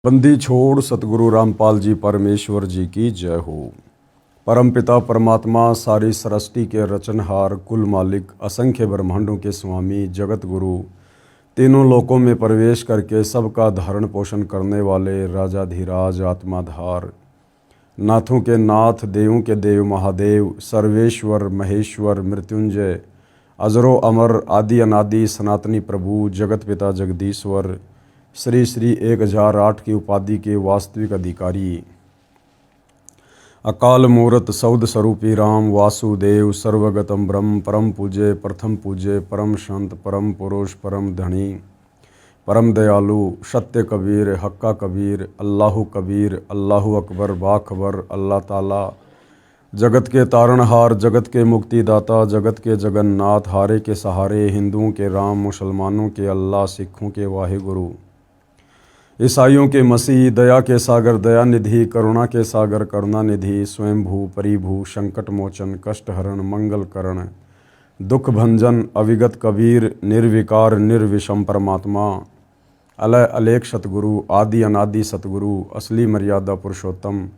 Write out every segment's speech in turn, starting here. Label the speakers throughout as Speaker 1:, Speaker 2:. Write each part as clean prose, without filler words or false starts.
Speaker 1: बंदी छोड़ सतगुरु रामपाल जी परमेश्वर जी की जय हो। परमपिता परमात्मा सारी सृष्टि के रचनहार, कुल मालिक, असंख्य ब्रह्मांडों के स्वामी, जगत गुरु, तीनों लोकों में प्रवेश करके सबका धारण पोषण करने वाले राजाधिराज आत्माधार, नाथों के नाथ, देवों के देव महादेव, सर्वेश्वर महेश्वर मृत्युंजय, अजरो अमर, आदि अनादि सनातनी प्रभु, जगत पिता जगदीश्वर, श्री श्री 1008 की उपाधि के वास्तविक अधिकारी, अकाल मूर्त सौद स्वरूपी राम वासुदेव, सर्वगतम ब्रह्म, परम पूज्य, प्रथम पूज्य, परम संत, परम पुरुष, परम धनी, परम दयालु, सत्य कबीर, हक्का कबीर, अल्लाहु कबीर, अल्लाहु अकबर, बाखबर, अल्लाह ताला, जगत के तारणहार, जगत के मुक्तिदाता, जगत के जगन्नाथ, हारे के सहारे, हिंदुओं के राम, मुसलमानों के अल्लाह, सिखों के वाहिगुरु, ईसाइयों के मसीह, दया के सागर दया निधि, करुणा के सागर करुणा निधि, स्वयंभू परिभू, संकट मोचन, कष्ट हरण, मंगल करण, दुख भंजन, अविगत कबीर, निर्विकार निर्विषम परमात्मा, अलय अलेख सतगुरु, आदि अनादि सतगुरु, असली मर्यादा पुरुषोत्तम,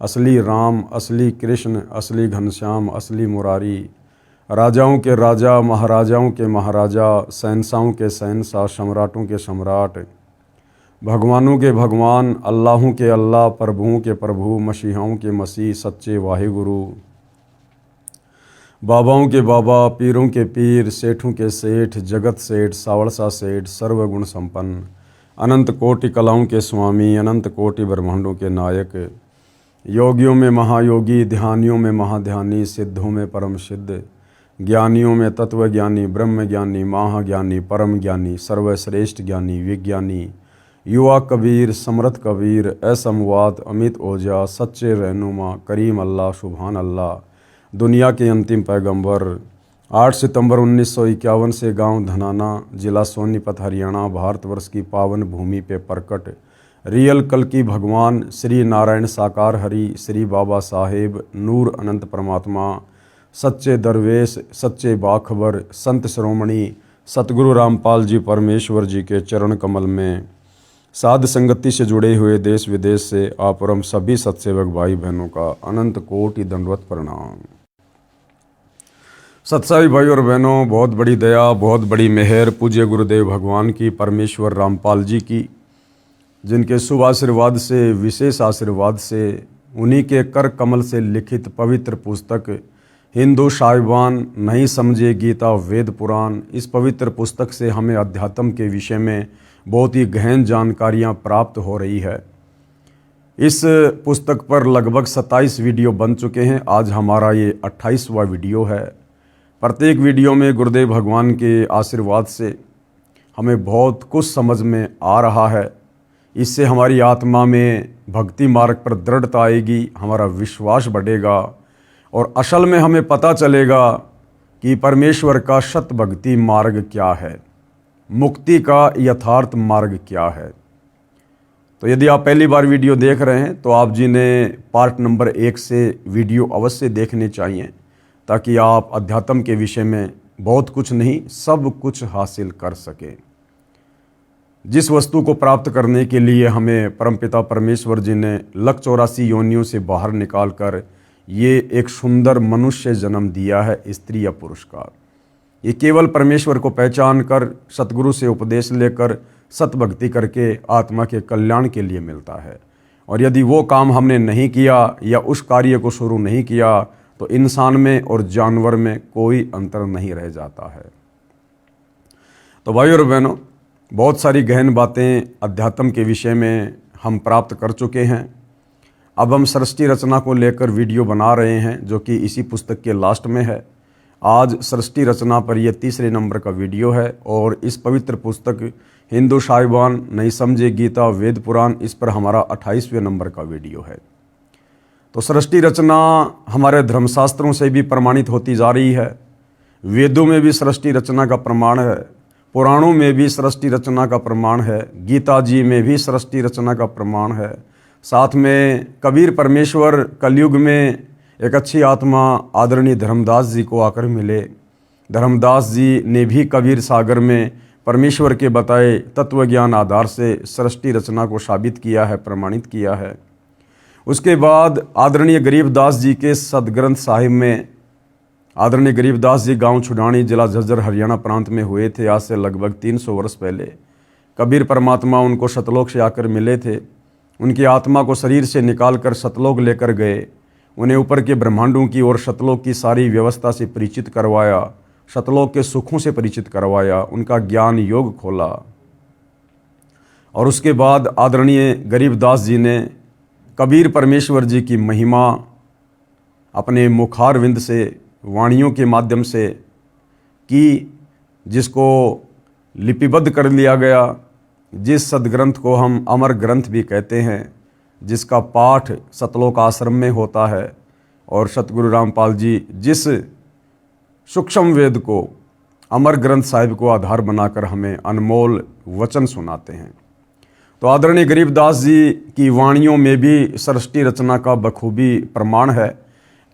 Speaker 1: असली राम, असली कृष्ण, असली घनश्याम, असली मुरारी, राजाओं के राजा, महाराजाओं के महाराजा, शहंशाहों के शहंशाह, सम्राटों के सम्राट, भगवानों के भगवान, अल्लाहों के अल्लाह, प्रभुओं के प्रभु, मसीहाओं के मसीह, सच्चे वाहिगुरु, बाबाओं के बाबा, पीरों के पीर, सेठों के सेठ, जगत सेठ, सावड़सा सेठ, सर्वगुण संपन्न, अनंत कोटि कलाओं के स्वामी, अनंत कोटि ब्रह्मांडों के नायक, योगियों में महायोगी, ध्यानियों में महाध्यानी, सिद्धों में परम सिद्ध, ज्ञानियों में तत्वज्ञानी, ब्रह्म ज्ञानी, महाज्ञानी, परम ज्ञानी, सर्वश्रेष्ठ ज्ञानी, विज्ञानी, युवा कबीर, समर्थ कबीर, असमवाद, अमित ओझा, सच्चे रहनुमा, करीम अल्लाह, सुभान अल्लाह, दुनिया के अंतिम पैगंबर, 8 सितंबर 1951 से गांव धनाना, जिला सोनीपत, हरियाणा, भारतवर्ष की पावन भूमि पे प्रकट रियल कल की भगवान श्री नारायण साकार हरि, श्री बाबा साहेब, नूर अनंत परमात्मा, सच्चे दरवेश, सच्चे बाखबर, संत श्रोमणी सतगुरु रामपाल जी परमेश्वर जी के चरण कमल में साध संगति से जुड़े हुए देश विदेश से आप और हम सभी सत्सेवक भाई बहनों का अनंत कोटि दंडवत प्रणाम। सत्साई भाई और बहनों, बहुत बड़ी दया, बहुत बड़ी मेहर पूज्य गुरुदेव भगवान की, परमेश्वर रामपाल जी की, जिनके शुभ आशीर्वाद से, विशेष आशीर्वाद से, उन्हीं के कर कमल से लिखित पवित्र पुस्तक हिंदू साहिबान नहीं समझे गीता वेद पुराण, इस पवित्र पुस्तक से हमें अध्यात्म के विषय में बहुत ही गहन जानकारियाँ प्राप्त हो रही है। इस पुस्तक पर लगभग 27 वीडियो बन चुके हैं। आज हमारा ये 28वां वीडियो है। प्रत्येक वीडियो में गुरुदेव भगवान के आशीर्वाद से हमें बहुत कुछ समझ में आ रहा है। इससे हमारी आत्मा में भक्ति मार्ग पर दृढ़ता आएगी, हमारा विश्वास बढ़ेगा और असल में हमें पता चलेगा कि परमेश्वर का सत भक्ति मार्ग क्या है, मुक्ति का यथार्थ मार्ग क्या है। तो यदि आप पहली बार वीडियो देख रहे हैं तो आप जी ने पार्ट नंबर 1 से वीडियो अवश्य देखने चाहिए, ताकि आप अध्यात्म के विषय में बहुत कुछ नहीं सब कुछ हासिल कर सकें। जिस वस्तु को प्राप्त करने के लिए हमें परमपिता परमेश्वर जी ने 184 योनियों से बाहर निकालकर ये एक सुंदर मनुष्य जन्म दिया है, स्त्री या पुरुष का, ये केवल परमेश्वर को पहचान कर, सतगुरु से उपदेश लेकर, सत भक्ति करके आत्मा के कल्याण के लिए मिलता है। और यदि वो काम हमने नहीं किया या उस कार्य को शुरू नहीं किया तो इंसान में और जानवर में कोई अंतर नहीं रह जाता है। तो भाई और बहनों, बहुत सारी गहन बातें अध्यात्म के विषय में हम प्राप्त कर चुके हैं। अब हम सृष्टि रचना को लेकर वीडियो बना रहे हैं, जो कि इसी पुस्तक के लास्ट में है। आज सृष्टि रचना पर यह 3रे नंबर का वीडियो है और इस पवित्र पुस्तक हिंदू साहिबान नहीं समझे गीता वेद पुराण, इस पर हमारा 28वें नंबर का वीडियो है। तो सृष्टि रचना हमारे धर्मशास्त्रों से भी प्रमाणित होती जा रही है। वेदों में भी सृष्टि रचना का प्रमाण है, पुराणों में भी सृष्टि रचना का प्रमाण है, गीता जी में भी सृष्टि रचना का प्रमाण है। साथ में कबीर परमेश्वर कलयुग में एक अच्छी आत्मा आदरणीय धर्मदास जी को आकर मिले। धर्मदास जी ने भी कबीर सागर में परमेश्वर के बताए तत्व ज्ञान आधार से सृष्टि रचना को साबित किया है, प्रमाणित किया है। उसके बाद आदरणीय गरीबदास जी के सदग्रंथ साहिब में, आदरणीय गरीबदास जी गांव छुडानी, जिला झज्जर, हरियाणा प्रांत में हुए थे आज से लगभग 300 वर्ष पहले। कबीर परमात्मा उनको सतलोक से आकर मिले थे। उनकी आत्मा को शरीर से निकाल कर सतलोक लेकर गए। उन्हें ऊपर के ब्रह्मांडों की और सतलोक की सारी व्यवस्था से परिचित करवाया, सतलोक के सुखों से परिचित करवाया, उनका ज्ञान योग खोला। और उसके बाद आदरणीय गरीबदास जी ने कबीर परमेश्वर जी की महिमा अपने मुखारविंद से, वाणियों के माध्यम से की, जिसको लिपिबद्ध कर लिया गया, जिस सदग्रंथ को हम अमर ग्रंथ भी कहते हैं, जिसका पाठ सतलोक आश्रम में होता है। और सतगुरु रामपाल जी जिस सूक्ष्म वेद को, अमर ग्रंथ साहिब को आधार बनाकर हमें अनमोल वचन सुनाते हैं। तो आदरणीय गरीबदास जी की वाणियों में भी सृष्टि रचना का बखूबी प्रमाण है,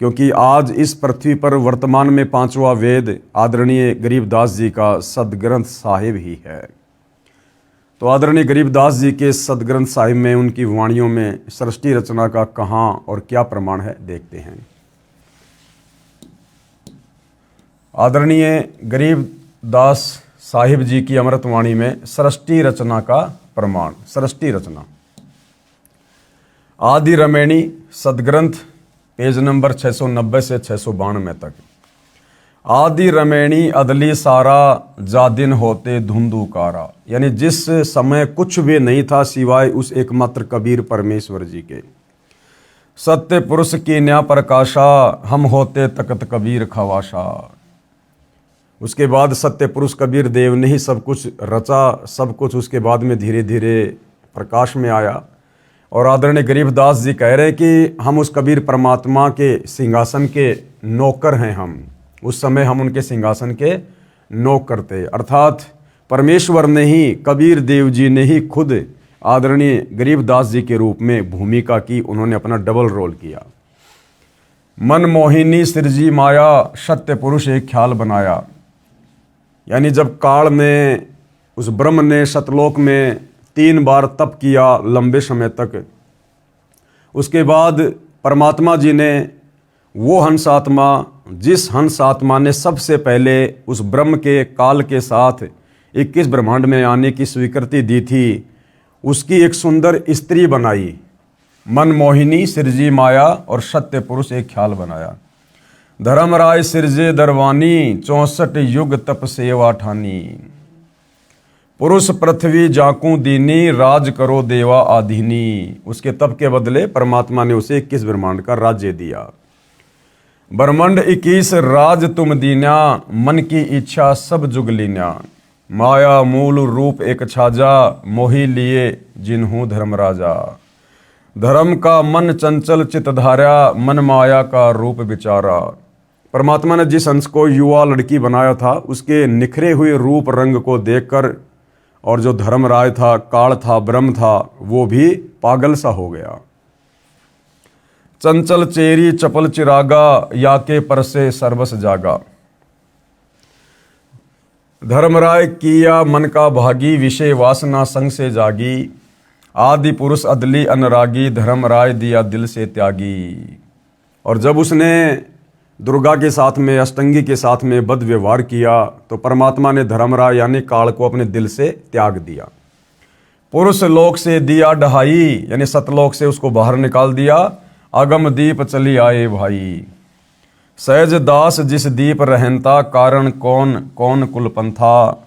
Speaker 1: क्योंकि आज इस पृथ्वी पर वर्तमान में 5वां वेद आदरणीय गरीबदास जी का सदग्रंथ साहिब ही है। तो आदरणीय गरीबदास जी के सदग्रंथ साहिब में, उनकी वाणियों में सृष्टि रचना का कहाँ और क्या प्रमाण है, देखते हैं। आदरणीय गरीबदास साहिब जी की अमृतवाणी में सृष्टि रचना का प्रमाण। सृष्टि रचना आदि रमैणी सदग्रंथ, पेज नंबर 690 से 692 तक। आदि रमैणी अदली सारा जा दिन होते धुंधुकारा, यानी जिस समय कुछ भी नहीं था सिवाय उस एकमात्र कबीर परमेश्वर जी के। सत्य पुरुष की न्या प्रकाशा, हम होते तकत कबीर खवाशा। उसके बाद सत्य पुरुष कबीर देव ने ही सब कुछ रचा, सब कुछ उसके बाद में धीरे धीरे प्रकाश में आया। और आदरणीय गरीबदास जी कह रहे हैं कि हम उस कबीर परमात्मा के सिंहासन के नौकर हैं। हम उस समय हम उनके सिंहासन के नौकर थे, अर्थात परमेश्वर ने ही, कबीर देव जी ने ही खुद आदरणीय गरीबदास जी के रूप में भूमिका की। उन्होंने अपना डबल रोल किया। मन मोहिनी सृजी माया, सत्य पुरुष एक ख्याल बनाया, यानी जब काल में उस ब्रह्म ने सतलोक में 3 बार तप किया लंबे समय तक, उसके बाद परमात्मा जी ने वो हंस आत्मा, जिस हंस आत्मा ने सबसे पहले उस ब्रह्म के काल के साथ 21 ब्रह्मांड में आने की स्वीकृति दी थी, उसकी एक सुंदर स्त्री बनाई। मन मोहिनी सृजी माया और सत्य पुरुष एक ख्याल बनाया। धर्मराय सिरजे दरवानी, 64 युग तप सेवा ठानी। पुरुष पृथ्वी जाकू दीनी, राज करो देवा आधीनी। उसके तप के बदले परमात्मा ने उसे 21 ब्रह्मांड का राज्य दिया। ब्रह्मांड 21 राज तुम दीन्या, मन की इच्छा सब जुग लीन्या। माया मूल रूप एक छाजा, मोही लिए जिन्हू धर्मराजा। धर्म का मन चंचल चित धारा, मन माया का रूप विचारा। परमात्मा ने जिस हंस को युवा लड़की बनाया था, उसके निखरे हुए रूप रंग को देखकर, और जो धर्मराज था, काल था, ब्रह्म था, वो भी पागल सा हो गया। चंचल चेरी चपल चिरागा, या के परसे सर्वस जागा। धर्मराय किया मन का भागी, विषय वासना संग से जागी। आदि पुरुष अदली अनुरागी, धर्मराय दिया दिल से त्यागी। और जब उसने दुर्गा के साथ में, अष्टंगी के साथ में बद व्यवहार किया, तो परमात्मा ने धर्मराय यानी काल को अपने दिल से त्याग दिया। पुरुष लोक से दिया ढहाई, यानी सतलोक से उसको बाहर निकाल दिया। अगम दीप चली आए भाई। सहज दास जिस दीप रहनता, कारण कौन कौन कुलपंथा।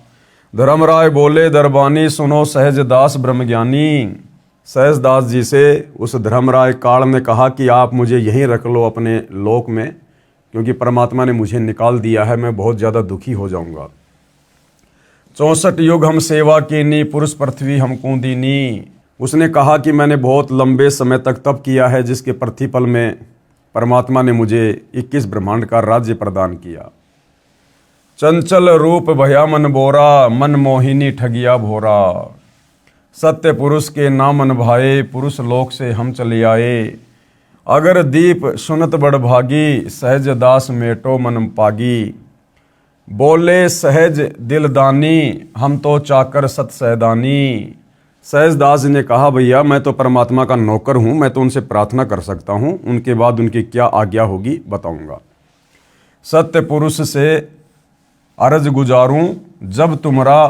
Speaker 1: धर्मराय बोले दरबानी, सुनो सहज दास ब्रह्मज्ञानी। सहज दास जी से उस धर्मराय काल ने कहा कि आप मुझे यहीं रख लो अपने लोक में, क्योंकि परमात्मा ने मुझे निकाल दिया है, मैं बहुत ज़्यादा दुखी हो जाऊंगा। 64 युग हम सेवा कीनी, पुरुष पृथ्वी हमको दीनी। उसने कहा कि मैंने बहुत लंबे समय तक तप किया है, जिसके प्रतिफल में परमात्मा ने मुझे 21 ब्रह्मांड का राज्य प्रदान किया। चंचल रूप भया मन बोरा, मन मोहिनी ठगिया भोरा। सत्य पुरुष के नामन भाए, पुरुष लोक से हम चले आए। अगर दीप सुनत बड़ भागी, सहज दास मेटो मन पागी। बोले सहज दिलदानी, हम तो चाकर सत सैदानी। सहजदास जी ने कहा, भैया मैं तो परमात्मा का नौकर हूँ, मैं तो उनसे प्रार्थना कर सकता हूँ, उनके बाद उनकी क्या आज्ञा होगी बताऊँगा। सत्य पुरुष से अर्ज गुजारूं, जब तुम्हारा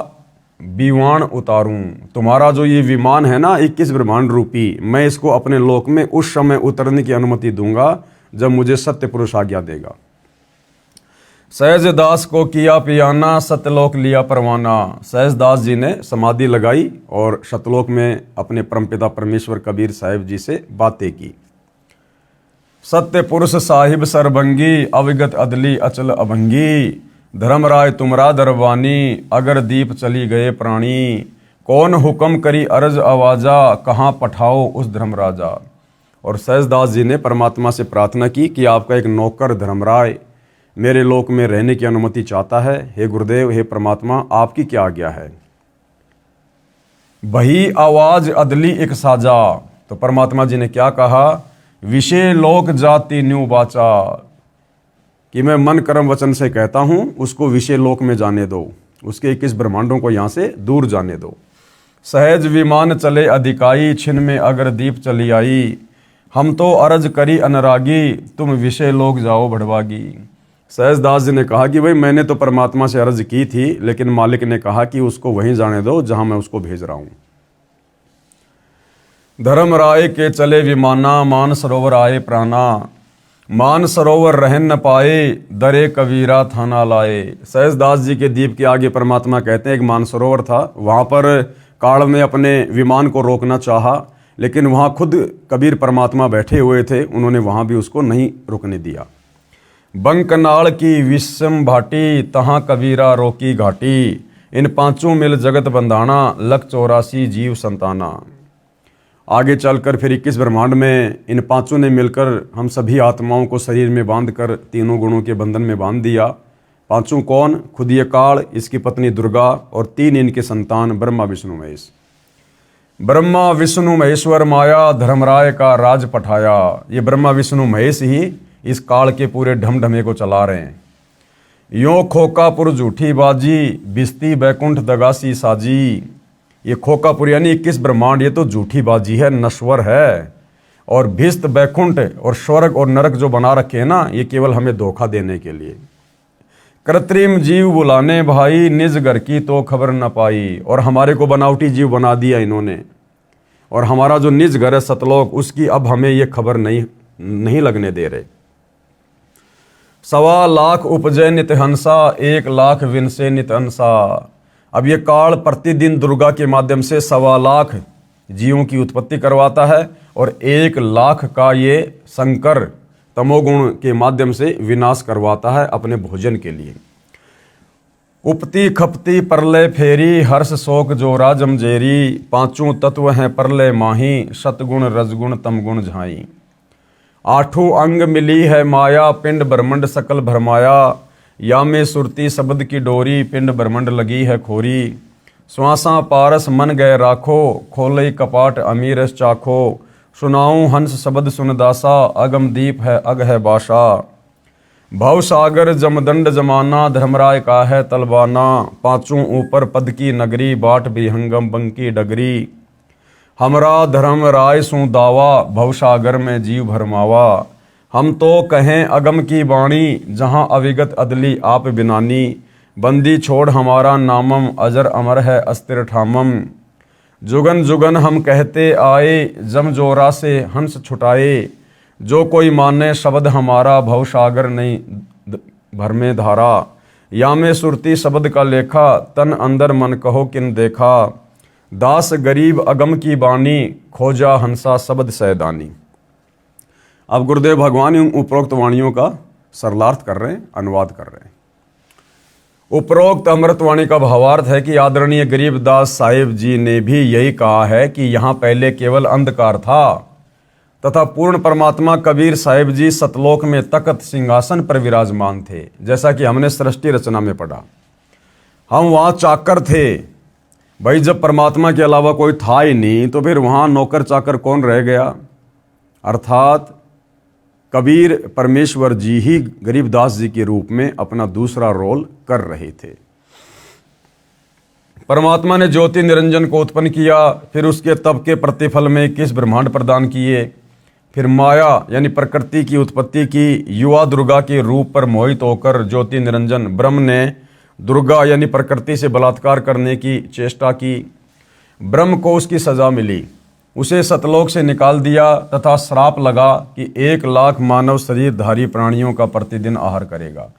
Speaker 1: विमान उतारूं। तुम्हारा जो ये विमान है ना 21 ब्रह्मांड रूपी, मैं इसको अपने लोक में उस समय उतरने की अनुमति दूंगा जब मुझे सत्य पुरुष आज्ञा देगा। सहजदास को किया पियाना, सत्यलोक लिया परवाना। सहजदास जी ने समाधि लगाई और सतलोक में अपने परमपिता परमेश्वर कबीर साहिब जी से बातें की। सत्य पुरुष साहिब सरभंगी, अविगत अदली अचल अभंगी। धर्मराय तुमरा दरबानी, अगर दीप चली गए प्राणी। कौन हुक्म करी अर्ज आवाजा, कहाँ पठाओ उस धर्मराजा। और सहजदास जी ने परमात्मा से प्रार्थना की कि आपका एक नौकर धर्मराय मेरे लोक में रहने की अनुमति चाहता है। हे गुरुदेव, हे परमात्मा, आपकी क्या आज्ञा है। बही आवाज अदली एक साजा। तो परमात्मा जी ने क्या कहा, विषय लोक जाति न्यू बाचा, कि मैं मन कर्म वचन से कहता हूं उसको विषय लोक में जाने दो, उसके 21 ब्रह्मांडों को यहां से दूर जाने दो। सहज विमान चले अधिकाई, छिन में अगर दीप चली आई। हम तो अर्ज करी अनुरागी, तुम विषय लोक जाओ भड़वागी। सहजदास जी ने कहा कि भाई मैंने तो परमात्मा से अर्ज की थी, लेकिन मालिक ने कहा कि उसको वहीं जाने दो जहां मैं उसको भेज रहा हूं। धर्मराय के चले विमाना, मान सरोवर आए प्राणा। मान सरोवर रह न पाए, दरे कबीरा थाना लाए। सहजदास जी के दीप के आगे परमात्मा कहते हैं एक मानसरोवर था, वहां पर काल ने अपने विमान को रोकना चाहा, लेकिन वहां खुद कबीर परमात्मा बैठे हुए थे, उन्होंने वहां भी उसको नहीं रुकने दिया। बंकनाल की विषम भाटी, तहां कबीरा रोकी घाटी। इन पांचों मिल जगत बंधाना, लख 84 जीव संताना। आगे चलकर फिर 21 ब्रह्मांड में इन पांचों ने मिलकर हम सभी आत्माओं को शरीर में बांधकर तीनों गुणों के बंधन में बांध दिया। पांचों कौन, खुद ये काल, इसकी पत्नी दुर्गा और 3 इनके संतान ब्रह्मा विष्णु महेश। ब्रह्मा विष्णु महेश्वर माया, धर्मराय का राज पठाया। ये ब्रह्मा विष्णु महेश ही इस काल के पूरे ढमढमे को चला रहे हैं। यो खोकापुर झूठी बाजी, बिस्ती बैकुंठ दगासी साजी। ये खोकापुर यानी 21 ब्रह्मांड, ये तो झूठी बाजी है, नश्वर है। और भिस्त बैकुंठ और स्वर्ग और नरक जो बना रखे हैं ना, ये केवल हमें धोखा देने के लिए। कृत्रिम जीव बुलाने भाई, निज घर की तो खबर न पाई। और हमारे को बनावटी जीव बना दिया इन्होंने, और हमारा जो निज घर है सतलोक, उसकी अब हमें ये खबर नहीं लगने दे रहे। 1.25 लाख उपजय नित हंसा, 1 लाख विनसे नित हंसा। अब ये काल प्रतिदिन दुर्गा के माध्यम से 1.25 लाख जीवों की उत्पत्ति करवाता है, और 1 लाख का ये शंकर तमोगुण के माध्यम से विनाश करवाता है अपने भोजन के लिए। उपती खपती परलय फेरी, हर्ष शोक जोरा जमजेरी। पांचों तत्व हैं परलय माही, सतगुण रजगुण तमगुण झाई। 8 अंग मिली है माया, पिंड ब्रह्मंड सकल भरमाया। या में सुरती शब्द की डोरी, पिंड ब्रह्मंड लगी है खोरी। श्वासा पारस मन गए राखो, खोलई कपाट अमीरस चाखो। सुनाऊं हंस शब्द सुनदासा, अगम दीप है अग है बाशा। भव सागर जमदंड जमाना, धर्मराय का है तलबाना। पांचों ऊपर पद की नगरी, बाट विहंगम बंकी डगरी। हमरा धर्मराय सु दावा, भव सागर में जीव भरमावा। हम तो कहें अगम की बाणी, जहां अविगत अदली आप बिनानी। बंदी छोड़ हमारा नामम, अजर अमर है अस्तिर ठामम। जुगन जुगन हम कहते आए, जम जोरा से हंस छुटाए। जो कोई माने शब्द हमारा, भव सागर नहीं भर में धारा। या में सुरती शब्द का लेखा, तन अंदर मन कहो किन देखा। दास गरीब अगम की बानी, खोजा हंसा शब्द सैदानी। अब गुरुदेव भगवान इन उपरोक्त वाणियों का सरलार्थ कर रहे हैं, अनुवाद कर रहे हैं। उपरोक्त अमृतवाणी का भावार्थ है कि आदरणीय गरीबदास साहिब जी ने भी यही कहा है कि यहाँ पहले केवल अंधकार था, तथा पूर्ण परमात्मा कबीर साहिब जी सतलोक में तख्त सिंहासन पर विराजमान थे, जैसा कि हमने सृष्टि रचना में पढ़ा। हम वहाँ चाकर थे भाई, जब परमात्मा के अलावा कोई था ही नहीं, तो फिर वहाँ नौकर चाकर कौन रह गया। अर्थात कबीर परमेश्वर जी ही गरीबदास जी के रूप में अपना दूसरा रोल कर रहे थे। परमात्मा ने ज्योति निरंजन को उत्पन्न किया, फिर उसके तप के प्रतिफल में 21 ब्रह्मांड प्रदान किए, फिर माया यानी प्रकृति की उत्पत्ति की। युवा दुर्गा के रूप पर मोहित होकर ज्योति निरंजन ब्रह्म ने दुर्गा यानी प्रकृति से बलात्कार करने की चेष्टा की। ब्रह्म को उसकी सजा मिली, उसे सतलोक से निकाल दिया तथा श्राप लगा कि 1 लाख मानव शरीरधारी प्राणियों का प्रतिदिन आहार करेगा,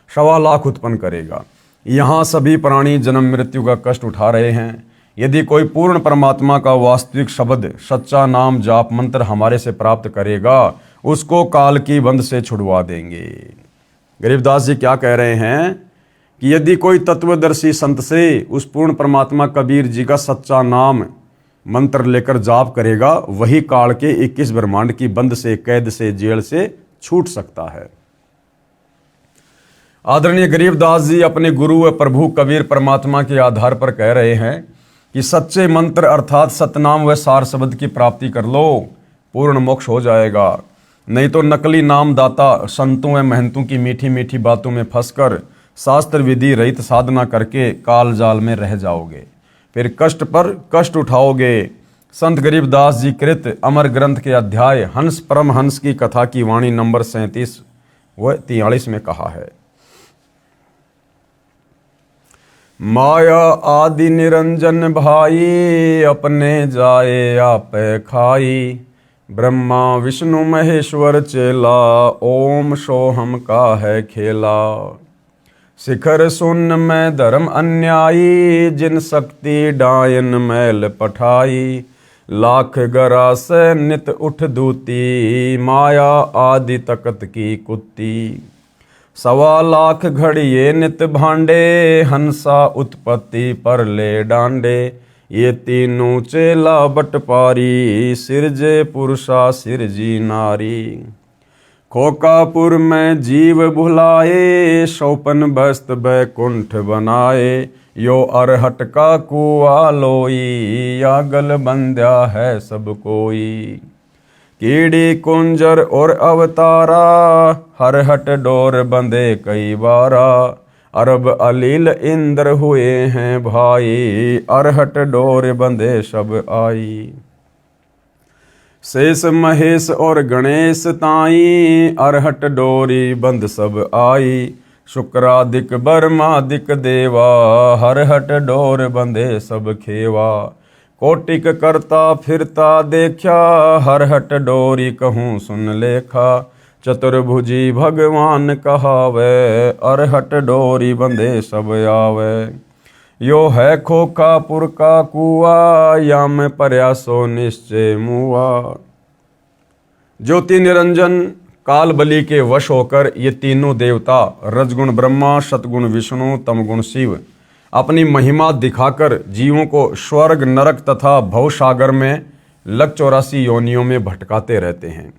Speaker 1: 1.25 लाख उत्पन्न करेगा। यहाँ सभी प्राणी जन्म मृत्यु का कष्ट उठा रहे हैं। यदि कोई पूर्ण परमात्मा का वास्तविक शब्द सच्चा नाम जाप मंत्र हमारे से प्राप्त करेगा, उसको काल की बंध से छुड़वा देंगे। गरीबदास जी क्या कह रहे हैं कि यदि कोई तत्वदर्शी संत से उस पूर्ण परमात्मा कबीर जी का सच्चा नाम मंत्र लेकर जाप करेगा, वही काल के 21 ब्रह्मांड की बंद से, कैद से, जेल से छूट सकता है। आदरणीय गरीबदास जी अपने गुरु व प्रभु कबीर परमात्मा के आधार पर कह रहे हैं कि सच्चे मंत्र अर्थात सतनाम व सार शब्द की प्राप्ति कर लो, पूर्ण मोक्ष हो जाएगा। नहीं तो नकली नाम दाता संतों व महंतों की मीठी मीठी बातों में फंसकर शास्त्र विधि रहित साधना करके काल जाल में रह जाओगे, फिर कष्ट पर कष्ट उठाओगे। संत गरीबदास जी कृत अमर ग्रंथ के अध्याय हंस परम हंस की कथा की वाणी नंबर 37 व 43 में कहा है, माया आदि निरंजन भाई, अपने जाए आप खाई। ब्रह्मा विष्णु महेश्वर चेला, ओम सोहम का है खेला। शिखर सुन में धर्म अन्यायी, जिन शक्ति डायन मैल पठाई। लाख गरा से नित उठ दूती, माया आदि तकत की कुत्ती। 1.25 लाख घड़िए नित भांडे, हंसा उत्पत्ति पर ले डांडे। ये तीनों चेला बटपारी, सिरजे पुरुषा सिरजी नारी। खोकापुर में जीव भुलाए, 54 बस्त बैकुंठ बनाए। यो अरहट का कुआ लोई, यागल बंध्या है सब कोई। कीड़ी कुंजर और अवतारा, हरहट डोर बंधे कई बारा। अरब अलील इंद्र हुए हैं भाई, अरहट डोर बंधे सब आई। शेष महेश और गणेश ताई, अरहट डोरी बंध सब आई। शुक्रादिक बर्मादिक देवा, हरहट डोर बंधे सब खेवा। कोटिक करता फिरता देखा, हरहट डोरी कहूँ सुन लेखा। चतुर्भुजी भगवान कहावे, अरहट डोरी बंधे सब आवे। यो है खोकापुर का कुआ, या में प्रयासो निश्चय मुआ। ज्योति निरंजन काल बलि के वश होकर ये तीनों देवता रजगुण ब्रह्मा, सतगुण विष्णु, तमगुण शिव अपनी महिमा दिखाकर जीवों को स्वर्ग नरक तथा भवसागर में लग 84 योनियों में भटकाते रहते हैं।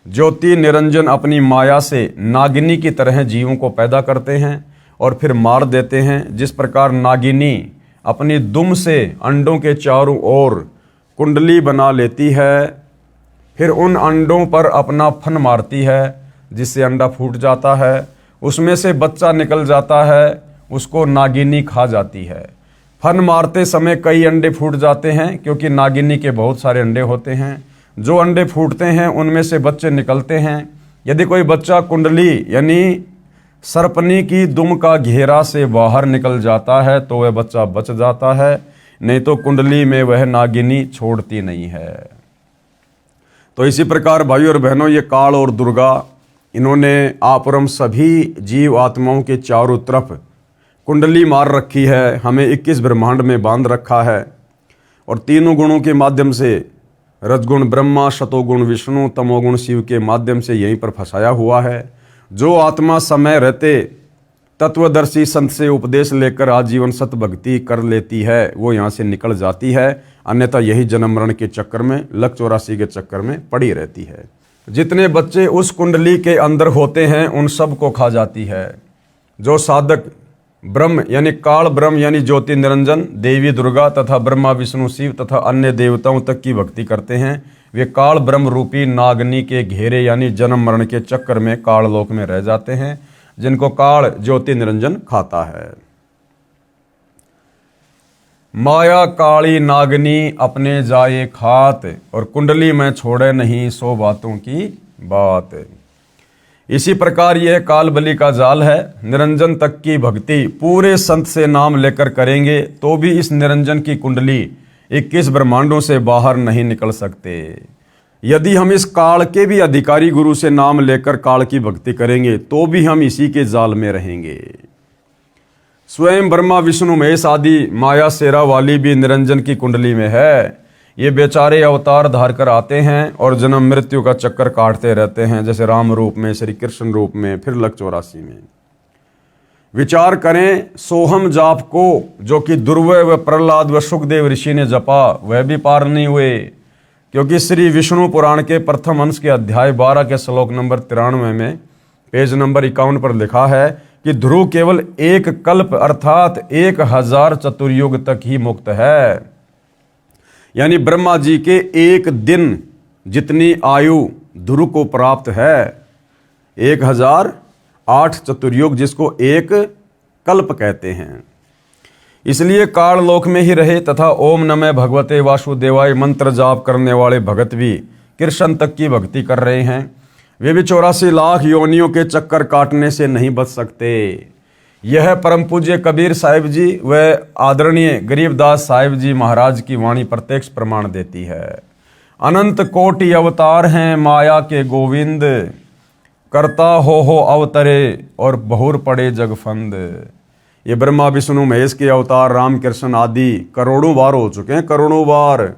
Speaker 1: ज्योति निरंजन अपनी माया से नागिनी की तरह जीवों को पैदा करते हैं और फिर मार देते हैं। जिस प्रकार नागिनी अपनी दुम से अंडों के चारों ओर कुंडली बना लेती है, फिर उन अंडों पर अपना फन मारती है जिससे अंडा फूट जाता है, उसमें से बच्चा निकल जाता है, उसको नागिनी खा जाती है। फन मारते समय कई अंडे फूट जाते हैं क्योंकि नागिनी के बहुत सारे अंडे होते हैं। जो अंडे फूटते हैं उनमें से बच्चे निकलते हैं। यदि कोई बच्चा कुंडली यानी सर्पनी की दुम का घेरा से बाहर निकल जाता है तो वह बच्चा बच जाता है, नहीं तो कुंडली में वह नागिनी छोड़ती नहीं है। तो इसी प्रकार भाइयों और बहनों, ये काल और दुर्गा इन्होंने आप और हम सभी जीव आत्माओं के चारों तरफ कुंडली मार रखी है, हमें 21 ब्रह्मांड में बांध रखा है और तीनों गुणों के माध्यम से रजगुण ब्रह्मा, सतोगुण विष्णु, तमोगुण शिव के माध्यम से यहीं पर फंसाया हुआ है। जो आत्मा समय रहते तत्वदर्शी संत से उपदेश लेकर आजीवन सत भक्ति कर लेती है, वो यहाँ से निकल जाती है, अन्यथा यही जन्म मरण के चक्कर में, लक 84 के चक्कर में पड़ी रहती है। जितने बच्चे उस कुंडली के अंदर होते हैं उन सब को खा जाती है। जो साधक ब्रह्म यानी काल ब्रह्म यानी ज्योति निरंजन देवी दुर्गा तथा ब्रह्मा विष्णु शिव तथा अन्य देवताओं तक की भक्ति करते हैं, वे काल ब्रह्म रूपी नागनी के घेरे यानी जन्म मरण के चक्कर में काल लोक में रह जाते हैं, जिनको काल ज्योति निरंजन खाता है। माया काली नागनी अपने जाए खात, और कुंडली में छोड़े नहीं सो बातों की बात। इसी प्रकार यह काल बलि का जाल है। निरंजन तक की भक्ति पूरे संत से नाम लेकर करेंगे तो भी इस निरंजन की कुंडली 21 ब्रह्मांडों से बाहर नहीं निकल सकते। यदि हम इस काल के भी अधिकारी गुरु से नाम लेकर काल की भक्ति करेंगे तो भी हम इसी के जाल में रहेंगे। स्वयं ब्रह्मा विष्णु महेश आदि माया शेरा वाली भी निरंजन की कुंडली में है। ये बेचारे अवतार धार कर आते हैं और जन्म मृत्यु का चक्कर काटते रहते हैं, जैसे राम रूप में, श्री कृष्ण रूप में, फिर लक 84 में। विचार करें, सोहम जाप को जो कि दुर्वय व प्रहलाद व सुखदेव ऋषि ने जपा वह भी पार नहीं हुए, क्योंकि श्री विष्णु पुराण के प्रथम अंश के अध्याय 12 के श्लोक नंबर 93 में पेज नंबर 51 पर लिखा है कि ध्रुव केवल एक कल्प अर्थात 1000 चतुर्युग तक ही मुक्त है। यानी ब्रह्मा जी के एक दिन जितनी आयु ध्रुव को प्राप्त है, 1008 चतुर्युग, जिसको एक कल्प कहते हैं। इसलिए काल लोक में ही रहे तथा ओम नमः भगवते वासुदेवाय मंत्र जाप करने वाले भगत भी कृष्ण तक की भक्ति कर रहे हैं। वे भी 84 लाख योनियों के चक्कर काटने से नहीं बच सकते। यह परम पूज्य कबीर साहिब जी व आदरणीय गरीबदास साहिब जी महाराज की वाणी प्रत्यक्ष प्रमाण देती है। अनंत कोटि अवतार हैं माया के गोविंद, करता हो अवतरे और बहुर पड़े जगफंद। ये ब्रह्मा विष्णु महेश के अवतार राम कृष्ण आदि करोड़ों बार हो चुके हैं, करोड़ों बार,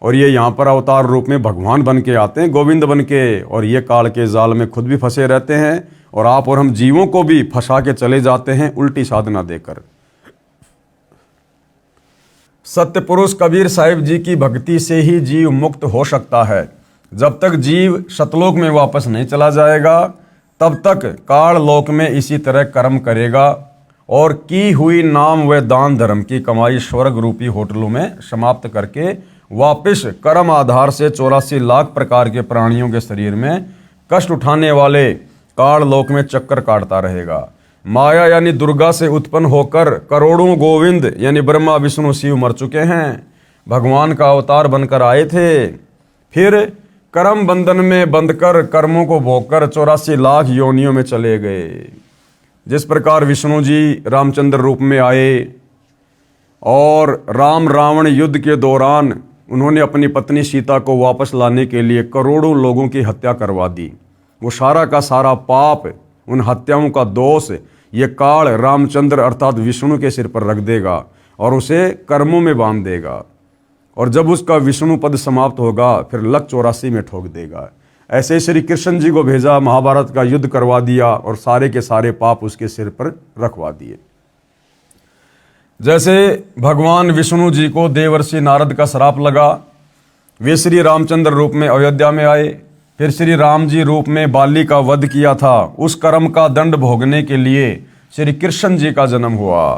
Speaker 1: और ये यहाँ पर अवतार रूप में भगवान बन के आते हैं, गोविंद बन के, और ये काल के जाल में खुद भी फंसे रहते हैं और आप और हम जीवों को भी फंसा के चले जाते हैं उल्टी साधना देकर। सत्य पुरुष कबीर साहिब जी की भक्ति से ही जीव मुक्त हो सकता है। जब तक जीव सतलोक में वापस नहीं चला जाएगा तब तक काल लोक में इसी तरह कर्म करेगा और की हुई नाम व दान धर्म की कमाई स्वर्ग रूपी होटलों में समाप्त करके वापस कर्म आधार से 84 लाख प्रकार के प्राणियों के शरीर में कष्ट उठाने वाले काल लोक में चक्कर काटता रहेगा। माया यानी दुर्गा से उत्पन्न होकर करोड़ों गोविंद यानी ब्रह्मा विष्णु शिव मर चुके हैं, भगवान का अवतार बनकर आए थे, फिर कर्म बंधन में बंधकर कर्मों को भोगकर 84 लाख योनियों में चले गए। जिस प्रकार विष्णु जी रामचंद्र रूप में आए और राम रावण युद्ध के दौरान उन्होंने अपनी पत्नी सीता को वापस लाने के लिए करोड़ों लोगों की हत्या करवा दी, वो सारा का सारा पाप, उन हत्याओं का दोष ये काल रामचंद्र अर्थात विष्णु के सिर पर रख देगा और उसे कर्मों में बांध देगा, और जब उसका विष्णु पद समाप्त होगा फिर लक 84 में ठोक देगा। ऐसे श्री कृष्ण जी को भेजा, महाभारत का युद्ध करवा दिया और सारे के सारे पाप उसके सिर पर रखवा दिए। जैसे भगवान विष्णु जी को देवर्षि नारद का श्राप लगा, वे श्री रामचंद्र रूप में अयोध्या में आए, फिर श्री राम जी रूप में बाली का वध किया था, उस कर्म का दंड भोगने के लिए श्री कृष्ण जी का जन्म हुआ।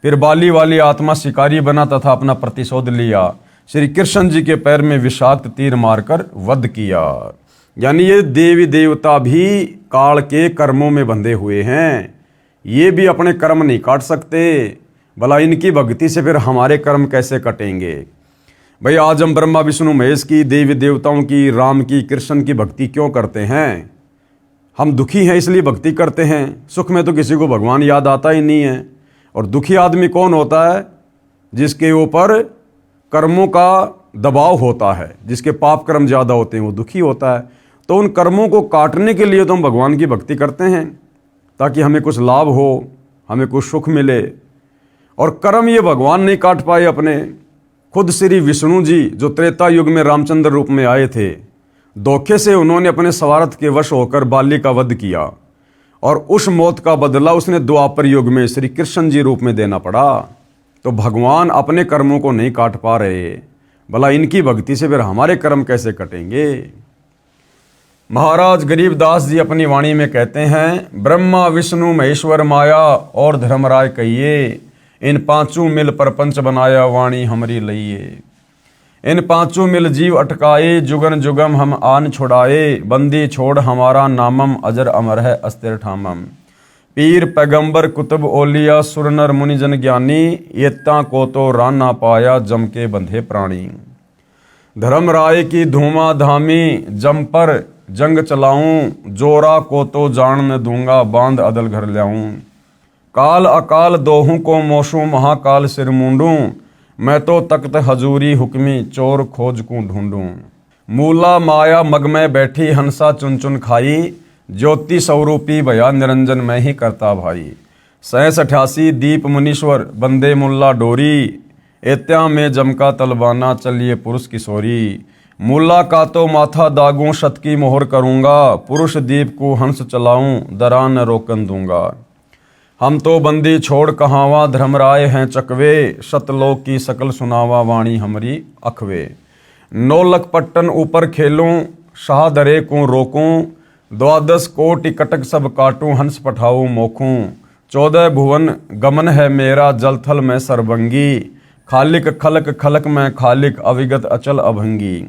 Speaker 1: फिर बाली वाली आत्मा शिकारी बना तथा अपना प्रतिशोध लिया, श्री कृष्ण जी के पैर में विषाक्त तीर मारकर वध किया। यानी ये देवी देवता भी काल के कर्मों में बंधे हुए हैं, ये भी अपने कर्म नहीं काट सकते, भला इनकी भक्ति से फिर हमारे कर्म कैसे कटेंगे। भाई आज हम ब्रह्मा विष्णु महेश की, देवी देवताओं की, राम की, कृष्ण की भक्ति क्यों करते हैं? हम दुखी हैं इसलिए भक्ति करते हैं। सुख में तो किसी को भगवान याद आता ही नहीं है। और दुखी आदमी कौन होता है? जिसके ऊपर कर्मों का दबाव होता है, जिसके पाप कर्म ज़्यादा होते हैं, वो दुखी होता है। तो उन कर्मों को काटने के लिए तो हम भगवान की भक्ति करते हैं ताकि हमें कुछ लाभ हो, हमें कुछ सुख मिले। और कर्म ये भगवान नहीं काट पाए अपने, खुद श्री विष्णु जी जो त्रेता युग में रामचंद्र रूप में आए थे, धोखे से उन्होंने अपने स्वार्थ के वश होकर बाली का वध किया और उस मौत का बदला उसने द्वापर युग में श्री कृष्ण जी रूप में देना पड़ा। तो भगवान अपने कर्मों को नहीं काट पा रहे, भला इनकी भक्ति से फिर हमारे कर्म कैसे कटेंगे? महाराज गरीबदास जी अपनी वाणी में कहते हैं, ब्रह्मा विष्णु महेश्वर माया और धर्मराय कहिए, इन पांचों मिल परपंच बनाया वाणी हमरी लइए। इन पांचों मिल जीव अटकाए, जुगन जुगम हम आन छुड़ाए, बंदी छोड़ हमारा नामम, अजर अमर है अस्थिर ठामम। पीर पैगंबर कुतुब ओलिया, सुर नर मुनि जन ज्ञानी, येत्ता को तो रान ना पाया, जम के बंधे प्राणी। धर्म राय की धूमा धामी, जम पर जंग चलाऊं, जोरा को तो जान न दूंगा, बांध अदल घर लाऊं। काल अकाल दोहू को मोशू, महाकाल सिर मूंडूं, मैं तो तख्त हजूरी हुक्मी, चोर खोज को ढूंढूं। मूला माया मग में बैठी, हंसा चुन चुन खाई, ज्योति स्वरूपी भया, निरंजन मैं ही करता भाई। 87 दीप मुनीश्वर, बंदे मुल्ला डोरी, एत्या में जमका तलबाना, चलिए पुरुष किशोरी। मुल्ला का तो माथा दागूं, शत की मोहर करूंगा, पुरुष दीप को हंस चलाऊं, दरा न रोकन दूंगा। हम तो बंदी छोड़ कहावा, धर्मराय हैं चकवे, शतलोक की सकल सुनावा, वाणी हमरी अखवे। 9 लख पट्टन ऊपर खेलूं, शाह दरे को रोकूं, 12 कोटि कटक सब काटूं, हंस पठाऊं मोखूं। 14 भुवन गमन है मेरा, जल थल में सरबंगी, खालिक खलक खलक में खालिक, अविगत अचल अभंगी।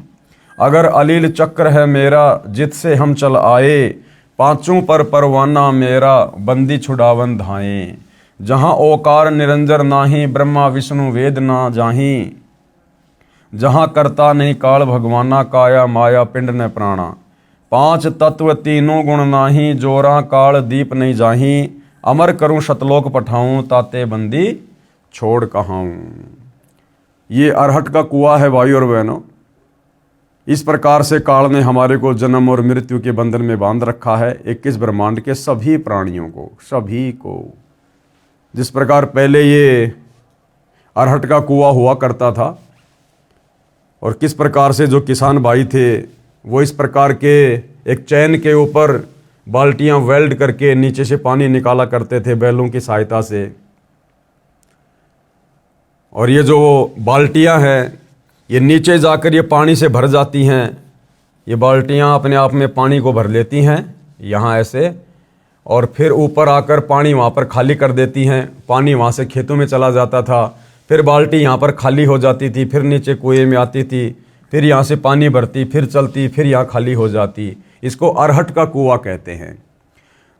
Speaker 1: अगर अलील चक्र है मेरा, जित से हम चल आए, पांचों पर परवाना मेरा, बंदी छुड़ावन धाए। जहाँ ओकार निरंजर नाही, ब्रह्मा विष्णु वेद ना जाही, जहाँ करता नहीं काल भगवाना, काया माया पिंड न प्राणा। 5 तत्व तीनों गुण नाही, जोरा काल दीप नहीं जाही, अमर करूं शतलोक पठाऊं, ताते बंदी छोड़ कहाऊं। ये अरहट का कुआं है भाई और बहनों। इस प्रकार से काल ने हमारे को जन्म और मृत्यु के बंधन में बांध रखा है, 21 ब्रह्मांड के सभी प्राणियों को, सभी को। जिस प्रकार पहले ये अरहट का कुआं हुआ करता था और किस प्रकार से जो किसान भाई थे वो इस प्रकार के एक चैन के ऊपर बाल्टियां वेल्ड करके नीचे से पानी निकाला करते थे बैलों की सहायता से। और ये जो बाल्टियां हैं ये नीचे जाकर ये पानी से भर जाती हैं। ये बाल्टियां अपने आप में पानी को भर लेती हैं यहाँ ऐसे, और फिर ऊपर आकर पानी वहाँ पर खाली कर देती हैं। पानी वहाँ से खेतों में चला जाता था, फिर बाल्टी यहाँ पर खाली हो जाती थी, फिर नीचे कुएं में आती थी, फिर यहाँ से पानी भरती, फिर चलती, फिर यहाँ खाली हो जाती। इसको अरहट का कुआं कहते हैं।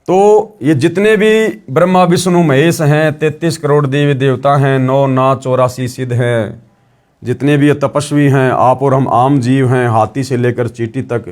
Speaker 1: तो ये जितने भी ब्रह्मा विष्णु महेश हैं, 33 करोड़ देवी देवता हैं, 9 नाथ 84 सिद्ध हैं, जितने भी ये तपस्वी हैं, आप और हम आम जीव हैं, हाथी से लेकर चींटी तक,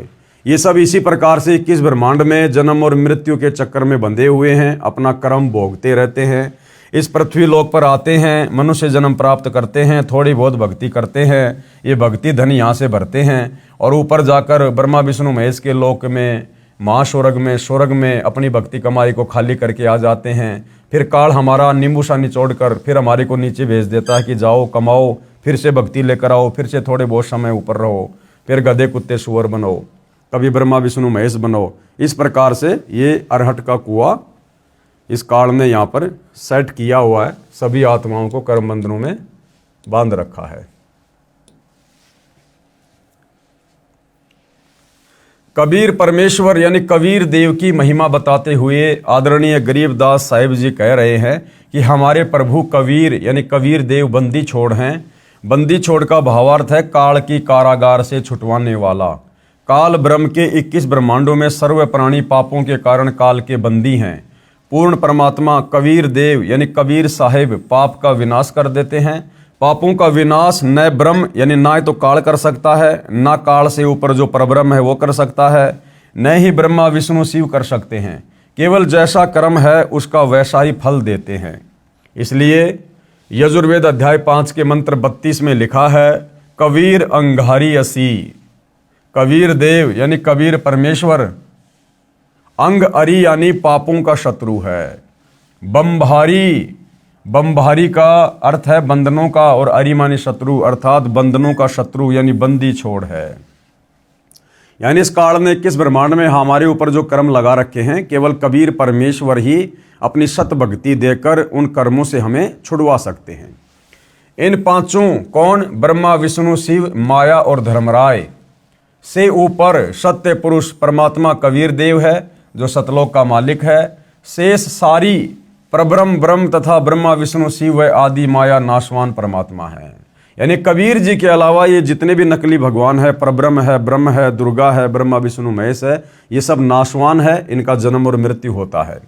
Speaker 1: ये सब इसी प्रकार से 21 ब्रह्मांड में जन्म और मृत्यु के चक्कर में बंधे हुए हैं, अपना कर्म भोगते रहते हैं। इस पृथ्वी लोक पर आते हैं, मनुष्य जन्म प्राप्त करते हैं, थोड़ी बहुत भक्ति करते हैं, ये भक्ति धन यहाँ से भरते हैं और ऊपर जाकर ब्रह्मा विष्णु महेश के लोक में, स्वर्ग में अपनी भक्ति कमाई को खाली करके आ जाते हैं। फिर काल हमारा नींबू सा निचोड़ कर फिर हमारे को नीचे भेज देता है कि जाओ कमाओ, फिर से भक्ति लेकर आओ, फिर से थोड़े बहुत समय ऊपर रहो, फिर गधे कुत्ते सुअर बनो, कभी ब्रह्मा विष्णु महेश बनो। इस प्रकार से ये अरहट का कुआं इस काल ने यहाँ पर सेट किया हुआ है, सभी आत्माओं को कर्म बंधनों में बांध रखा है। कबीर परमेश्वर यानी कबीर देव की महिमा बताते हुए आदरणीय गरीबदास साहिब जी कह रहे हैं कि हमारे प्रभु कबीर यानी कबीर देव बंदी छोड़ हैं। बंदी छोड़ का भावार्थ है काल की कारागार से छुटवाने वाला। काल ब्रह्म के 21 ब्रह्मांडों में सर्व प्राणी पापों के कारण काल के बंदी हैं। पूर्ण परमात्मा कबीर देव यानी कबीर साहिब पाप का विनाश कर देते हैं। पापों का विनाश न ब्रह्म यानी ना तो काल कर सकता है, ना काल से ऊपर जो परब्रह्म है वो कर सकता है, न ही ब्रह्मा विष्णु शिव कर सकते हैं। केवल जैसा कर्म है उसका वैसा ही फल देते हैं। इसलिए यजुर्वेद अध्याय 5 के मंत्र 32 में लिखा है, कबीर अंगारी असी। कबीर देव यानी कबीर परमेश्वर अंग अरी यानी पापों का शत्रु है। बमभारी, बमभारी का अर्थ है बंधनों का, और अरी मानी शत्रु अर्थात बंधनों का शत्रु यानी बंदी छोड़ है। यानी इस काल ने 21 ब्रह्मांड में हमारे ऊपर जो कर्म लगा रखे हैं केवल कबीर परमेश्वर ही अपनी सत भक्ति देकर उन कर्मों से हमें छुड़वा सकते हैं। इन पांचों कौन? ब्रह्मा विष्णु शिव माया और धर्मराय से ऊपर सत्य पुरुष परमात्मा कबीर देव है जो सतलोक का मालिक है। शेष सारी परब्रह्म ब्रह्म तथा ब्रह्मा विष्णु शिव व आदि माया नाशवान परमात्मा है। यानी कबीर जी के अलावा ये जितने भी नकली भगवान है, परब्रह्म है, ब्रह्म है, दुर्गा है, ब्रह्मा विष्णु महेश है, ये सब नाशवान है, इनका जन्म और मृत्यु होता है।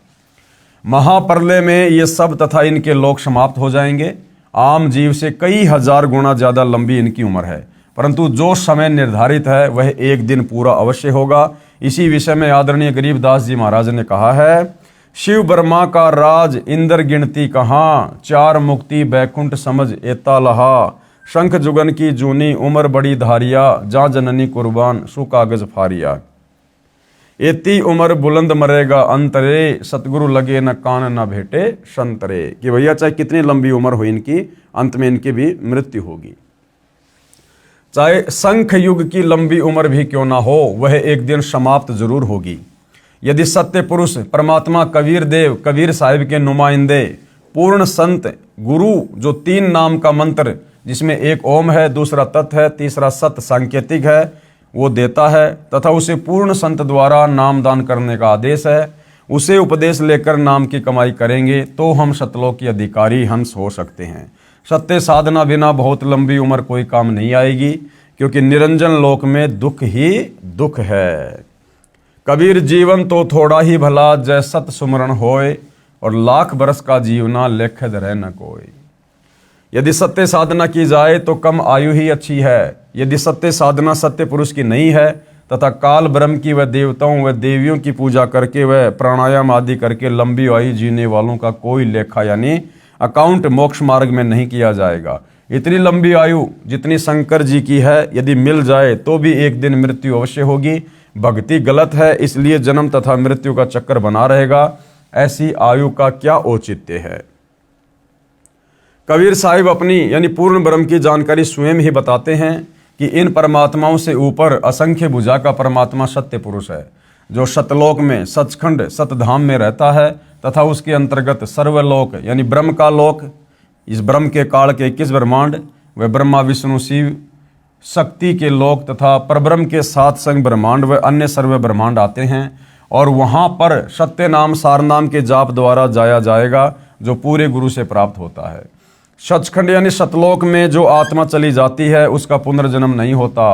Speaker 1: महाप्रलय में ये सब तथा इनके लोक समाप्त हो जाएंगे। आम जीव से कई हजार गुना ज़्यादा लंबी इनकी उम्र है, परंतु जो समय निर्धारित है वह एक दिन पूरा अवश्य होगा। इसी विषय में आदरणीय गरीबदास जी महाराज ने कहा है, शिव ब्रह्मा का राज इंद्र गिनती कहाँ, चार मुक्ति बैकुंठ समझ एता लहा, शंख जुगन की जूनी उम्र बड़ी धारिया, जा जननी कुर्बान सु कागज फारिया। एती उम्र बुलंद मरेगा अंतरे, सतगुरु लगे न कान न भेटे संतरे। कि भैया चाहे कितनी लंबी उम्र हो इनकी, अंत में इनकी भी मृत्यु होगी। चाहे शंख युग की लंबी उम्र भी क्यों ना हो, वह एक दिन समाप्त जरूर होगी। यदि सत्य पुरुष परमात्मा कबीर देव, कबीर साहिब के नुमाइंदे, पूर्ण संत गुरु, जो 3 नाम का मंत्र जिसमें एक ओम है, दूसरा तत् है, तीसरा सत सांकेतिक है, वो देता है, तथा उसे पूर्ण संत द्वारा नामदान करने का आदेश है, उसे उपदेश लेकर नाम की कमाई करेंगे तो हम सतलोक के अधिकारी हंस हो सकते हैं। सत्य साधना बिना बहुत लंबी उम्र कोई काम नहीं आएगी, क्योंकि निरंजन लोक में दुख ही दुख है। कबीर जीवन तो थोड़ा ही भला, जय सत सुमरण होए, और लाख बरस का जीवना लेख धरे न कोई। यदि सत्य साधना की जाए तो कम आयु ही अच्छी है। यदि सत्य साधना सत्य पुरुष की नहीं है तथा काल ब्रह्म की व देवताओं व देवियों की पूजा करके व प्राणायाम आदि करके लंबी आयु जीने वालों का कोई लेखा यानी अकाउंट मोक्ष मार्ग में नहीं किया जाएगा। इतनी लंबी आयु जितनी शंकर जी की है, यदि मिल जाए तो भी एक दिन मृत्यु अवश्य होगी। भक्ति गलत है, इसलिए जन्म तथा मृत्यु का चक्कर बना रहेगा। ऐसी आयु का क्या औचित्य है। कबीर साहिब अपनी यानी पूर्ण ब्रह्म की जानकारी स्वयं ही बताते हैं कि इन परमात्माओं से ऊपर असंख्य भुजा का परमात्मा सत्य पुरुष है, जो सतलोक में सचखंड सतधाम में रहता है, तथा उसके अंतर्गत सर्वलोक यानी ब्रह्म का लोक, इस ब्रह्म के काल के 21 ब्रह्मांड व ब्रह्मा विष्णु शिव शक्ति के लोक तथा परब्रह्म के 7 संग ब्रह्मांड व अन्य सर्व ब्रह्मांड आते हैं। और वहाँ पर सत्य नाम सार नाम के जाप द्वारा जाया जाएगा, जो पूरे गुरु से प्राप्त होता है। सचखंड यानी सतलोक में जो आत्मा चली जाती है उसका पुनर्जन्म नहीं होता।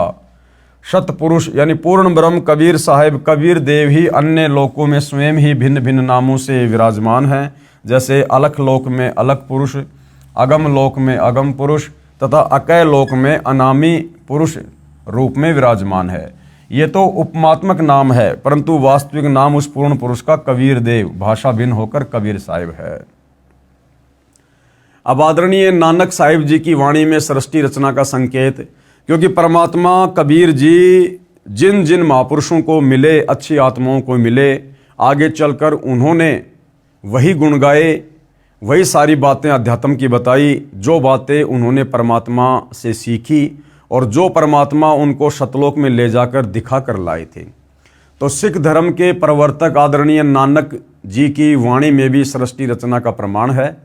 Speaker 1: सतपुरुष यानी पूर्ण ब्रह्म कबीर साहिब कबीर देव ही अन्य लोकों में स्वयं ही भिन्न भिन्न नामों से विराजमान हैं। जैसे अलख लोक में अलख पुरुष, अगम लोक में अगम पुरुष तथा अकय लोक में अनामी पुरुष रूप में विराजमान है। ये तो उपमात्मक नाम है, परंतु वास्तविक नाम उस पूर्ण पुरुष का कबीर देव, भाषा भिन्न होकर कबीर साहिब है। अब आदरणीय नानक साहिब जी की वाणी में सृष्टि रचना का संकेत, क्योंकि परमात्मा कबीर जी जिन जिन महापुरुषों को मिले, अच्छी आत्माओं को मिले, आगे चलकर उन्होंने वही गुण गाए, वही सारी बातें अध्यात्म की बताई, जो बातें उन्होंने परमात्मा से सीखी और जो परमात्मा उनको सतलोक में ले जाकर दिखा कर लाए थे। तो सिख धर्म के प्रवर्तक आदरणीय नानक जी की वाणी में भी सृष्टि रचना का प्रमाण है।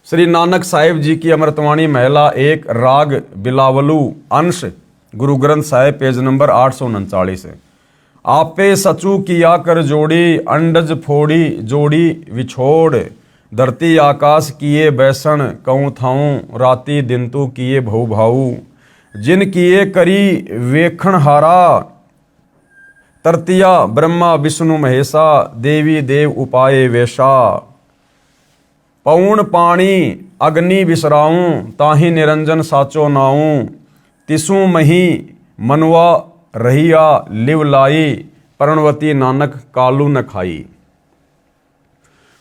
Speaker 1: श्री नानक साहिब जी की अमृतवाणी महिला 1 राग बिलावलू अंश गुरु ग्रंथ साहिब पेज नंबर 839 है। आपे सचू किया कर जोड़ी, अंडज फोड़ी जोड़ी विछोड़, धरती आकाश किए बैसन कहूँ थाऊं, राती दिन तू किए भऊ भाऊ, जिन किए करी वेखण हारा, तरतिया ब्रह्मा विष्णु महेशा, देवी देव उपाय वेशा, पौण पाणी अग्नि बिसराऊं, ताहि निरंजन साचो नाऊं, तिसु मही मनवा रहिया लिव लाई, प्रणवती नानक कालू न खाई।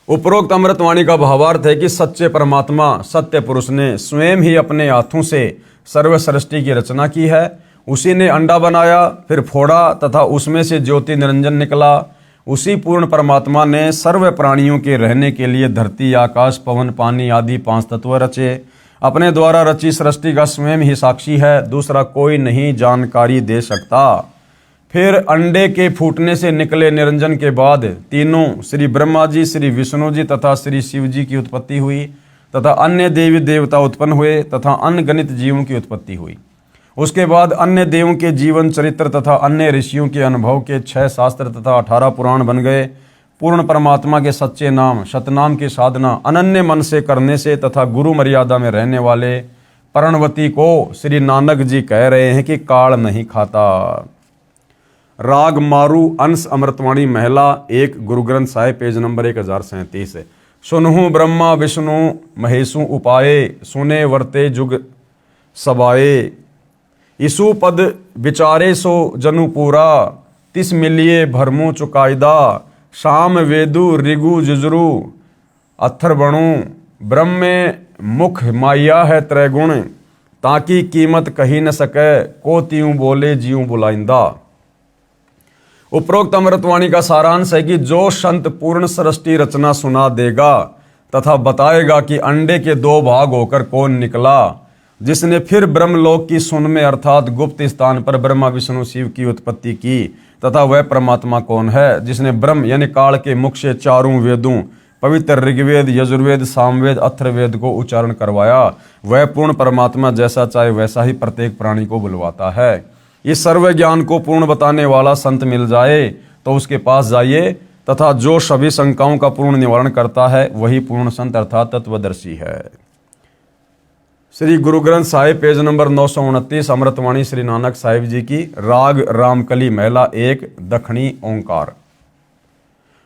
Speaker 1: उपरोक्त अमृतवाणी का भावार्थ है कि सच्चे परमात्मा सत्य पुरुष ने स्वयं ही अपने हाथों से सर्व सृष्टि की रचना की है। उसी ने अंडा बनाया, फिर फोड़ा तथा उसमें से ज्योति निरंजन निकला। उसी पूर्ण परमात्मा ने सर्व प्राणियों के रहने के लिए धरती आकाश पवन पानी आदि 5 तत्व रचे। अपने द्वारा रची सृष्टि का स्वयं ही साक्षी है, दूसरा कोई नहीं जानकारी दे सकता। फिर अंडे के फूटने से निकले निरंजन के बाद तीनों श्री ब्रह्मा जी, श्री विष्णु जी तथा श्री शिव जी की उत्पत्ति हुई तथा अन्य देवी देवता उत्पन्न हुए तथा अनगणित जीवों की उत्पत्ति हुई। उसके बाद अन्य देवों के जीवन चरित्र तथा अन्य ऋषियों के अनुभव के 6 शास्त्र तथा 18 पुराण बन गए। पूर्ण परमात्मा के सच्चे नाम सतनाम की साधना अनन्य मन से करने से तथा गुरु मर्यादा में रहने वाले प्रणवती को श्री नानक जी कह रहे हैं कि काल नहीं खाता। राग मारू अंश अमृतवाणी महिला 1 गुरु ग्रंथ साहिब पेज नंबर 1037 है। सुनहु ब्रह्मा विष्णु महेशु उपाये, सुने वर्ते जुग सबाए। इसु पद विचारे सो जनु पूरा, तिस मिलिए भरमु चुकायदा। शाम वेदु ऋगु जुजरु अथर्वणु, ब्रह्मे मुख माया है त्रैगुण। ताकि कीमत कही न सके, को त्यूं बोले ज्यूं बुलाइंदा। उपरोक्त अमृतवाणी का सारांश है कि जो संत पूर्ण सृष्टि रचना सुना देगा तथा बताएगा कि अंडे के 2 भाग होकर कौन निकला, जिसने फिर ब्रह्मलोक की सुन में अर्थात गुप्त स्थान पर ब्रह्मा विष्णु शिव की उत्पत्ति की तथा वह परमात्मा कौन है, जिसने ब्रह्म यानी काल के मुख से 4 वेदों पवित्र ऋग्वेद यजुर्वेद सामवेद अथर्ववेद को उच्चारण करवाया, वह पूर्ण परमात्मा जैसा चाहे वैसा ही प्रत्येक प्राणी को बुलवाता है। इस सर्व ज्ञान को पूर्ण बताने वाला संत मिल जाए तो उसके पास जाइए तथा जो सभी शंकाओं का पूर्ण निवारण करता है वही पूर्ण संत अर्थात तत्वदर्शी है। श्री गुरु ग्रंथ साहिब पेज नंबर 929 अमृतवाणी श्री नानक साहिब जी की। राग रामकली महिला 1 दक्षिणी ओंकार।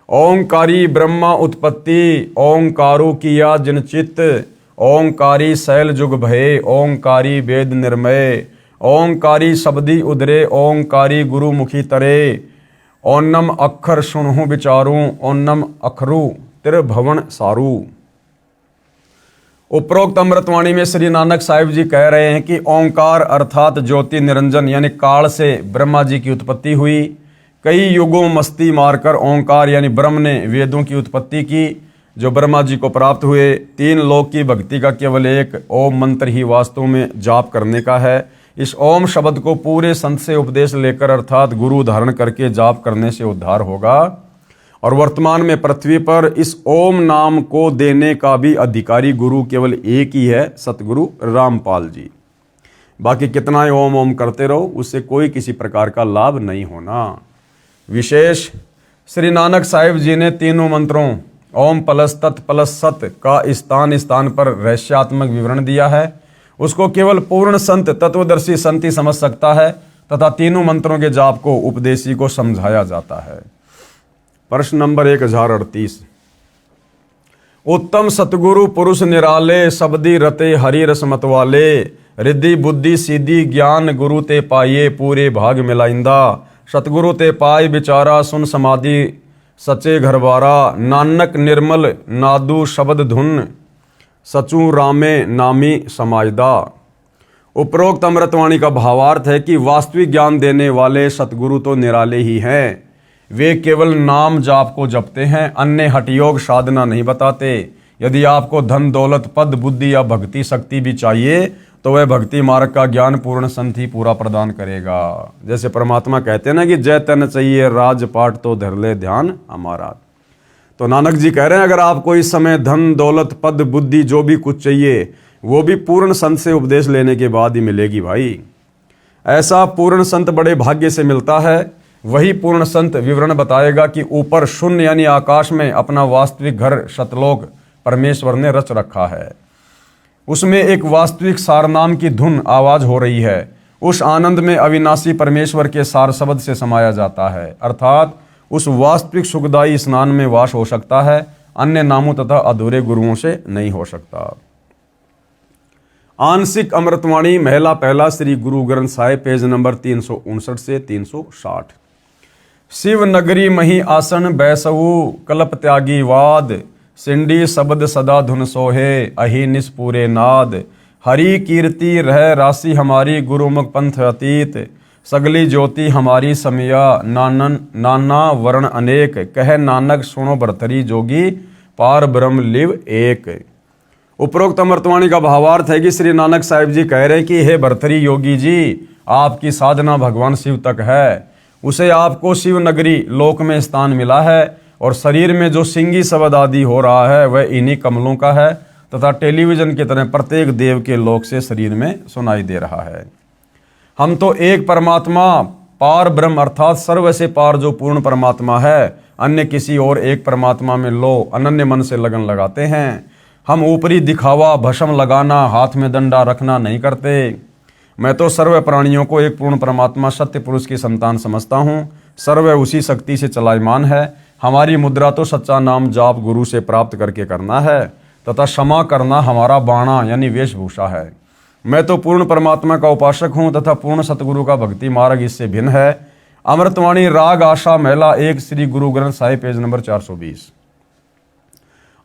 Speaker 1: ओंकारी ब्रह्मा उत्पत्ति, ओंकारो किया जिन चित्त। ओंकारी शैल जुग भये, ओंकारी वेद निर्मय। ओंकारी शब्दी उदरे, ओंकारी गुरु मुखी तरे। ओन्नम अक्षर सुनहु विचारूं, ओन्नम अखरु त्रिभुवन सारू। उपरोक्त अमृतवाणी में श्री नानक साहिब जी कह रहे हैं कि ओंकार अर्थात ज्योति निरंजन यानी काल से ब्रह्मा जी की उत्पत्ति हुई। कई युगों मस्ती मारकर ओंकार यानी ब्रह्म ने वेदों की उत्पत्ति की जो ब्रह्मा जी को प्राप्त हुए। 3 लोक की भक्ति का केवल एक ओम मंत्र ही वास्तव में जाप करने का है। इस ओम शब्द को पूरे संत से उपदेश लेकर अर्थात गुरु धारण करके जाप करने से उद्धार होगा। और वर्तमान में पृथ्वी पर इस ओम नाम को देने का भी अधिकारी गुरु केवल एक ही है, सतगुरु रामपाल जी। बाकी कितना ही ओम ओम करते रहो उससे कोई किसी प्रकार का लाभ नहीं होना। विशेष श्री नानक साहिब जी ने तीनों मंत्रों ओम प्लस तत् प्लस सत का स्थान स्थान पर रहस्यात्मक विवरण दिया है। उसको केवल पूर्ण संत तत्वदर्शी संत ही समझ सकता है तथा तीनों मंत्रों के जाप को उपदेशी को समझाया जाता है। प्रश्न नंबर 1038। उत्तम सतगुरु पुरुष निराले, शब्दी रते हरि रस मतवाले। रिद्धि बुद्धि सीधी ज्ञान गुरु ते पाइये, पूरे भाग मिलाइंदा। सतगुरु ते पाई विचारा, सुन समाधि सचे घरबारा। नानक निर्मल नादू शब्द धुन, सचू रामे नामी समायदा। उपरोक्त अमृतवाणी का भावार्थ है कि वास्तविक ज्ञान देने वाले सतगुरु तो निराले ही हैं। वे केवल नाम जाप को जपते हैं, अन्य हठयोग साधना नहीं बताते। यदि आपको धन दौलत पद बुद्धि या भक्ति शक्ति भी चाहिए तो वह भक्ति मार्ग का ज्ञान पूर्ण संत ही पूरा प्रदान करेगा। जैसे परमात्मा कहते हैं ना कि जय तन चाहिए राजपाट तो धर ले ध्यान हमारा। तो नानक जी कह रहे हैं अगर आपको इस समय धन दौलत पद बुद्धि जो भी कुछ चाहिए वो भी पूर्ण संत से उपदेश लेने के बाद ही मिलेगी भाई। ऐसा पूर्ण संत बड़े भाग्य से मिलता है। वही पूर्ण संत विवरण बताएगा कि ऊपर शून्य यानी आकाश में अपना वास्तविक घर सतलोक परमेश्वर ने रच रखा है। उसमें एक वास्तविक सारनाम की धुन आवाज हो रही है। उस आनंद में अविनाशी परमेश्वर के सार शब्द से समाया जाता है, अर्थात उस वास्तविक सुखदायी स्नान में वास हो सकता है, अन्य नामों तथा अधूरे गुरुओं से नहीं हो सकता। आंशिक अमृतवाणी महिला पहला श्री गुरु ग्रंथ साहिब पेज नंबर 359 से 360। शिव नगरी मही आसन बैसऊ कल्प त्यागी वाद। सिंडी शब्द सदा धुन सोहे अहि निस्पूरे नाद। हरि कीर्ति रह राशि हमारी गुरुमुख पंथ अतीत। सगली ज्योति हमारी समिया नाना वर्ण अनेक। कह नानक सुनो भरतरी जोगी पार ब्रह्म लिव एक। उपरोक्त अमृतवाणी का भावार्थ है कि श्री नानक साहिब जी कह रहे हैं कि हे भरतरी योगी जी, आपकी साधना भगवान शिव तक है। उसे आपको शिव नगरी लोक में स्थान मिला है और शरीर में जो सिंगी शब्द आदि हो रहा है वह इन्हीं कमलों का है तथा टेलीविजन की तरह प्रत्येक देव के लोक से शरीर में सुनाई दे रहा है। हम तो एक परमात्मा पार ब्रह्म अर्थात सर्व से पार जो पूर्ण परमात्मा है, अन्य किसी और एक परमात्मा में लो अनन्य मन से लगन लगाते हैं। हम ऊपरी दिखावा, भस्म लगाना, हाथ में डंडा रखना नहीं करते। मैं तो सर्व प्राणियों को एक पूर्ण परमात्मा सत्य पुरुष की संतान समझता हूँ। सर्व उसी शक्ति से चलायमान है। हमारी मुद्रा तो सच्चा नाम जाप गुरु से प्राप्त करके करना है तथा क्षमा करना हमारा बाणा यानी वेशभूषा है। मैं तो पूर्ण परमात्मा का उपासक हूँ तथा पूर्ण सतगुरु का भक्ति मार्ग इससे भिन्न है। अमृतवाणी राग आशा महिला 1 श्री गुरु ग्रंथ साहिब पेज नंबर 420।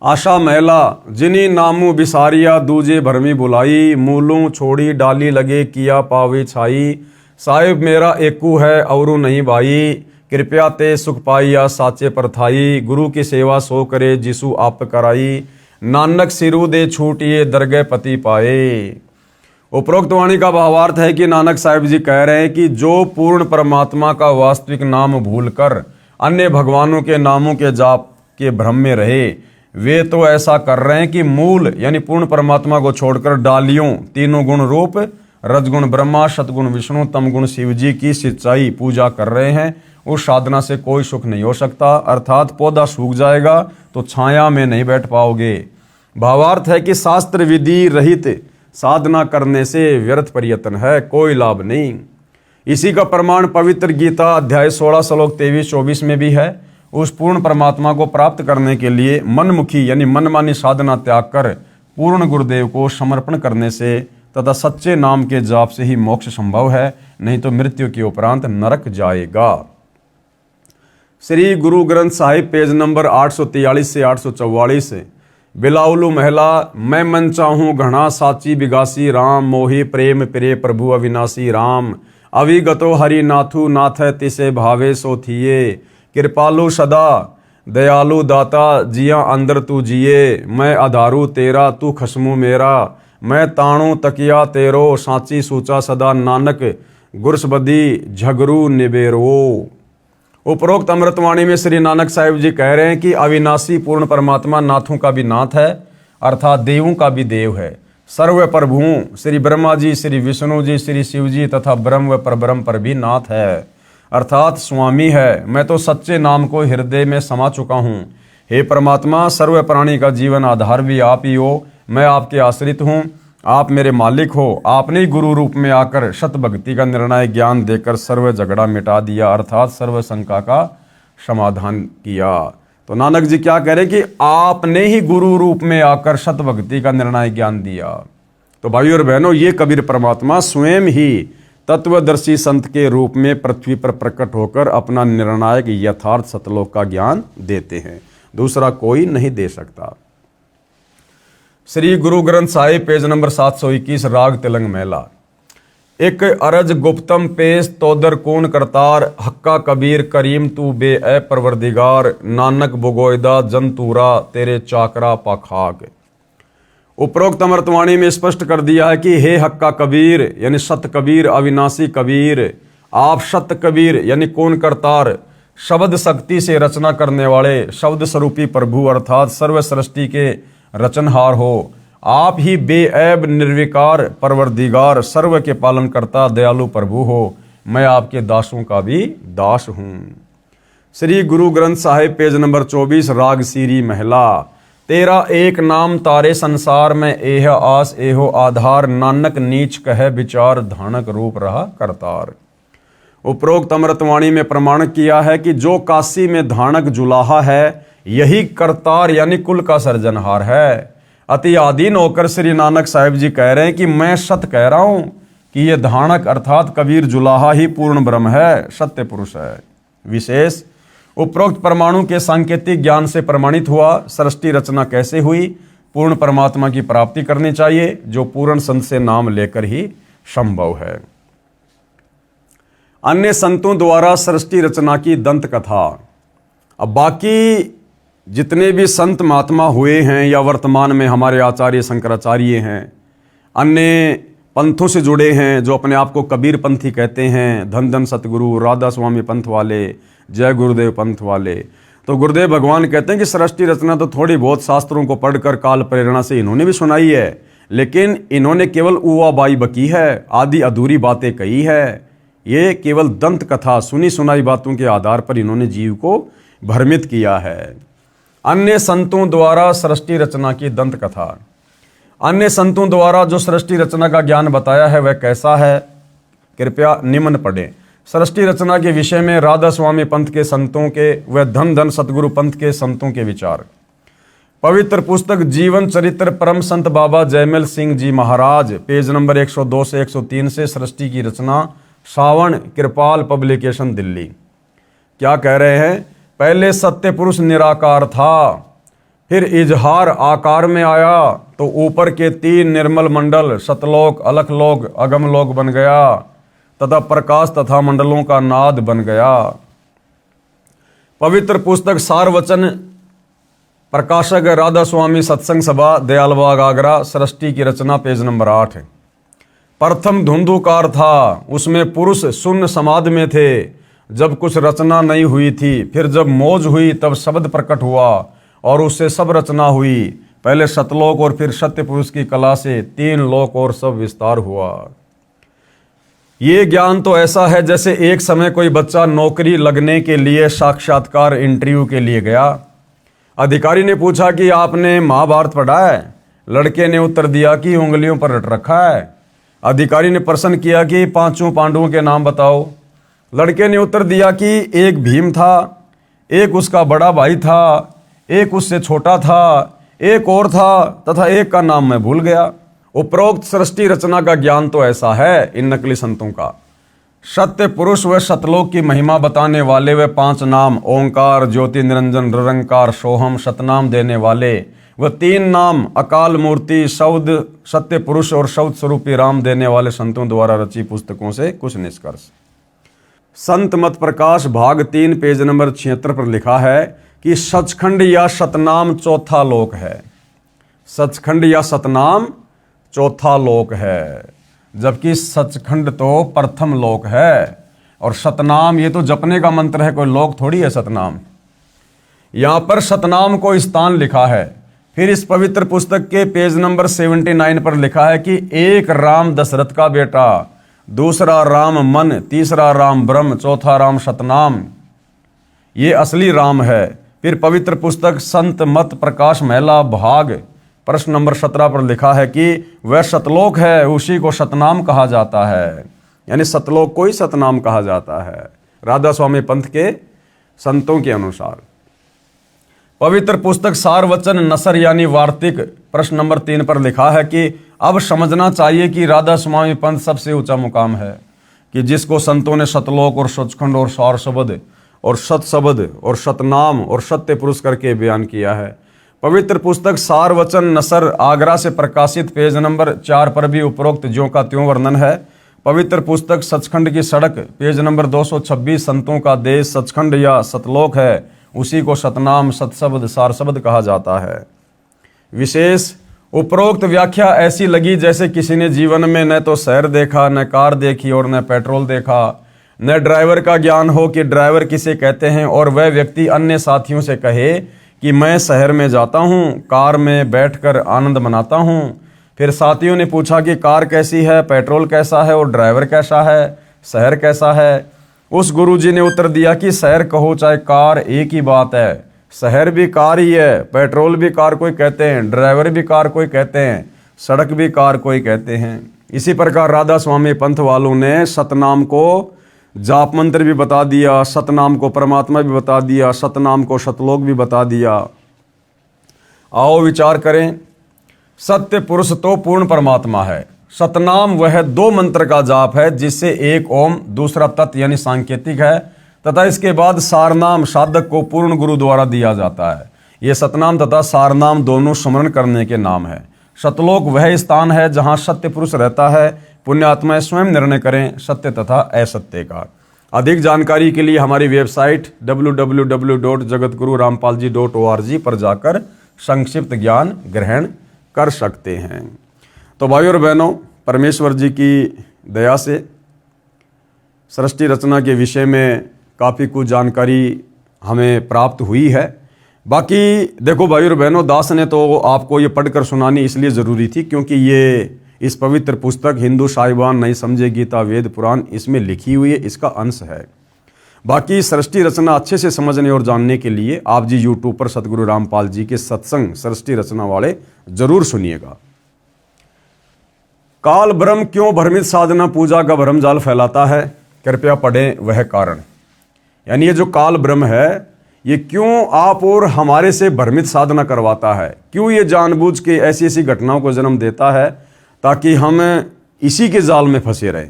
Speaker 1: आशा महिला जिनी नामू बिसारिया दूजे भरमी बुलाई, मूलू छोड़ी डाली लगे किया पावे छाई। साहिब मेरा एकू है औरू नहीं भाई, कृपया ते सुख पाइया साचे परथाई। गुरु की सेवा सो करे जिसु आप कराई, नानक सिरु दे छूटिए दरगह पति पाए। उपरोक्त वाणी का भावार्थ है कि नानक साहिब जी कह रहे हैं कि जो पूर्ण परमात्मा का वास्तविक नाम भूलकर अन्य भगवानों के नामों के जाप के भ्रम में रहे, वे तो ऐसा कर रहे हैं कि मूल यानी पूर्ण परमात्मा को छोड़कर डालियों, तीनों गुण रूप, रजगुण ब्रह्मा, सतगुण विष्णु, तमगुण शिव जी की सच्चाई पूजा कर रहे हैं। उस साधना से कोई सुख नहीं हो सकता, अर्थात पौधा सूख जाएगा तो छाया में नहीं बैठ पाओगे। भावार्थ है कि शास्त्र विधि रहित साधना करने से व्यर्थ प्रयत्न है, कोई लाभ नहीं। इसी का प्रमाण पवित्र गीता अध्याय 16 श्लोक 23-24 में भी है। उस पूर्ण परमात्मा को प्राप्त करने के लिए मनमुखी यानी मनमानी साधना त्याग कर पूर्ण गुरुदेव को समर्पण करने से तथा सच्चे नाम के जाप से ही मोक्ष संभव है, नहीं तो मृत्यु के उपरांत नरक जाएगा। श्री गुरु ग्रंथ साहिब पेज नंबर 843 से 844। बिलाउलू महिला मैं मन चाहूँ घना साची बिगासी राम, मोहि प्रेम प्रे प्रभु अविनाशी राम। अविगतो हरि नाथु नाथ तिसे भावे सो थिये, कृपालु सदा दयालु दाता जिया अंदर तू जिए। मैं आधारू तेरा तू खसमू मेरा, मैं ताणू तकिया तेरो साची सूचा सदा नानक गुरसबदी झगरू निबेरो। उपरोक्त अमृतवाणी में श्री नानक साहिब जी कह रहे हैं कि अविनाशी पूर्ण परमात्मा नाथों का भी नाथ है, अर्थात देवों का भी देव है। सर्व प्रभु श्री ब्रह्मा जी, श्री विष्णु जी, श्री शिव जी तथा ब्रह्म व परब्रह्म पर भी नाथ है, अर्थात स्वामी है। मैं तो सच्चे नाम को हृदय में समा चुका हूँ। हे परमात्मा, सर्व प्राणी का जीवन आधार भी आप ही हो। मैं आपके आश्रित हूँ, आप मेरे मालिक हो। आपने ही गुरु रूप में आकर शत भक्ति का निर्णायक ज्ञान देकर सर्व झगड़ा मिटा दिया, अर्थात सर्व शंका का समाधान किया। तो नानक जी क्या कह रहे कि आपने ही गुरु रूप में आकर शत भक्ति का निर्णायक ज्ञान दिया। तो भाइयों और बहनों, ये कबीर परमात्मा स्वयं ही तत्वदर्शी संत के रूप में पृथ्वी पर प्रकट होकर अपना निर्णायक यथार्थ सतलोक का ज्ञान देते हैं, दूसरा कोई नहीं दे सकता। श्री गुरु ग्रंथ साहिब पेज नंबर 721 राग तिलंग महिला। एक अरज गुप्तम पेश तोदर कौन करतार, हक्का कबीर करीम तू बे ए परवरदिगार। नानक बुगोयदा जंतूरा तेरे चाकरा पाखाक। उपरोक्त अमृतवाणी में स्पष्ट कर दिया है कि हे हक्का कबीर यानी सत कबीर, अविनाशी कबीर, आप सत कबीर यानी कौन करतार, शब्द शक्ति से रचना करने वाले शब्द स्वरूपी प्रभु अर्थात सर्व सृष्टि के रचनहार हो। आप ही बेऐब निर्विकार परवरदिगार, सर्व के पालन करता दयालु प्रभु हो। मैं आपके दासों का भी दास हूँ। श्री गुरु ग्रंथ साहिब पेज नंबर 24 राग सीरी महिला। तेरा एक नाम तारे संसार में एह आस एहो आधार। नानक नीच कह विचार धानक रूप रहा करतार। उपरोक्त अमृतवाणी में प्रमाण किया है कि जो काशी में धानक जुलाहा है, यही करतार यानी कुल का सर्जनहार है। अति आधीन होकर श्री नानक साहिब जी कह रहे हैं कि मैं सत्य कह रहा हूं कि ये धानक अर्थात कबीर जुलाहा ही पूर्ण ब्रह्म है, सत्य पुरुष है। विशेष उपरोक्त परमाणु के सांकेतिक ज्ञान से प्रमाणित हुआ सृष्टि रचना कैसे हुई। पूर्ण परमात्मा की प्राप्ति करनी चाहिए, जो पूर्ण संत से नाम लेकर ही संभव है। अन्य संतों द्वारा सृष्टि रचना की दंत कथा। अब बाकी जितने भी संत महात्मा हुए हैं या वर्तमान में हमारे आचार्य शंकराचार्य हैं, अन्य पंथों से जुड़े हैं जो अपने आप को कबीर पंथी कहते हैं, धन धन सतगुरु, राधा स्वामी पंथ वाले, जय गुरुदेव पंथ वाले, तो गुरुदेव भगवान कहते हैं कि सृष्टि रचना तो थोड़ी बहुत शास्त्रों को पढ़कर काल प्रेरणा से इन्होंने भी सुनाई है, लेकिन इन्होंने केवल उवा बाई बकी है, आदि अधूरी बातें कही है। ये केवल दंत कथा सुनी सुनाई बातों के आधार पर इन्होंने जीव को भ्रमित किया है। अन्य संतों द्वारा सृष्टि रचना की दंत कथा। अन्य संतों द्वारा जो सृष्टि रचना का ज्ञान बताया है वह कैसा है, कृपया निम्न पढ़ें। सृष्टि रचना के विषय में राधा स्वामी पंथ के संतों के व धन धन सतगुरु पंथ के संतों के विचार। पवित्र पुस्तक जीवन चरित्र परम संत बाबा जयमल सिंह जी महाराज, पेज नंबर 102 से 103 से सृष्टि की रचना, सावण कृपाल पब्लिकेशन दिल्ली। क्या कह रहे हैं? पहले सत्य पुरुष निराकार था, फिर इजहार आकार में आया तो ऊपर के 3 निर्मल मंडल सतलोक, अलखलोक, अगमलोक बन गया तथा प्रकाश तथा मंडलों का नाद बन गया। पवित्र पुस्तक सारवचन, प्रकाशक राधा स्वामी सत्संग सभा, दयालबाग आगरा, सृष्टि की रचना, पेज नंबर 8। प्रथम धुंधुकार था, उसमें पुरुष शून्य समाधि में थे जब कुछ रचना नहीं हुई थी। फिर जब मौज हुई तब शब्द प्रकट हुआ और उससे सब रचना हुई। पहले सतलोक और फिर सत्य पुरुष की कला से 3 लोक और सब विस्तार हुआ। ये ज्ञान तो ऐसा है जैसे एक समय कोई बच्चा नौकरी लगने के लिए साक्षात्कार इंटरव्यू के लिए गया। अधिकारी ने पूछा कि आपने महाभारत पढ़ा है? लड़के ने उत्तर दिया कि उंगलियों पर रट रखा है। अधिकारी ने प्रश्न किया कि 5 पांडवों के नाम बताओ। लड़के ने उत्तर दिया कि एक भीम था, एक उसका बड़ा भाई था, एक उससे छोटा था, एक और था तथा एक का नाम मैं भूल गया। उपरोक्त सृष्टि रचना का ज्ञान तो ऐसा है इन नकली संतों का। सत्य पुरुष व सतलोक की महिमा बताने वाले वे 5 नाम ओंकार, ज्योति निरंजन, निरंकार, सोहम, सतनाम देने वाले व 3 नाम अकाल मूर्ति, शब्द, सत्य पुरुष और शब्द स्वरूपी राम देने वाले संतों द्वारा रची पुस्तकों से कुछ निष्कर्ष। संत मत प्रकाश भाग 3 पेज नंबर 76 पर लिखा है कि सचखंड या सतनाम चौथा लोक है। सचखंड या सतनाम चौथा लोक है, जबकि सचखंड तो प्रथम लोक है और सतनाम ये तो जपने का मंत्र है, कोई लोक थोड़ी है सतनाम। यहां पर सतनाम को स्थान लिखा है। फिर इस पवित्र पुस्तक के पेज नंबर 79 पर लिखा है कि एक राम दशरथ का बेटा, दूसरा राम मन, तीसरा राम ब्रह्म, चौथा राम सतनाम, ये असली राम है। फिर पवित्र पुस्तक संत मत प्रकाश महिला भाग प्रश्न नंबर 17 पर लिखा है कि वह सतलोक है, उसी को सतनाम कहा जाता है, यानी सतलोक को ही सतनाम कहा जाता है राधा स्वामी पंथ के संतों के अनुसार। पवित्र पुस्तक सारवचन नसर यानी वार्तिक प्रश्न नंबर 3 पर लिखा है कि अब समझना चाहिए कि राधा स्वामी पंथ सबसे ऊंचा मुकाम है कि जिसको संतों ने सतलोक और सचखंड और सार शब्द और सत शब्द और सतनाम और सत्य पुरुष करके बयान किया है। पवित्र पुस्तक सारवचन नसर आगरा से प्रकाशित पेज नंबर 4 पर भी उपरोक्त ज्यों का त्यों वर्णन है। पवित्र पुस्तक सचखंड की सड़क पेज नंबर 226 संतों का देश सचखंड या सतलोक है, उसी को सतनाम, सतशब्द, सार शब्द कहा जाता है। विशेष उपरोक्त व्याख्या ऐसी लगी जैसे किसी ने जीवन में न तो शहर देखा, न कार देखी और न पेट्रोल देखा, न ड्राइवर का ज्ञान हो कि ड्राइवर किसे कहते हैं, और वह व्यक्ति अन्य साथियों से कहे कि मैं शहर में जाता हूँ, कार में बैठकर आनंद मनाता हूँ। फिर साथियों ने पूछा कि कार कैसी है, पेट्रोल कैसा है और ड्राइवर कैसा है, शहर कैसा है। उस गुरुजी ने उत्तर दिया कि शहर कहो चाहे कार एक ही बात है, शहर भी कार ही है, पेट्रोल भी कार कोई कहते हैं, ड्राइवर भी कार कोई कहते हैं, सड़क भी कार कोई कहते हैं। इसी प्रकार राधा स्वामी पंथ वालों ने सतनाम को जाप मंत्र भी बता दिया, सतनाम को परमात्मा भी बता दिया, सतनाम को सतलोक भी बता दिया। आओ विचार करें। सत्य पुरुष तो पूर्ण परमात्मा है। सतनाम वह 2 मंत्र का जाप है जिससे एक ओम, दूसरा तत् यानी सांकेतिक है, तथा इसके बाद सारनाम साधक को पूर्ण गुरु द्वारा दिया जाता है। ये सतनाम तथा सारनाम दोनों स्मरण करने के नाम है। सतलोक वह स्थान है जहाँ सत्य पुरुष रहता है। पुण्यात्माएं स्वयं निर्णय करें सत्य तथा असत्य का। अधिक जानकारी के लिए हमारी वेबसाइट www.jagatgururampalji.org पर जाकर संक्षिप्त ज्ञान ग्रहण कर सकते हैं। तो भाइयों और बहनों, परमेश्वर जी की दया से सृष्टि रचना के विषय में काफ़ी कुछ जानकारी हमें प्राप्त हुई है। बाकी देखो भाइयों और बहनों, दास ने तो आपको ये पढ़कर सुनानी इसलिए ज़रूरी थी क्योंकि ये इस पवित्र पुस्तक हिंदू साहिबान नहीं समझे गीता वेद पुराण इसमें लिखी हुई है, इसका अंश है। बाकी सृष्टि रचना अच्छे से समझने और जानने के लिए आप जी यूट्यूब पर सतगुरु रामपाल जी के सत्संग सृष्टि रचना वाले जरूर सुनिएगा। काल ब्रह्म क्यों भ्रमित साधना पूजा का भ्रम जाल फैलाता है, कृपया पढ़ें वह कारण। यानी ये जो काल ब्रह्म है ये क्यों आप और हमारे से भ्रमित साधना करवाता है, क्यों ये जानबूझ के ऐसी ऐसी घटनाओं को जन्म देता है ताकि हम इसी के जाल में फंसे रहें।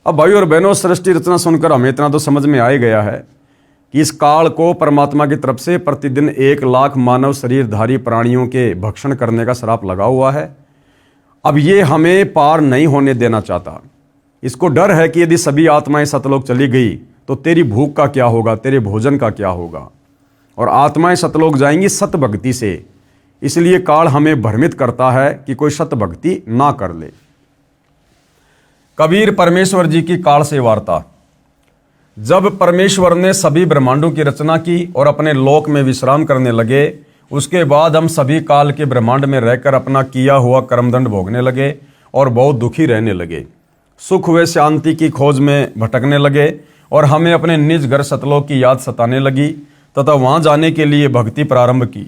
Speaker 1: अब भाई और बहनों, सृष्टि रचना सुनकर हमें इतना तो समझ में आ ही गया है कि इस काल को परमात्मा की तरफ से प्रतिदिन 1 लाख मानव शरीरधारी प्राणियों के भक्षण करने का श्राप लगा हुआ है। अब ये हमें पार नहीं होने देना चाहता। इसको डर है कि यदि सभी आत्माएं सतलोक चली गई तो तेरी भूख का क्या होगा, तेरे भोजन का क्या होगा। और आत्माएं सतलोक जाएंगी सत भक्ति से, इसलिए काल हमें भ्रमित करता है कि कोई सत भक्ति ना कर ले। कबीर परमेश्वर जी की काल से वार्ता। जब परमेश्वर ने सभी ब्रह्मांडों की रचना की और अपने लोक में विश्राम करने लगे, उसके बाद हम सभी काल के ब्रह्मांड में रहकर अपना किया हुआ कर्मदंड भोगने लगे और बहुत दुखी रहने लगे। सुख व शांति की खोज में भटकने लगे और हमें अपने निज घर सतलोक की याद सताने लगी तथा वहां जाने के लिए भक्ति प्रारंभ की।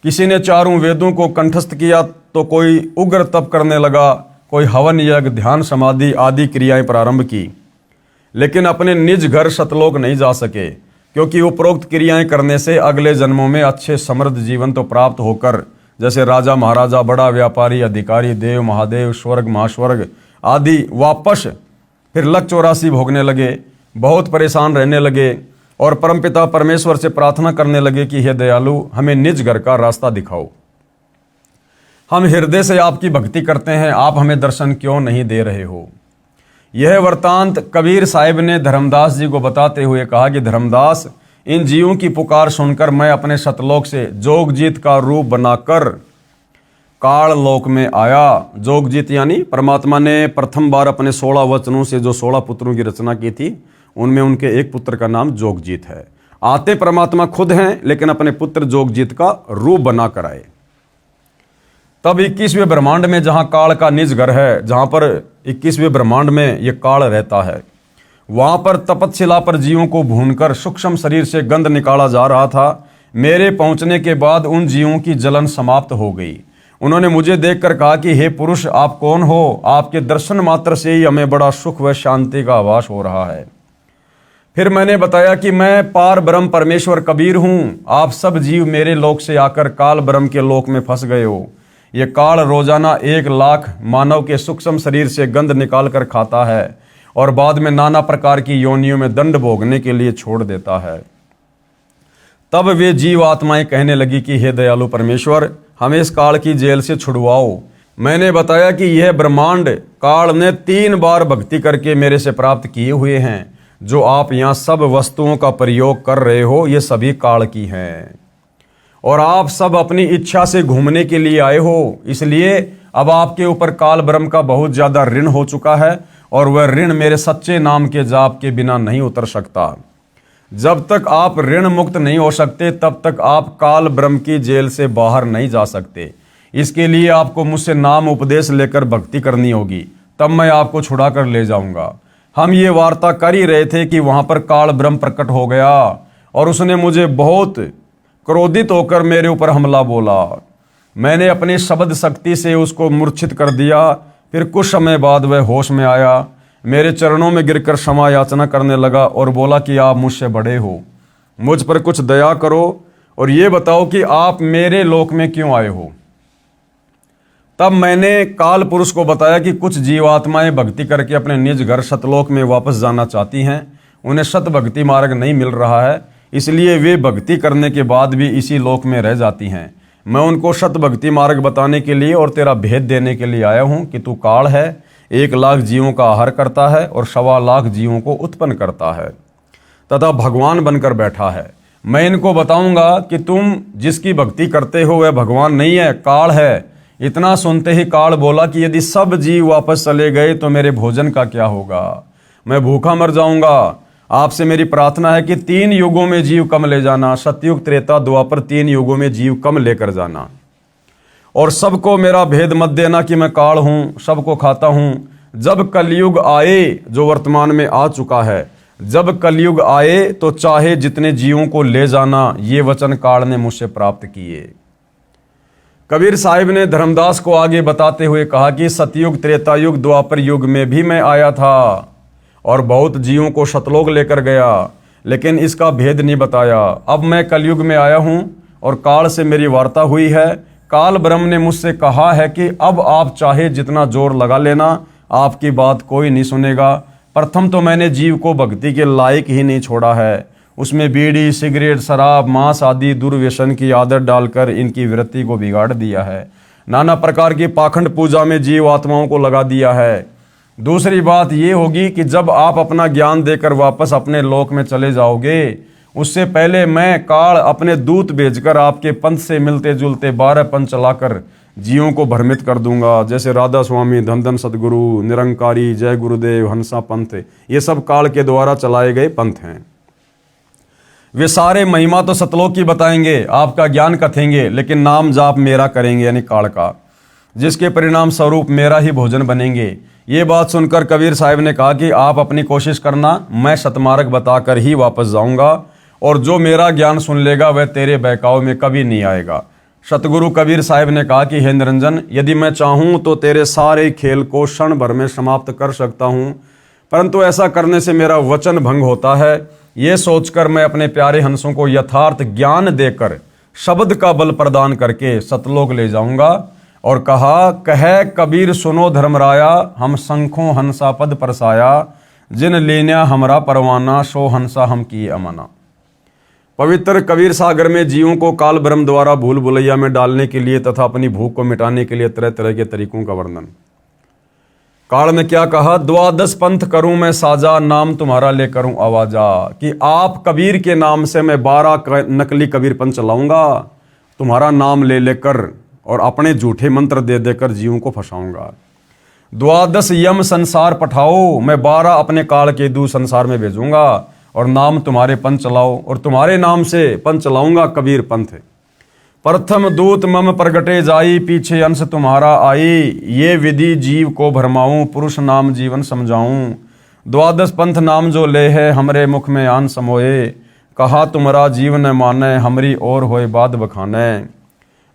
Speaker 1: किसी ने 4 वेदों को कंठस्थ किया तो कोई उग्र तप करने लगा, कोई हवन यज्ञ ध्यान समाधि आदि क्रियाएं प्रारंभ की, लेकिन अपने निज घर सतलोक नहीं जा सके, क्योंकि उपरोक्त क्रियाएं करने से अगले जन्मों में अच्छे समृद्ध जीवन तो प्राप्त होकर जैसे राजा महाराजा, बड़ा व्यापारी, अधिकारी, देव महादेव, स्वर्ग महास्वर्ग आदि वापस फिर लक 84 भोगने लगे, बहुत परेशान रहने लगे और परमपिता परमेश्वर से प्रार्थना करने लगे कि हे दयालु, हमें निज घर का रास्ता दिखाओ। हम हृदय से आपकी भक्ति करते हैं, आप हमें दर्शन क्यों नहीं दे रहे हो। यह वृतांत कबीर साहिब ने धर्मदास जी को बताते हुए कहा कि धर्मदास, इन जीवों की पुकार सुनकर मैं अपने सतलोक से जोगजीत का रूप बनाकर काल लोक में आया। जोगजीत यानी परमात्मा ने प्रथम बार अपने 16 वचनों से जो 16 पुत्रों की रचना की थी, उनमें उनके एक पुत्र का नाम जोगजीत है। आते परमात्मा खुद हैं, लेकिन अपने पुत्र जोगजीत का रूप बनाकर आए। तब 21वें ब्रह्मांड में जहां काल का निज घर है, जहां पर 21वें ब्रह्मांड में यह काल रहता है, वहां पर तपतशिला पर जीवों को भूनकर सूक्ष्म शरीर से गंध निकाला जा रहा था। मेरे पहुंचने के बाद उन जीवों की जलन समाप्त हो गई। उन्होंने मुझे देखकर कहा कि हे पुरुष, आप कौन हो? आपके दर्शन मात्र से ही हमें बड़ा सुख व शांति का आभास हो रहा है। फिर मैंने बताया कि मैं पार ब्रह्म परमेश्वर कबीर हूं। आप सब जीव मेरे लोक से आकर काल ब्रह्म के लोक में फंस गए हो। ये काल रोजाना 1 लाख मानव के सूक्ष्म शरीर से गंध निकाल कर खाता है और बाद में नाना प्रकार की योनियों में दंड भोगने के लिए छोड़ देता है। तब वे जीव आत्माएं कहने लगी कि हे दयालु परमेश्वर, हमें इस काल की जेल से छुड़वाओ। मैंने बताया कि यह ब्रह्मांड काल ने 3 बार भक्ति करके मेरे से प्राप्त किए हुए हैं। जो आप यहाँ सब वस्तुओं का प्रयोग कर रहे हो, ये सभी काल की हैं और आप सब अपनी इच्छा से घूमने के लिए आए हो। इसलिए अब आपके ऊपर काल ब्रह्म का बहुत ज्यादा ऋण हो चुका है और वह ऋण मेरे सच्चे नाम के जाप के बिना नहीं उतर सकता। जब तक आप ऋण मुक्त नहीं हो सकते, तब तक आप काल ब्रह्म की जेल से बाहर नहीं जा सकते। इसके लिए आपको मुझसे नाम उपदेश लेकर भक्ति करनी होगी, तब मैं आपको छुड़ा कर ले जाऊंगा। हम ये वार्ता कर ही रहे थे कि वहां पर काल ब्रह्म प्रकट हो गया और उसने मुझे बहुत क्रोधित होकर मेरे ऊपर हमला बोला। मैंने अपनी शब्द शक्ति से उसको मूर्छित कर दिया। फिर कुछ समय बाद वह होश में आया, मेरे चरणों में गिरकर क्षमा याचना करने लगा और बोला कि आप मुझसे बड़े हो, मुझ पर कुछ दया करो और ये बताओ कि आप मेरे लोक में क्यों आए हो। तब मैंने काल पुरुष को बताया कि कुछ जीवात्माएं भक्ति करके अपने निज घर सतलोक में वापस जाना चाहती हैं। उन्हें सत भक्ति मार्ग नहीं मिल रहा है, इसलिए वे भक्ति करने के बाद भी इसी लोक में रह जाती हैं। मैं उनको सत भक्ति मार्ग बताने के लिए और तेरा भेद देने के लिए आया हूं कि तू काल है, 1 लाख जीवों का आहार करता है और 1.25 लाख जीवों को उत्पन्न करता है तथा भगवान बनकर बैठा है। मैं इनको बताऊंगा कि तुम जिसकी भक्ति करते हो वह भगवान नहीं है, काल है। इतना सुनते ही काल बोला कि यदि सब जीव वापस चले गए तो मेरे भोजन का क्या होगा, मैं भूखा मर जाऊंगा। आपसे मेरी प्रार्थना है कि 3 युगों में जीव कम ले जाना, सतयुग त्रेता द्वापर 3 युगों में जीव कम लेकर जाना और सबको मेरा भेद मत देना कि मैं काल हूं, सबको खाता हूं। जब कलयुग आए, जो वर्तमान में आ चुका है, जब कलयुग आए तो चाहे जितने जीवों को ले जाना, ये वचन काल ने मुझसे प्राप्त किए। कबीर साहिब ने धर्मदास को आगे बताते हुए कहा कि सतयुग, त्रेता युग, द्वापर युग में भी मैं आया था और बहुत जीवों को सतलोक लेकर गया, लेकिन इसका भेद नहीं बताया। अब मैं कलयुग में आया हूं और काल से मेरी वार्ता हुई है। काल ब्रह्म ने मुझसे कहा है कि अब आप चाहे जितना जोर लगा लेना, आपकी बात कोई नहीं सुनेगा। प्रथम तो मैंने जीव को भक्ति के लायक ही नहीं छोड़ा है, उसमें बीड़ी, सिगरेट, शराब, मांस आदि दुर्व्यसन की आदत डालकर इनकी वृत्ति को बिगाड़ दिया है। नाना प्रकार की पाखंड पूजा में जीव आत्माओं को लगा दिया है। दूसरी बात ये होगी कि जब आप अपना ज्ञान देकर वापस अपने लोक में चले जाओगे, उससे पहले मैं काल अपने दूत भेजकर आपके पंथ से मिलते जुलते 12 पंथ चलाकर जीवों को भ्रमित कर दूंगा। जैसे राधा स्वामी, धन धन सदगुरु, निरंकारी, जय गुरुदेव, हंसा पंथ, ये सब काल के द्वारा चलाए गए पंथ हैं। वे सारे महिमा तो सतलोक की बताएंगे, आपका ज्ञान कथेंगे, लेकिन नाम जाप मेरा करेंगे, यानी काल का, जिसके परिणाम स्वरूप मेरा ही भोजन बनेंगे। ये बात सुनकर कबीर साहिब ने कहा कि आप अपनी कोशिश करना, मैं सतमार्ग बताकर ही वापस जाऊंगा और जो मेरा ज्ञान सुन लेगा वह तेरे बहकाव में कभी नहीं आएगा। सतगुरु कबीर साहिब ने कहा कि हे निरंजन, यदि मैं चाहूं तो तेरे सारे खेल को क्षण भर में समाप्त कर सकता हूं, परंतु ऐसा करने से मेरा वचन भंग होता है। ये सोचकर मैं अपने प्यारे हंसों को यथार्थ ज्ञान देकर शब्द का बल प्रदान करके सतलोक ले जाऊंगा। और कहा, कह कबीर सुनो धर्मराया, हम शंखों हंसा पद परसाया, जिन लेन्या हमरा परवाना, सो हंसा हम की अमना। पवित्र कबीर सागर में जीवों को काल ब्रह्म द्वारा भूल भुलैया में डालने के लिए तथा अपनी भूख को मिटाने के लिए तरह तरह के तरीकों का वर्णन। काल ने क्या कहा, 12 पंथ करूं मैं साजा, नाम तुम्हारा ले करूं आवाजा। कि आप कबीर के नाम से मैं 12 नकली कबीर पंथ चलाऊंगा, तुम्हारा नाम ले लेकर और अपने झूठे मंत्र दे देकर जीवों को फंसाऊंगा। 12 यम संसार पठाओ, मैं 12 अपने काल के दूत संसार में भेजूंगा और नाम तुम्हारे पंथ चलाओ, और तुम्हारे नाम से पंथ चलाऊंगा कबीर पंथ। प्रथम दूत मम प्रगटे जाई, पीछे अंश तुम्हारा आई, ये विधि जीव को भरमाऊं, पुरुष नाम जीवन समझाऊं। 12 पंथ नाम जो ले है, हमरे मुख में आन समोए, कहा तुम्हारा जीवन माने, हमरी और होए बाद बखाने।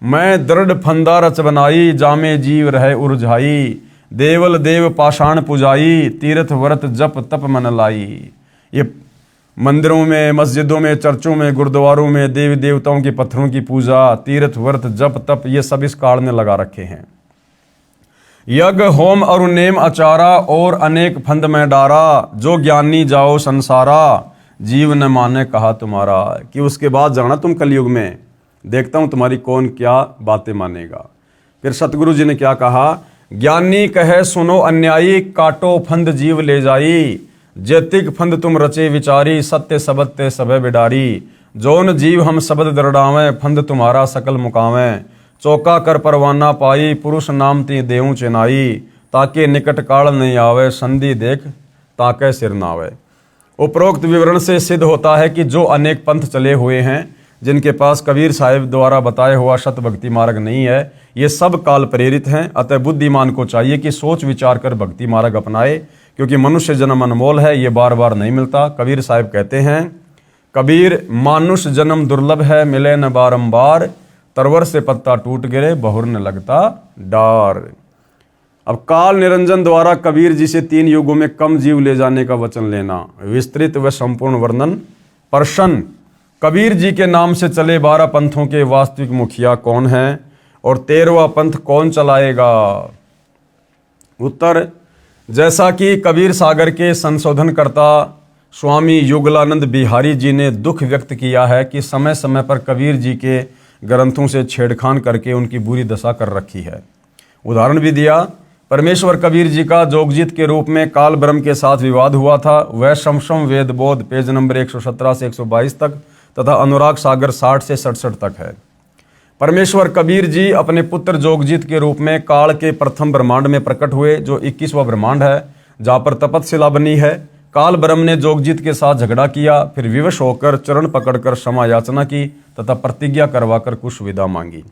Speaker 1: मैं दृढ़ फंदा रच बनाई, जामे जीव रहे उर्झाई, देवल देव पाषाण पुजाई, तीर्थ व्रत जप तप मन लाई। ये मंदिरों में, मस्जिदों में, चर्चों में, गुरुद्वारों में देवी देवताओं के पत्थरों की पूजा, तीर्थ व्रत जप तप, ये सब इस काल ने लगा रखे हैं। यज्ञ होम और नेम आचारा, और अनेक फंद में डारा, जो ज्ञानी जाओ संसारा, जीव न माने कहा तुम्हारा। कि उसके बाद जाना तुम कलयुग में, देखता हूं तुम्हारी कौन क्या बातें मानेगा। फिर सतगुरु जी ने क्या कहा, ज्ञानी कहे सुनो अन्यायी, काटो फंद जीव ले जाई, जैतिक फंद तुम रचे विचारी, सत्य सबद ते सबे बिडारी। जोन जीव हम शब्द दरड़ावें, फंद तुम्हारा सकल मुकावें, चौका कर परवाना पाई, पुरुष नाम ती देऊं चेनाई, ताके निकट काल नहीं आवे, संधि देख ताके सिर नावे। उपरोक्त विवरण से सिद्ध होता है कि जो अनेक पंथ चले हुए हैं, जिनके पास कबीर साहिब द्वारा बताया हुआ शत भक्ति मार्ग नहीं है, ये सब काल प्रेरित हैं। अतः बुद्धिमान को चाहिए कि सोच विचार कर भक्ति मार्ग अपनाए, क्योंकि मनुष्य जन्म अनमोल है, ये बार बार नहीं मिलता। कबीर साहिब कहते हैं, कबीर मानुष जन्म दुर्लभ है, मिले न बारंबार, तरवर से पत्ता टूट गिरे, बहुर न लगता डार। अब काल निरंजन द्वारा कबीर जी से 3 युगों में कम जीव ले जाने का वचन लेना, विस्तृत व संपूर्ण वर्णन। प्रश्न, कबीर जी के नाम से चले 12 पंथों के वास्तविक मुखिया कौन हैं और 13वां पंथ कौन चलाएगा? उत्तर, जैसा कि कबीर सागर के संशोधनकर्ता स्वामी युगलानंद बिहारी जी ने दुख व्यक्त किया है कि समय समय पर कबीर जी के ग्रंथों से छेड़खान करके उनकी बुरी दशा कर रखी है। उदाहरण भी दिया, परमेश्वर कबीर जी का जोगजीत के रूप में काल ब्रह्म के साथ विवाद हुआ था। वह शमशम वेद बोध पेज नंबर 117 से 122 तक तथा अनुराग सागर 60 से 67 तक है। परमेश्वर कबीर जी अपने पुत्र जोगजीत के रूप में काल के प्रथम ब्रह्मांड में प्रकट हुए, जो 21वां ब्रह्मांड है, जहाँ पर तपतशिला बनी है। काल ब्रह्म ने जोगजीत के साथ झगड़ा किया, फिर विवश होकर चरण पकड़कर क्षमा याचना की तथा प्रतिज्ञा करवाकर कुछ विदा मांगी।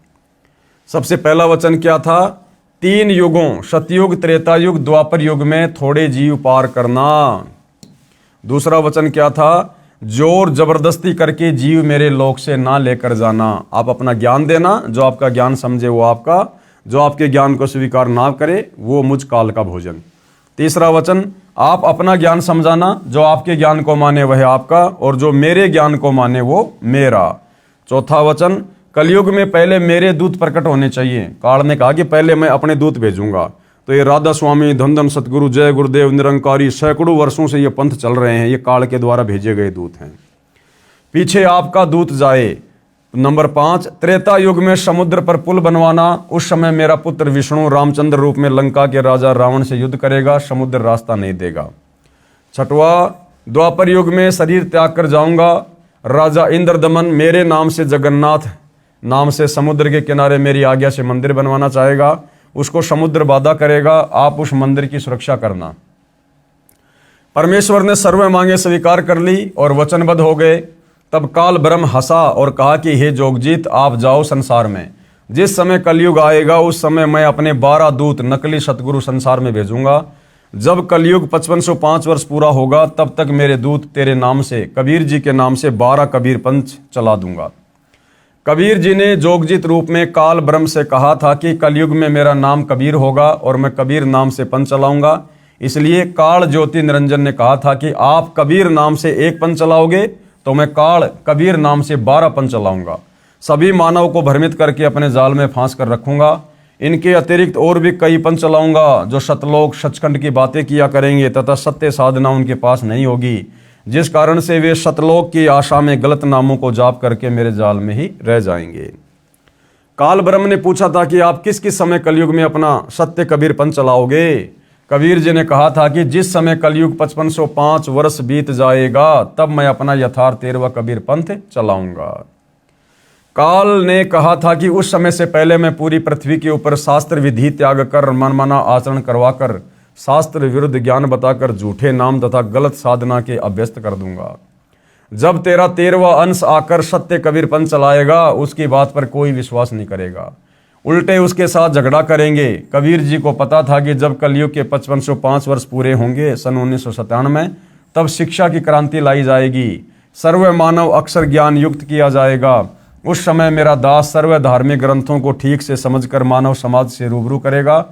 Speaker 1: सबसे पहला वचन क्या था? 3 युगों, सतयुग, त्रेता युग, द्वापर युग में थोड़े जीव पार करना। दूसरा वचन क्या था? जोर जबरदस्ती करके जीव मेरे लोक से ना लेकर जाना। आप अपना ज्ञान देना, जो आपका ज्ञान समझे वो आपका, जो आपके ज्ञान को स्वीकार ना करे वो मुझ काल का भोजन। तीसरा वचन, आप अपना ज्ञान समझाना, जो आपके ज्ञान को माने वह आपका, और जो मेरे ज्ञान को माने वो मेरा। चौथा वचन, कलयुग में पहले मेरे दूत प्रकट होने चाहिए। काल ने कहा कि पहले मैं अपने दूत भेजूंगा। तो ये राधा स्वामी, धन धन सतगुरु, जय गुरुदेव, निरंकारी, सैकड़ों वर्षों से ये पंथ चल रहे हैं, ये काल के द्वारा भेजे गए दूत हैं। पीछे आपका दूत जाए। नंबर 5, त्रेता युग में समुद्र पर पुल बनवाना। उस समय मेरा पुत्र विष्णु रामचंद्र रूप में लंका के राजा रावण से युद्ध करेगा, समुद्र रास्ता नहीं देगा। छठवां, द्वापर युग में शरीर त्याग कर जाऊंगा। राजा इंद्रदमन मेरे नाम से, जगन्नाथ नाम से, समुद्र के किनारे मेरी आज्ञा से मंदिर बनवाना चाहेगा। उसको समुद्र बाधा करेगा, आप उस मंदिर की सुरक्षा करना। परमेश्वर ने सर्व मांगे स्वीकार कर ली और वचनबद्ध हो गए। तब काल ब्रह्म हंसा और कहा कि हे जोगजीत, आप जाओ संसार में। जिस समय कलयुग आएगा उस समय मैं अपने 12 दूत नकली सतगुरु संसार में भेजूंगा। जब कलयुग 5505 वर्ष पूरा होगा तब तक मेरे दूत तेरे नाम से, कबीर जी के नाम से 12 कबीर पंथ चला दूंगा। कबीर जी ने जोगजीत रूप में काल ब्रह्म से कहा था कि कलयुग में मेरा नाम कबीर होगा और मैं कबीर नाम से पंथ चलाऊंगा। इसलिए काल ज्योति निरंजन ने कहा था कि आप कबीर नाम से एक पंथ चलाओगे तो मैं काल कबीर नाम से 12 पंथ चलाऊंगा। सभी मानव को भ्रमित करके अपने जाल में फांस कर रखूंगा। इनके अतिरिक्त और भी कई पंथ चलाऊंगा जो सतलोक सचखंड की बातें किया करेंगे तथा सत्य साधना उनके पास नहीं होगी, जिस कारण से वे सतलोक की आशा में गलत नामों को जाप करके मेरे जाल में ही रह जाएंगे। काल ब्रह्म ने पूछा था कि आप किस किस समय कलयुग में अपना सत्य कबीर पंथ चलाओगे? कबीर जी ने कहा था कि जिस समय कलयुग 5505 वर्ष बीत जाएगा तब मैं अपना यथार्थ 13वां कबीर पंथ चलाऊंगा। काल ने कहा था कि उस समय से पहले मैं पूरी पृथ्वी के ऊपर शास्त्र विधि त्याग कर, मनमाना आचरण करवाकर, शास्त्र विरुद्ध ज्ञान बताकर झूठे नाम तथा गलत साधना के अभ्यस्त कर दूंगा। जब तेरा 13वां अंश आकर सत्य कबीर पंथ चलाएगा उसकी बात पर कोई विश्वास नहीं करेगा, उल्टे उसके साथ झगड़ा करेंगे। कबीर जी को पता था कि जब कलयुग के 5505 वर्ष पूरे होंगे सन 1997, तब शिक्षा की क्रांति लाई जाएगी, सर्व मानव अक्षर ज्ञान युक्त किया जाएगा। उस समय मेरा दास सर्व धार्मिक ग्रंथों को ठीक से समझकर मानव समाज से रूबरू करेगा।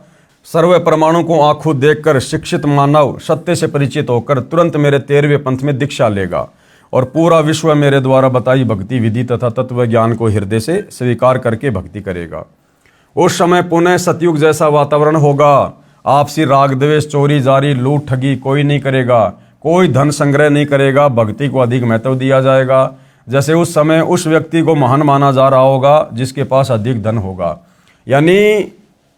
Speaker 1: सर्व परमाणु को आंखों देखकर शिक्षित मानव सत्य से परिचित होकर तुरंत मेरे 13वें पंथ में दीक्षा लेगा और पूरा विश्व मेरे द्वारा बताई भक्ति विधि तथा तत्व ज्ञान को हृदय से स्वीकार करके भक्ति करेगा। उस समय पुनः सतयुग जैसा वातावरण होगा। आपसी राग द्वेष, चोरी जारी, लूट ठगी कोई नहीं करेगा, कोई धन संग्रह नहीं करेगा, भक्ति को अधिक महत्व दिया जाएगा। जैसे उस समय उस व्यक्ति को महान माना जा रहा होगा जिसके पास अधिक धन होगा। यानी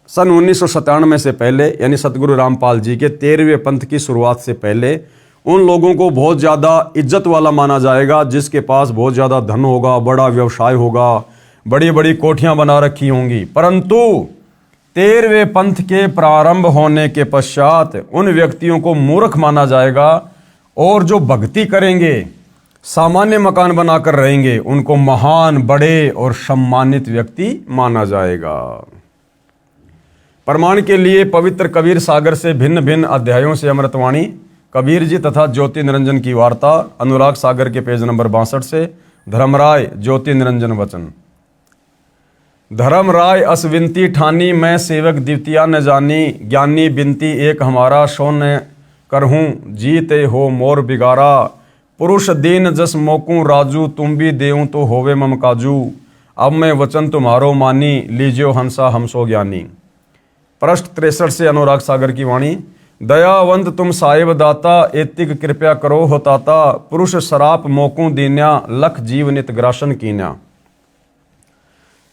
Speaker 1: सन 1997 से पहले, यानी सतगुरु रामपाल जी के 13वें पंथ की शुरुआत से पहले उन लोगों को बहुत ज़्यादा इज्जत वाला माना जाएगा जिसके पास बहुत ज़्यादा धन होगा, बड़ा व्यवसाय होगा, बड़ी बड़ी कोठियां बना रखी होंगी। परंतु 13वें पंथ के प्रारंभ होने के पश्चात उन व्यक्तियों को मूर्ख माना जाएगा और जो भक्ति करेंगे, सामान्य मकान बनाकर रहेंगे, उनको महान, बड़े और सम्मानित व्यक्ति माना जाएगा। प्रमाण के लिए पवित्र कबीर सागर से भिन्न भिन्न अध्यायों से अमृतवाणी, कबीर जी तथा ज्योति निरंजन की वार्ता, अनुराग सागर के पेज नंबर 62 से। धर्मराय ज्योति निरंजन वचन। धर्मराय असविंती ठानी, मैं सेवक द्वितीया न जानी, ज्ञानी बिनती एक हमारा, सो न करहूँ जीते हो मोर बिगारा। पुरुष दीन जस मोकू राजू, तुम भी देऊँ तो होवे मम काजू। अब मैं वचन तुम्हारो मानी, लीजियो हंसा हमसो ज्ञानी। पृष्ठ 63 से अनुराग सागर की वाणी। दयावंत तुम साहिब दाता, एतिक कृपया करो होताता। पुरुष सराप मोकू दीन्या, लख जीव नित ग्रासन कीन्या।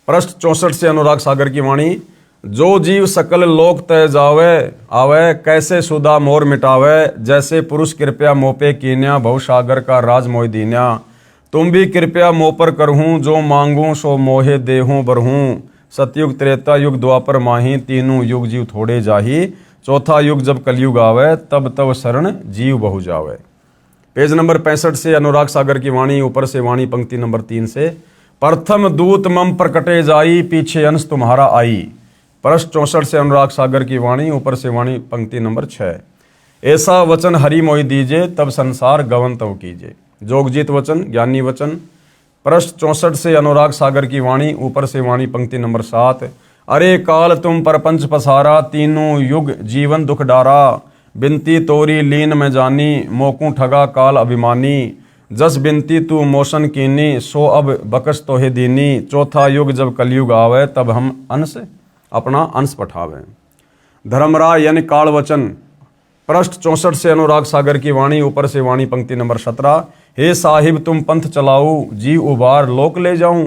Speaker 1: पृष्ठ 64 से अनुराग सागर की वाणी। जो जीव सकल लोक तय जावे आवे, कैसे सुधा मोर मिटावे। जैसे पुरुष कृपया मोपे कीन्या, भवसागर का राज मोह दीन्या। तुम भी कृपया मो पर करहूँ, जो मांगूं सो मोहे देहूँ बरहूँ। सतयुग त्रेता युग द्वापर माही, तीनों युग जीव थोड़े जाही। चौथा युग जब कलयुग आवे, तब तब शरण जीव बहु जावे। पेज नंबर 65 से अनुराग सागर की वाणी, ऊपर से वाणी पंक्ति नंबर 3 से। प्रथम दूत मम प्रकटे जाई, पीछे अंश तुम्हारा आई। पृष्ठ 64 से अनुराग सागर की वाणी, ऊपर से वाणी पंक्ति नंबर 6। ऐसा वचन हरि मोहि दीजे, तब संसार गवन तव कीजे। जोगजीत वचन, ज्ञानी वचन। पृष्ठ 64 से अनुराग सागर की वाणी, ऊपर से वाणी पंक्ति नंबर 7। अरे काल तुम परपंच पसारा, तीनों युग जीवन दुख डारा। बिनती तोरी लीन में जानी, मोकू ठगा काल अभिमानी। जस बिनती तू मोशन कीनी, सो अब बकस तोहे दीनी। चौथा युग जब कलयुग आवे, तब हम अंश अपना अंश पठावे। धर्मराय यानी काल वचन। पृष्ठ 64 से अनुराग सागर की वाणी, ऊपर से वाणी पंक्ति नंबर 17। हे साहिब तुम पंथ चलाऊ, जीव उबार लोक ले जाऊं।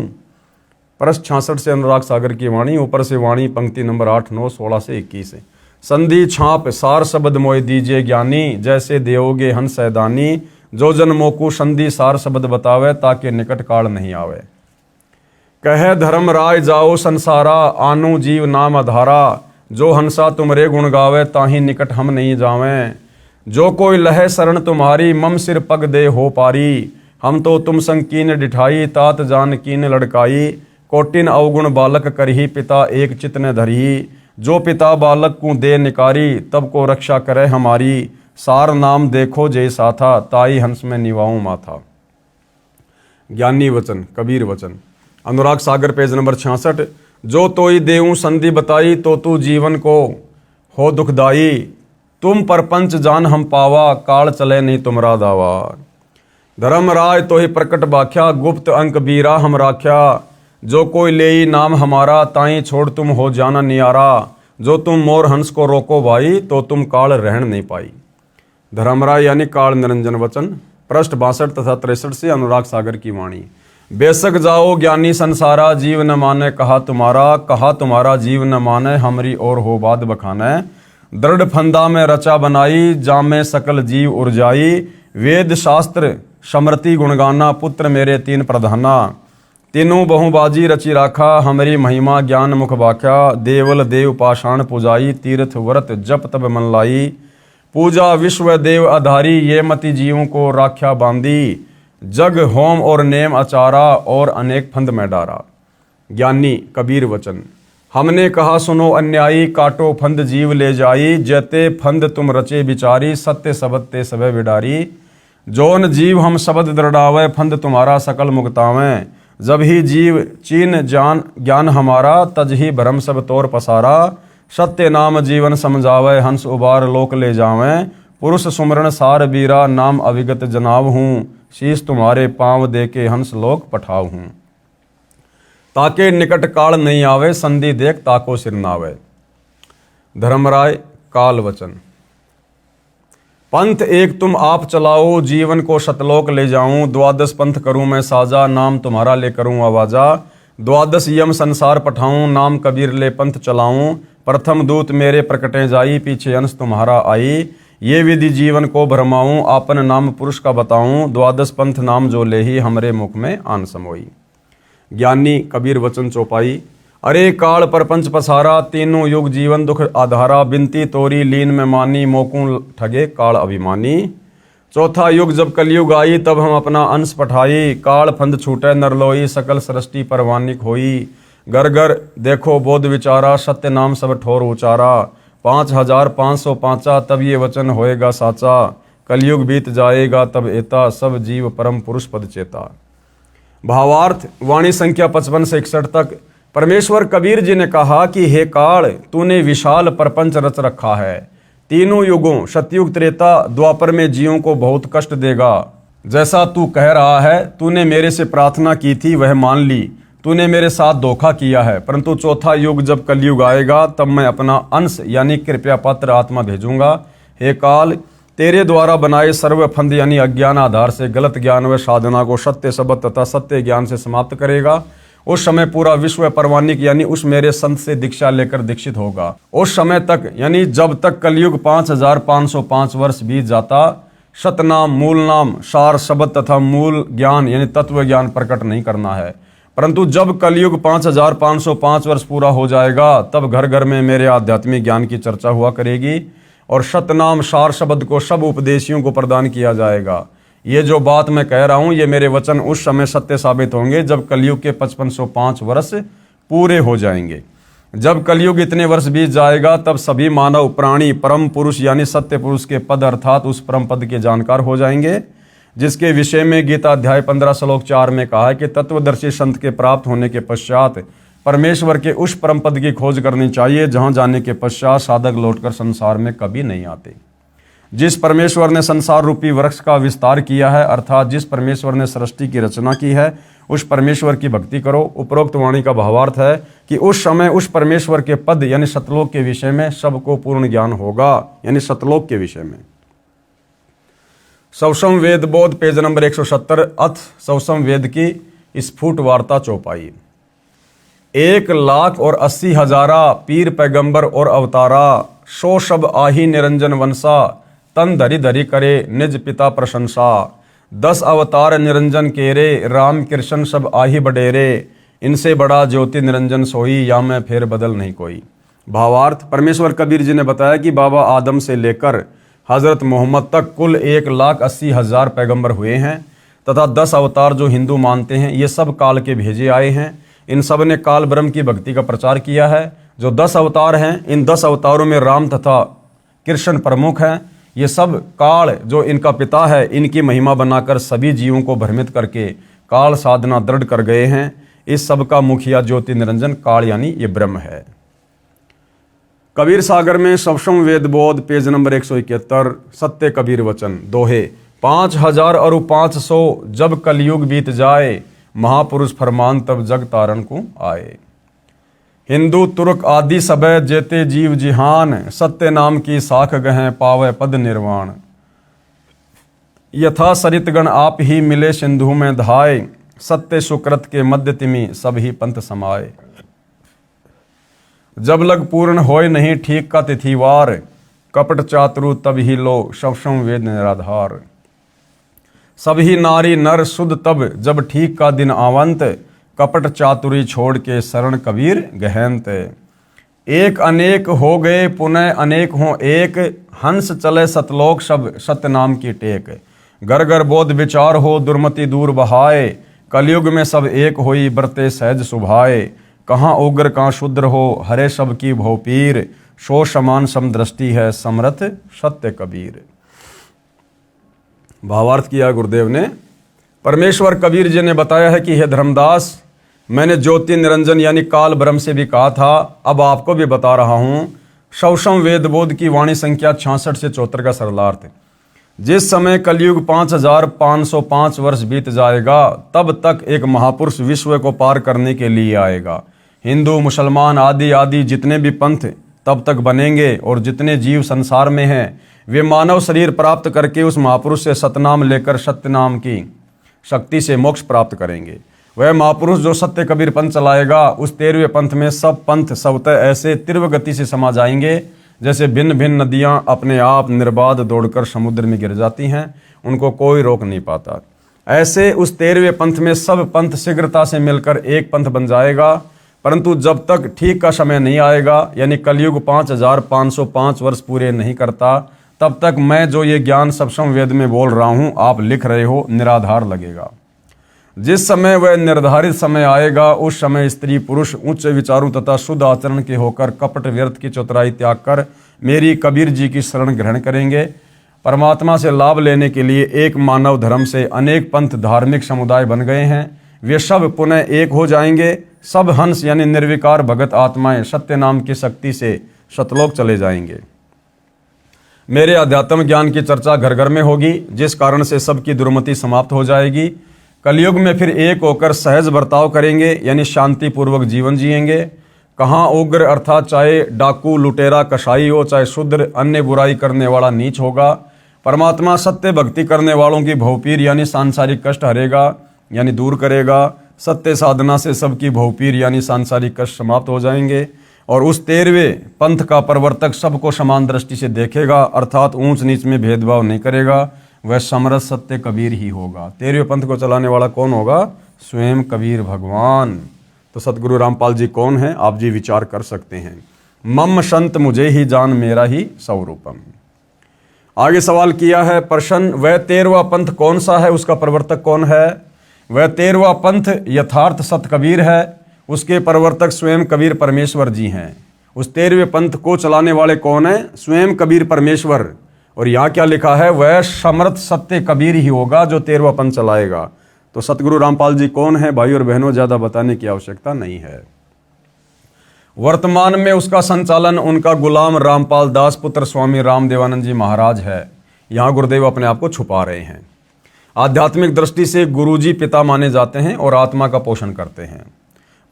Speaker 1: पृष्ठ 66 से अनुराग सागर की वाणी, ऊपर से वाणी पंक्ति नंबर 8, 9, 16 से 21। संधि छाप सार शब्द मोय दीजिए ज्ञानी, जैसे देवोगे हंस सैदानी। जो जन मोकू संधि सार शब्द बतावे, ताके निकट काल नहीं आवे। कहे धर्मराय जाओ संसारा, आनु जीव नाम अधारा। जो हंसा तुमरे गुण गावे, ताही निकट हम नहीं जावें। जो कोई लहे शरण तुम्हारी, मम सिर पग दे हो पारी। हम तो तुम संग कीन डिठाई, तात जान कीन लड़काई। कोटिन अवगुण बालक करही, पिता एक चित न धरही। जो पिता बालक को दे निकारी, तब को रक्षा करे हमारी। सार नाम देखो जय साथा, ताई हंस में निवाऊं माथा। ज्ञानी वचन, कबीर वचन। Anurag Sagar page number 66। जो तोई देऊं संधि बताई, तो तू जीवन को हो दुखदाई। तुम परपंच जान हम पावा, काल चले नहीं तुमरा दावा। धर्मराय तो ही प्रकट बाख्या, गुप्त अंक बीरा हम राख्या। जो कोई लेई नाम हमारा, ताई छोड़ तुम हो जाना नियारा। जो तुम मोर हंस को रोको भाई, तो तुम काल रहन नहीं पाई। धर्मराय यानी काल निरंजन वचन। पृष्ठ 62 तथा 63 से अनुराग सागर की वाणी। बेशक जाओ ज्ञानी संसारा, जीव न माने कहा तुम्हारा जीव न माने, हमरी और हो बाद बखाने। दृढ़ फंदा में रचा बनाई, जामे सकल जीव उर्जाई। वेद शास्त्र समृति गुणगाना, पुत्र मेरे तीन प्रधाना। तीनों बहुबाजी रचि राखा, हमरी महिमा ज्ञान मुख बाख्या। देवल देव पाषाण पुजाई, तीर्थ व्रत जप तब मन लाई। पूजा विश्व देव आधारी, ये मति जीवों को राख्या बांधी। जग होम और नेम अचारा, और अनेक फंद में डारा। ज्ञानी कबीर वचन। हमने कहा सुनो अन्यायी, काटो फंद जीव ले जाई। जैते फंद तुम रचे बिचारी, सत्य शब्द ते सबे विडारी। जोन जीव हम शब्द दृढ़ावे, फंद तुम्हारा सकल मुक्तावें। जब ही जीव चीन जान ज्ञान हमारा, तज ही भरम सब तोर पसारा। सत्य नाम जीवन समझावे, हंस उबार लोक ले जावें। पुरुष सुमरण सार बीरा, नाम अविगत जनाव हूँ। शीश तुम्हारे पांव दे के हंस लोक पठाव हूँ। ताके निकट काल नहीं आवे, संधि देख ताको सिर नावे। धर्मराय काल वचन। पंथ एक तुम आप चलाओ, जीवन को शतलोक ले जाऊं। द्वादश पंथ करूं मैं साजा, नाम तुम्हारा ले करूं आवाजा। द्वादश यम संसार पठाऊं, नाम कबीर ले पंथ चलाऊं। प्रथम दूत मेरे प्रकटे जाई, पीछे अंश तुम्हारा आई। ये विधि जीवन को भरमाऊं, आपन नाम पुरुष का बताऊं। द्वादश पंथ नाम जो ले ही, हमरे मुख में आन समोई। ज्ञानी कबीर वचन चौपाई। अरे काल परपंच पसारा, तीनों युग जीवन दुख आधारा। बिनती तोरी लीन में मानी, मोकू ठगे काल अभिमानी। चौथा युग जब कलयुग आई, तब हम अपना अंश पठाई। काल फंद छूटे नरलोई, सकल सृष्टि परवानिक होई। घर घर देखो बोध विचारा, सत्य नाम सब ठोर उचारा। 5505 तब ये वचन होएगा साचा। कलयुग बीत जाएगा तब एता, सब जीव परम पुरुष पद चेता। भावार्थ वाणी संख्या 55 से 61 तक। परमेश्वर कबीर जी ने कहा कि हे काल, तूने विशाल प्रपंच रच रखा है। तीनों युगों सतयुग त्रेता द्वापर में जीवों को बहुत कष्ट देगा। जैसा तू कह रहा है, तूने मेरे से प्रार्थना की थी वह मान ली। तूने मेरे साथ धोखा किया है, परंतु चौथा युग जब कलयुग आएगा, तब मैं अपना अंश यानी कृपया पात्र आत्मा भेजूंगा। हे काल, तेरे द्वारा बनाए सर्व फंद यानी अज्ञान आधार से गलत ज्ञान व साधना को सत्य शब्द तथा सत्य ज्ञान से समाप्त करेगा। उस समय पूरा विश्व परवानिक यानी उस मेरे संत से दीक्षा लेकर दीक्षित होगा। उस समय तक यानी जब तक कलयुग 5505 वर्ष बीत जाता, सतनाम मूल नाम सार शब्द तथा मूल ज्ञान यानी तत्व ज्ञान प्रकट नहीं करना है। परंतु जब कलयुग 5505 वर्ष पूरा हो जाएगा, तब घर घर में मेरे आध्यात्मिक ज्ञान की चर्चा हुआ करेगी और सतनाम सार शब्द को सब उपदेशियों को प्रदान किया जाएगा। ये जो बात मैं कह रहा हूँ, ये मेरे वचन उस समय सत्य साबित होंगे जब कलयुग के 5505 वर्ष पूरे हो जाएंगे। जब कलयुग इतने वर्ष बीत जाएगा तब सभी मानव प्राणी परम पुरुष यानी सत्य पुरुष के पद अर्थात उस परम पद के जानकार हो जाएंगे, जिसके विषय में गीता अध्याय 15 श्लोक 4 में कहा है कि तत्वदर्शी संत के प्राप्त होने के पश्चात परमेश्वर के उस परम पद की खोज करनी चाहिए जहां जाने के पश्चात साधक लौटकर संसार में कभी नहीं आते। जिस परमेश्वर ने संसार रूपी वृक्ष का विस्तार किया है अर्थात जिस परमेश्वर ने सृष्टि की रचना की है उस परमेश्वर की भक्ति करो। उपरोक्त वाणी का भावार्थ है कि उस समय उस परमेश्वर के पद यानी सतलोक के विषय में सबको पूर्ण ज्ञान होगा, यानी सतलोक के विषय में। सवसम वेद बोध पेज नंबर 170 अथ सवसम वेद की स्फुट वार्ता चौपाई। 1,80,000 पीर पैगंबर और अवतारा, सो सब आही निरंजन वंशा, तन धरी धरी करे निज पिता प्रशंसा। 10 अवतार निरंजन केरे, राम कृष्ण सब आही बडेरे, इनसे बड़ा ज्योति निरंजन सोई, या में फेर बदल नहीं कोई। भावार्थ, परमेश्वर कबीर जी ने बताया कि बाबा आदम से लेकर हजरत मोहम्मद तक कुल 1,80,000 पैगंबर हुए हैं तथा 10 अवतार जो हिंदू मानते हैं ये सब काल के भेजे आए हैं। इन सब ने काल ब्रह्म की भक्ति का प्रचार किया है। जो 10 अवतार हैं इन 10 अवतारों में राम तथा कृष्ण प्रमुख हैं। ये सब काल जो इनका पिता है इनकी महिमा बनाकर सभी जीवों को भ्रमित करके काल साधना दृढ़ कर गए हैं। इस सब का मुखिया ज्योति निरंजन काल यानी ये ब्रह्म है। कबीर सागर में सवसम वेद बोध पेज नंबर 171 सत्य कबीर वचन दोहे। 5,000 और 500 जब कलयुग बीत जाए, महापुरुष फरमान तब जग तारण को आए। हिंदू तुर्क आदि सबे जेते जीव जिहान, सत्य नाम की साख गहें पावे पद निर्वाण। यथा सरितगण आप ही मिले सिंधु में धाय, सत्य सुकृत के मध्य तिमि सब ही पंथ समाये। जब लग पूर्ण होय नहीं ठीक का तिथिवार, कपट चातुरु तब ही लो सवसम वेद निराधार। सभी नारी नर शुद्ध तब जब ठीक का दिन आवंत, कपट चातुरी छोड़ के शरण कबीर गहनत। एक अनेक हो गए पुनः अनेक हो एक, हंस चले सतलोक सब सत्य नाम की टेक। घर घर बोध विचार हो दुर्मति दूर बहाए, कलयुग में सब एक होई बरते सहज सुभाए। कहाँ उग्र कहाँ शुद्र हो हरे सब की भोपीर, सो समान समदृष्टि है समरथ सत्य कबीर। भावार्थ किया गुरुदेव ने। परमेश्वर कबीर जी ने बताया है कि हे धर्मदास, मैंने ज्योति निरंजन यानी काल ब्रह्म से भी कहा था, अब आपको भी बता रहा हूं। सवसम वेद बोध की वाणी संख्या 66 से 74 का सरलार्थ। जिस समय कलयुग 5,505 वर्ष बीत जाएगा तब तक एक महापुरुष विश्व को पार करने के लिए आएगा। हिंदू मुसलमान आदि आदि जितने भी पंथ तब तक बनेंगे और जितने जीव संसार में हैं वे मानव शरीर प्राप्त करके उस महापुरुष से सतनाम लेकर सत्य नाम की शक्ति से मोक्ष प्राप्त करेंगे। वह महापुरुष जो सत्य कबीर पंथ चलाएगा उस 13वें पंथ में सब पंथ स्वतः ऐसे तीव्र गति से समा जाएंगे जैसे भिन्न भिन्न नदियां अपने आप निर्बाध दौड़कर समुद्र में गिर जाती हैं, उनको कोई रोक नहीं पाता। ऐसे उस 13वें पंथ में सब पंथ शीघ्रता से मिलकर एक पंथ बन जाएगा। परंतु जब तक ठीक का समय नहीं आएगा यानी कलयुग 5,505 वर्ष पूरे नहीं करता तब तक मैं जो ये ज्ञान सवसम वेद में बोल रहा हूँ आप लिख रहे हो निराधार लगेगा। जिस समय वह निर्धारित समय आएगा उस समय स्त्री पुरुष उच्च विचारों तथा शुद्ध आचरण के होकर कपट व्यर्थ की चतुराई त्याग कर मेरी कबीर जी की शरण ग्रहण करेंगे। परमात्मा से लाभ लेने के लिए एक मानव धर्म से अनेक पंथ धार्मिक समुदाय बन गए हैं। वे सब पुनः एक हो जाएंगे। सब हंस यानी निर्विकार भगत आत्माएं सत्य नाम की शक्ति से सतलोक चले जाएंगे। मेरे अध्यात्म ज्ञान की चर्चा घर घर में होगी जिस कारण से सबकी दुर्मति समाप्त हो जाएगी। कलयुग में फिर एक होकर सहज बर्ताव करेंगे यानी शांति पूर्वक जीवन जिएंगे। कहाँ उग्र अर्थात चाहे डाकू लुटेरा कसाई हो, चाहे शूद्र अन्य बुराई करने वाला नीच होगा। परमात्मा सत्य भक्ति करने वालों की भवपीर यानी सांसारिक कष्ट हरेगा यानी दूर करेगा। सत्य साधना से सबकी भवपीर यानी सांसारिक कष्ट समाप्त हो जाएंगे और उस 13वें पंथ का प्रवर्तक सबको समान दृष्टि से देखेगा अर्थात ऊंच नीच में भेदभाव नहीं करेगा। वह समरथ सत्य कबीर ही होगा। 13वें पंथ को चलाने वाला कौन होगा? स्वयं कबीर भगवान। तो सतगुरु रामपाल जी कौन है? आप जी विचार कर सकते हैं। मम संत मुझे ही जान मेरा ही स्वरूपम। आगे सवाल किया है प्रश्न, वह 13वां पंथ कौन सा है, उसका प्रवर्तक कौन है? वह 13वां पंथ यथार्थ सत कबीर है। उसके प्रवर्तक स्वयं कबीर परमेश्वर जी हैं। उस 13वें पंथ को चलाने वाले कौन है? स्वयं कबीर परमेश्वर। और यहाँ क्या लिखा है? वह समर्थ सत्य कबीर ही होगा जो 13वां पंथ चलाएगा। तो सतगुरु रामपाल जी कौन है भाई और बहनों? ज़्यादा बताने की आवश्यकता नहीं है। वर्तमान में उसका संचालन उनका गुलाम रामपाल दास पुत्र स्वामी रामदेवानंद जी महाराज है। यहाँ गुरुदेव अपने आप को छुपा रहे हैं। आध्यात्मिक दृष्टि से गुरुजी पिता माने जाते हैं और आत्मा का पोषण करते हैं।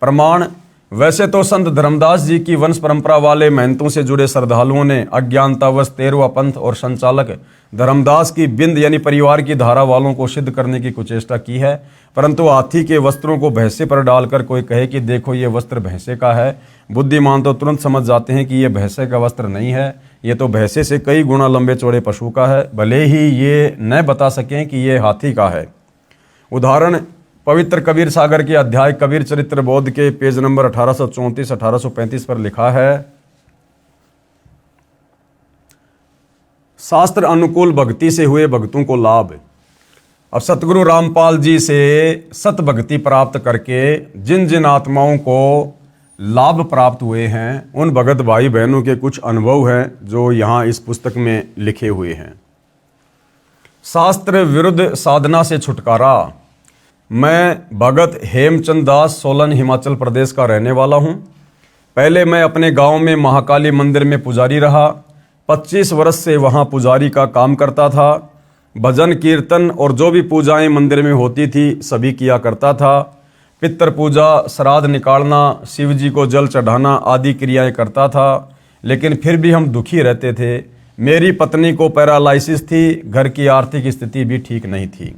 Speaker 1: प्रमाण: वैसे तो संत धर्मदास जी की वंश परंपरा वाले महंतों से जुड़े श्रद्धालुओं ने अज्ञानतावश 13वां पंथ और संचालक धर्मदास की बिंद यानी परिवार की धारा वालों को सिद्ध करने की कुचेष्टा की है, परंतु हाथी के वस्त्रों को भैंसे पर डालकर कोई कहे कि देखो ये वस्त्र भैंसे का है, बुद्धिमान तो तुरंत समझ जाते हैं कि ये भैंसे का वस्त्र नहीं है, ये तो भैंसे से कई गुना लंबे चौड़े पशु का है, भले ही ये न बता सकें कि ये हाथी का है। उदाहरण: पवित्र कबीर सागर के अध्याय कबीर चरित्र बोध के पेज नंबर 1834-1835 पर लिखा है, शास्त्र अनुकूल भक्ति से हुए भक्तों को लाभ। अब सतगुरु रामपाल जी से सत भक्ति प्राप्त करके जिन जिन आत्माओं को लाभ प्राप्त हुए हैं उन भगत भाई बहनों के कुछ अनुभव हैं जो यहाँ इस पुस्तक में लिखे हुए हैं। शास्त्र विरुद्ध साधना से छुटकारा। मैं भगत हेमचंद दास सोलन हिमाचल प्रदेश का रहने वाला हूँ। पहले मैं अपने गांव में महाकाली मंदिर में पुजारी रहा। 25 वर्ष से वहाँ पुजारी का काम करता था। भजन कीर्तन और जो भी पूजाएं मंदिर में होती थी सभी किया करता था। पितृ पूजा, श्राद्ध निकालना, शिव जी को जल चढ़ाना आदि क्रियाएं करता था। लेकिन फिर भी हम दुखी रहते थे। मेरी पत्नी को पैरालाइसिस थी, घर की आर्थिक स्थिति भी ठीक नहीं थी।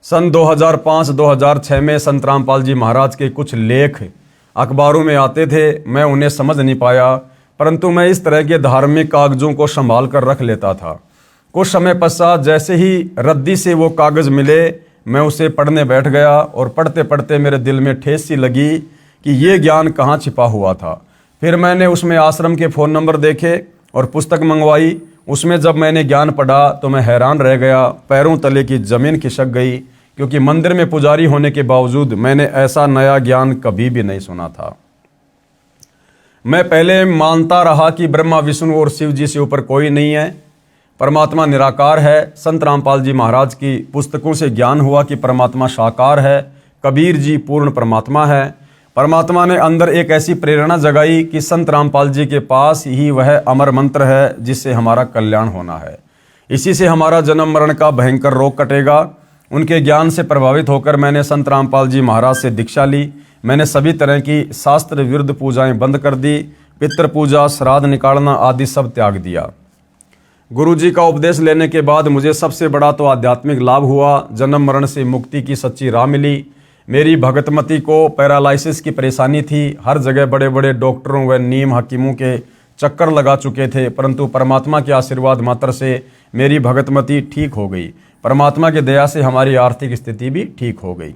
Speaker 1: सन 2005-2006 में संत रामपाल जी महाराज के कुछ लेख अखबारों में आते थे। मैं उन्हें समझ नहीं पाया, परंतु मैं इस तरह के धार्मिक कागजों को संभाल कर रख लेता था। कुछ समय पश्चात जैसे ही रद्दी से वो कागज मिले मैं उसे पढ़ने बैठ गया और पढ़ते पढ़ते मेरे दिल में ठेस सी लगी कि ये ज्ञान कहाँ छिपा हुआ था। फिर मैंने उसमें आश्रम के फ़ोन नंबर देखे और पुस्तक मंगवाई। उसमें जब मैंने ज्ञान पढ़ा तो मैं हैरान रह गया, पैरों तले की ज़मीन खिसक गई, क्योंकि मंदिर में पुजारी होने के बावजूद मैंने ऐसा नया ज्ञान कभी भी नहीं सुना था। मैं पहले मानता रहा कि ब्रह्मा विष्णु और शिव जी से ऊपर कोई नहीं है, परमात्मा निराकार है। संत रामपाल जी महाराज की पुस्तकों से ज्ञान हुआ कि परमात्मा साकार है, कबीर जी पूर्ण परमात्मा है। परमात्मा ने अंदर एक ऐसी प्रेरणा जगाई कि संत रामपाल जी के पास ही वह अमर मंत्र है जिससे हमारा कल्याण होना है। इसी से हमारा जन्म मरण का भयंकर रोग कटेगा। उनके ज्ञान से प्रभावित होकर मैंने संत रामपाल जी महाराज से दीक्षा ली। मैंने सभी तरह की शास्त्र विरुद्ध पूजाएं बंद कर दी। पितृ पूजा, श्राद्ध निकालना आदि सब त्याग दिया। गुरु जी का उपदेश लेने के बाद मुझे सबसे बड़ा तो आध्यात्मिक लाभ हुआ। जन्म मरण से मुक्ति की सच्ची राह मिली। मेरी भगतमती को पैरालाइसिस की परेशानी थी। हर जगह बड़े बड़े डॉक्टरों व नीम हकीमों के चक्कर लगा चुके थे, परंतु परमात्मा के आशीर्वाद मात्र से मेरी भगतमती ठीक हो गई। परमात्मा की दया से हमारी आर्थिक स्थिति भी ठीक हो गई।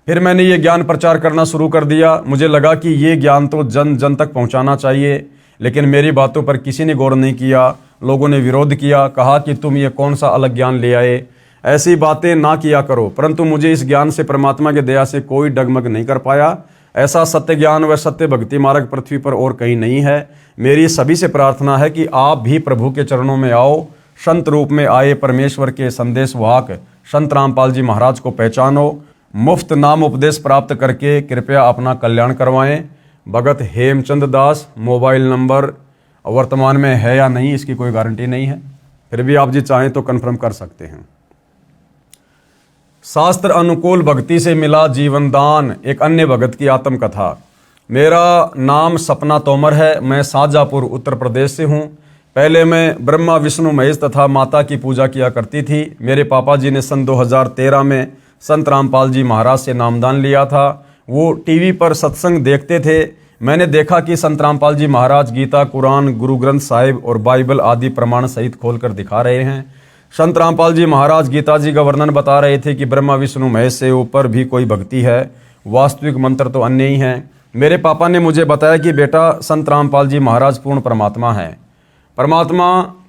Speaker 1: फिर मैंने ये ज्ञान प्रचार करना शुरू कर दिया। मुझे लगा कि ये ज्ञान तो जन जन तक पहुंचाना चाहिए, लेकिन मेरी बातों पर किसी ने गौर नहीं किया। लोगों ने विरोध किया, कहा कि तुम ये कौन सा अलग ज्ञान ले आए, ऐसी बातें ना किया करो। परंतु मुझे इस ज्ञान से परमात्मा की दया से कोई डगमग नहीं कर पाया। ऐसा सत्य ज्ञान व सत्य भक्ति मार्ग पृथ्वी पर और कहीं नहीं है। मेरी सभी से प्रार्थना है कि आप भी प्रभु के चरणों में आओ। संत रूप में आए परमेश्वर के संदेश वाहक संत रामपाल जी महाराज को पहचानो। मुफ्त नाम उपदेश प्राप्त करके कृपया अपना कल्याण करवाएं। भगत हेमचंद दास। मोबाइल नंबर वर्तमान में है या नहीं इसकी कोई गारंटी नहीं है, फिर भी आप जी चाहें तो कन्फर्म कर सकते हैं। शास्त्र अनुकूल भक्ति से मिला जीवन दान, एक अन्य भगत की आत्मकथा। मेरा नाम सपना तोमर है। मैं शाहजहाँपुर उत्तर प्रदेश से हूँ। पहले मैं ब्रह्मा विष्णु महेश तथा माता की पूजा किया करती थी। मेरे पापा जी ने सन 2013 में संत रामपाल जी महाराज से नामदान लिया था। वो टीवी पर सत्संग देखते थे। मैंने देखा कि संत रामपाल जी महाराज गीता, कुरान, गुरु ग्रंथ साहिब और बाइबल आदि प्रमाण सहित खोलकर दिखा रहे हैं। संत रामपाल जी महाराज गीता जी का वर्णन बता रहे थे कि ब्रह्मा विष्णु महेश से ऊपर भी कोई भक्ति है, वास्तविक मंत्र तो अन्य ही हैं। मेरे पापा ने मुझे बताया कि बेटा संत रामपाल जी महाराज पूर्ण परमात्मा हैं, परमात्मा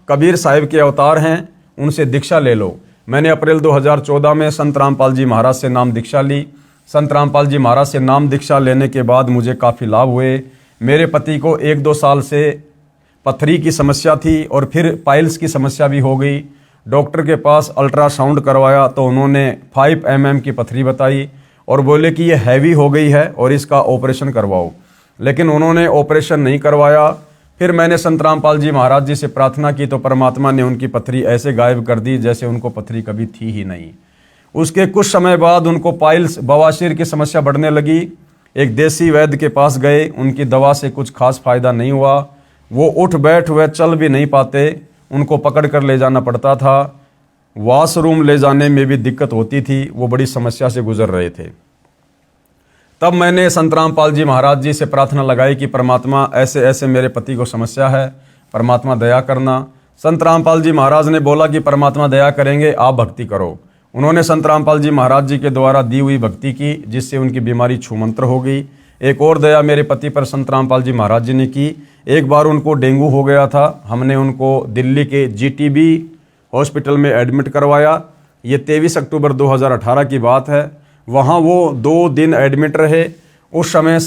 Speaker 1: कबीर साहिब के अवतार हैं, उनसे दीक्षा ले लो। मैंने अप्रैल 2014 में संत रामपाल जी महाराज से नाम दीक्षा ली। संत रामपाल जी महाराज से नाम दीक्षा लेने के बाद मुझे काफ़ी लाभ हुए। मेरे पति को 1-2 साल से पथरी की समस्या थी और फिर पाइल्स की समस्या भी हो गई। डॉक्टर के पास अल्ट्रासाउंड करवाया तो उन्होंने 5 mm की पथरी बताई और बोले कि ये हैवी हो गई है और इसका ऑपरेशन करवाओ, लेकिन उन्होंने ऑपरेशन नहीं करवाया। फिर मैंने संत रामपाल जी महाराज जी से प्रार्थना की तो परमात्मा ने उनकी पथरी ऐसे गायब कर दी जैसे उनको पथरी कभी थी ही नहीं। उसके कुछ समय बाद उनको पाइल्स बवासीर की समस्या बढ़ने लगी। एक देसी वैद्य के पास गए, उनकी दवा से कुछ खास फायदा नहीं हुआ। वो उठ बैठ व चल भी नहीं पाते, उनको पकड़ कर ले जाना पड़ता था। वॉशरूम ले जाने में भी दिक्कत होती थी, वो बड़ी समस्या से गुजर रहे थे। तब मैंने संत रामपाल जी महाराज जी से प्रार्थना लगाई कि परमात्मा ऐसे ऐसे मेरे पति को समस्या है, परमात्मा दया करना। संत रामपाल जी महाराज ने बोला कि परमात्मा दया करेंगे, आप भक्ति करो। उन्होंने संत रामपाल जी महाराज जी के द्वारा दी हुई भक्ति की, जिससे उनकी बीमारी छूमंत्र हो गई। एक और दया मेरे पति पर संत रामपाल जी महाराज जी ने की। एक बार उनको डेंगू हो गया था, हमने उनको दिल्ली के GTB हॉस्पिटल में एडमिट करवाया। ये 23 अक्टूबर 2018 की बात है। वहाँ वो 2 दिन एडमिट रहे। उस समय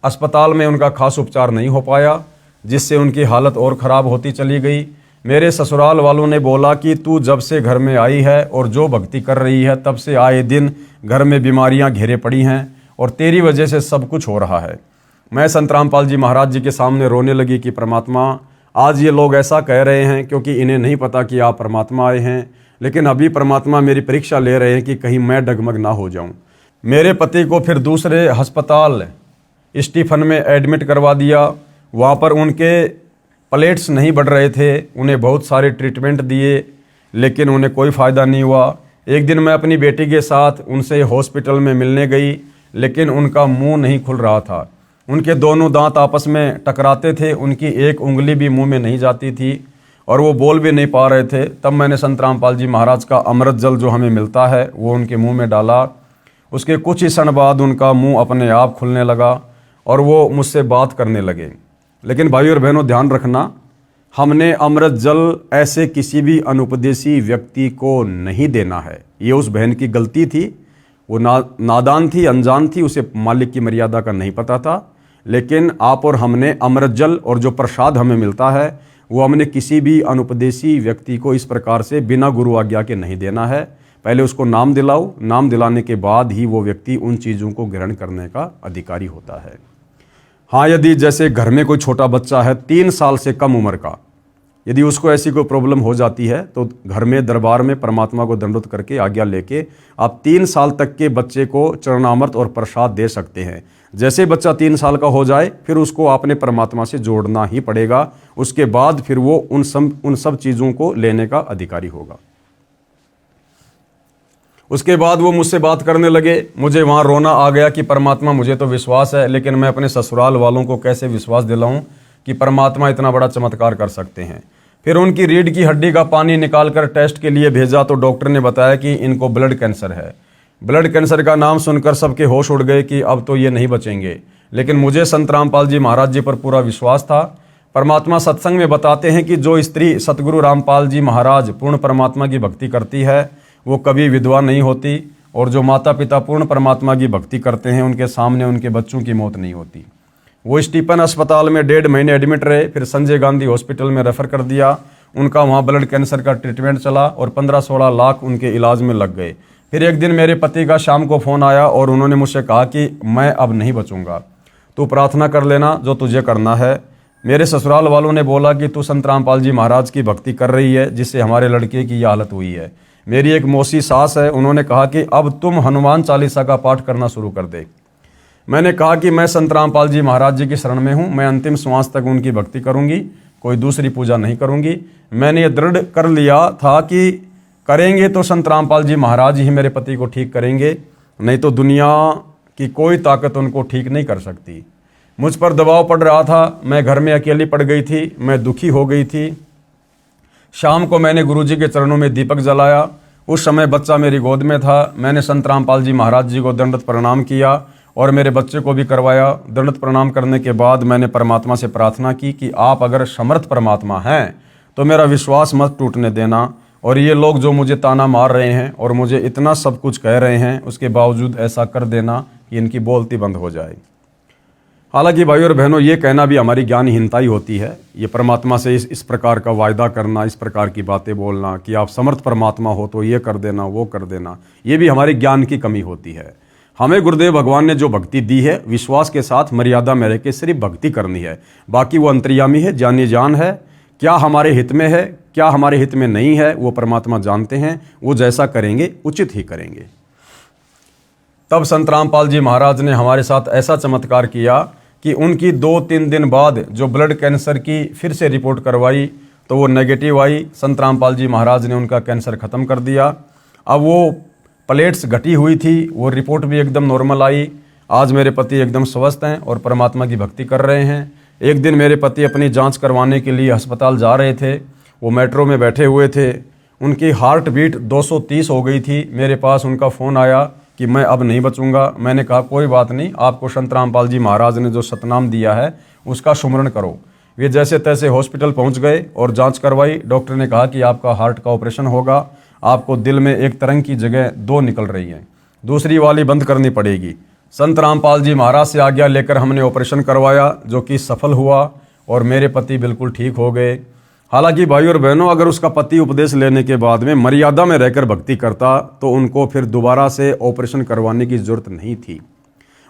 Speaker 1: अस्पताल में उनका खास उपचार नहीं हो पाया, जिससे उनकी हालत और ख़राब होती चली गई। मेरे ससुराल वालों ने बोला कि तू जब से घर में आई है और जो भक्ति कर रही है, तब से आए दिन घर में बीमारियां घेरे पड़ी हैं और तेरी वजह से सब कुछ हो रहा है। मैं संत रामपाल जी महाराज जी के सामने रोने लगी कि परमात्मा, आज ये लोग ऐसा कह रहे हैं क्योंकि इन्हें नहीं पता कि आप परमात्मा आए हैं, लेकिन अभी परमात्मा मेरी परीक्षा ले रहे हैं कि कहीं मैं डगमग ना हो जाऊं। मेरे पति को फिर दूसरे अस्पताल स्टीफन में एडमिट करवा दिया। वहाँ पर उनके प्लेट्स नहीं बढ़ रहे थे, उन्हें बहुत सारे ट्रीटमेंट दिए, लेकिन उन्हें कोई फ़ायदा नहीं हुआ। एक दिन मैं अपनी बेटी के साथ उनसे हॉस्पिटल में मिलने गई, लेकिन उनका मुंह नहीं खुल रहा था। उनके दोनों दांत आपस में टकराते थे, उनकी एक उंगली भी मुंह में नहीं जाती थी और वो बोल भी नहीं पा रहे थे। तब मैंने संत रामपाल जी महाराज का अमृत जल जो हमें मिलता है वो उनके मुंह में डाला। उसके कुछ ही क्षण बाद उनका मुंह अपने आप खुलने लगा और वो मुझसे बात करने लगे। लेकिन भाई और बहनों, ध्यान रखना, हमने अमृत जल ऐसे किसी भी अनुपदेशी व्यक्ति को नहीं देना है। ये उस बहन की गलती थी, वो नादान थी, अनजान थी, उसे मालिक की मर्यादा का नहीं पता था। लेकिन आप और हमने अमृत जल और जो प्रसाद हमें मिलता है वो हमने किसी भी अनुपदेशी व्यक्ति को इस प्रकार से बिना गुरु आज्ञा के नहीं देना है। पहले उसको नाम दिलाओ, नाम दिलाने के बाद ही वो व्यक्ति उन चीज़ों को ग्रहण करने का अधिकारी होता है। हाँ, यदि जैसे घर में कोई छोटा बच्चा है 3 साल से कम उम्र का, यदि उसको ऐसी कोई प्रॉब्लम हो जाती है तो घर में दरबार में परमात्मा को दंडवत करके आज्ञा लेके आप 3 साल तक के बच्चे को चरणामृत और प्रसाद दे सकते हैं। जैसे बच्चा 3 साल का हो जाए फिर उसको आपने परमात्मा से जोड़ना ही पड़ेगा। उसके बाद फिर वो उन सब चीज़ों को लेने का अधिकारी होगा। उसके बाद वो मुझसे बात करने लगे। मुझे वहाँ रोना आ गया कि परमात्मा, मुझे तो विश्वास है, लेकिन मैं अपने ससुराल वालों को कैसे विश्वास दिलाऊं कि परमात्मा इतना बड़ा चमत्कार कर सकते हैं। फिर उनकी रीढ़ की हड्डी का पानी निकाल कर टेस्ट के लिए भेजा तो डॉक्टर ने बताया कि इनको ब्लड कैंसर है। ब्लड कैंसर का नाम सुनकर सबके होश उड़ गए कि अब तो ये नहीं बचेंगे। लेकिन मुझे संत रामपाल जी महाराज जी पर पूरा विश्वास था। परमात्मा सत्संग में बताते हैं कि जो स्त्री सतगुरु रामपाल जी महाराज पूर्ण परमात्मा की भक्ति करती है वो कभी विधवा नहीं होती, और जो माता पिता पूर्ण परमात्मा की भक्ति करते हैं उनके सामने उनके बच्चों की मौत नहीं होती। वो स्टीफन अस्पताल में 1.5 महीने एडमिट रहे, फिर संजय गांधी हॉस्पिटल में रेफर कर दिया। उनका वहाँ ब्लड कैंसर का ट्रीटमेंट चला और 15-16 लाख उनके इलाज में लग गए। फिर एक दिन मेरे पति का शाम को फ़ोन आया और उन्होंने मुझसे कहा कि मैं अब नहीं बचूंगा, तू प्रार्थना कर लेना जो तुझे करना है। मेरे ससुराल वालों ने बोला कि तू संत रामपाल जी महाराज की भक्ति कर रही है जिससे हमारे लड़के की यह हालत हुई है। मेरी एक मौसी सास है, उन्होंने कहा कि अब तुम हनुमान चालीसा का पाठ करना शुरू कर दे। मैंने कहा कि मैं संत रामपाल जी महाराज जी की शरण में हूँ, मैं अंतिम श्वास तक उनकी भक्ति करूँगी, कोई दूसरी पूजा नहीं करूँगी। मैंने ये दृढ़ कर लिया था कि करेंगे तो संत रामपाल जी महाराज ही मेरे पति को ठीक करेंगे, नहीं तो दुनिया की कोई ताकत उनको ठीक नहीं कर सकती। मुझ पर दबाव पड़ रहा था, मैं घर में अकेली पड़ गई थी, मैं दुखी हो गई थी। शाम को मैंने गुरुजी के चरणों में दीपक जलाया। उस समय बच्चा मेरी गोद में था। मैंने संत रामपाल जी महाराज जी को दंडवत प्रणाम किया और मेरे बच्चे को भी करवाया। दंडवत प्रणाम करने के बाद मैंने परमात्मा से प्रार्थना की कि आप अगर समर्थ परमात्मा हैं तो मेरा विश्वास मत टूटने देना। और ये लोग जो मुझे ताना मार रहे हैं और मुझे इतना सब कुछ कह रहे हैं, उसके बावजूद ऐसा कर देना कि इनकी बोलती बंद हो जाए। हालांकि भाइयों और बहनों, ये कहना भी हमारी ज्ञानहीनता ही होती है। ये परमात्मा से इस प्रकार का वायदा करना, इस प्रकार की बातें बोलना कि आप समर्थ परमात्मा हो तो ये कर देना, वो कर देना, ये भी हमारे ज्ञान की कमी होती है। हमें गुरुदेव भगवान ने जो भक्ति दी है, विश्वास के साथ मर्यादा में रह के सिर्फ भक्ति करनी है। बाकी वो अंतर्यामी है, जानी जान है। क्या हमारे हित में है, क्या हमारे हित में नहीं है, वो परमात्मा जानते हैं। वो जैसा करेंगे उचित ही करेंगे। तब संत रामपाल जी महाराज ने हमारे साथ ऐसा चमत्कार किया कि उनकी 2-3 दिन बाद जो ब्लड कैंसर की फिर से रिपोर्ट करवाई तो वो नेगेटिव आई। संत रामपाल जी महाराज ने उनका कैंसर ख़त्म कर दिया। अब वो प्लेट्स घटी हुई थी, वो रिपोर्ट भी एकदम नॉर्मल आई। आज मेरे पति एकदम स्वस्थ हैं और परमात्मा की भक्ति कर रहे हैं। एक दिन मेरे पति अपनी जांच करवाने के लिए अस्पताल जा रहे थे। वो मेट्रो में बैठे हुए थे, उनकी हार्ट बीट 230 हो गई थी। मेरे पास उनका फ़ोन आया कि मैं अब नहीं बचूंगा। मैंने कहा कोई बात नहीं, आपको संत रामपाल जी महाराज ने जो सतनाम दिया है उसका सुमरण करो। वे जैसे तैसे हॉस्पिटल पहुंच गए और जांच करवाई। डॉक्टर ने कहा कि आपका हार्ट का ऑपरेशन होगा, आपको दिल में एक तरंग की जगह 2 निकल रही हैं, दूसरी वाली बंद करनी पड़ेगी। संत रामपाल जी महाराज से आज्ञा लेकर हमने ऑपरेशन करवाया, जो कि सफल हुआ और मेरे पति बिल्कुल ठीक हो गए। हालांकि भाइयों और बहनों, अगर उसका पति उपदेश लेने के बाद में मर्यादा में रहकर भक्ति करता तो उनको फिर दोबारा से ऑपरेशन करवाने की जरूरत नहीं थी।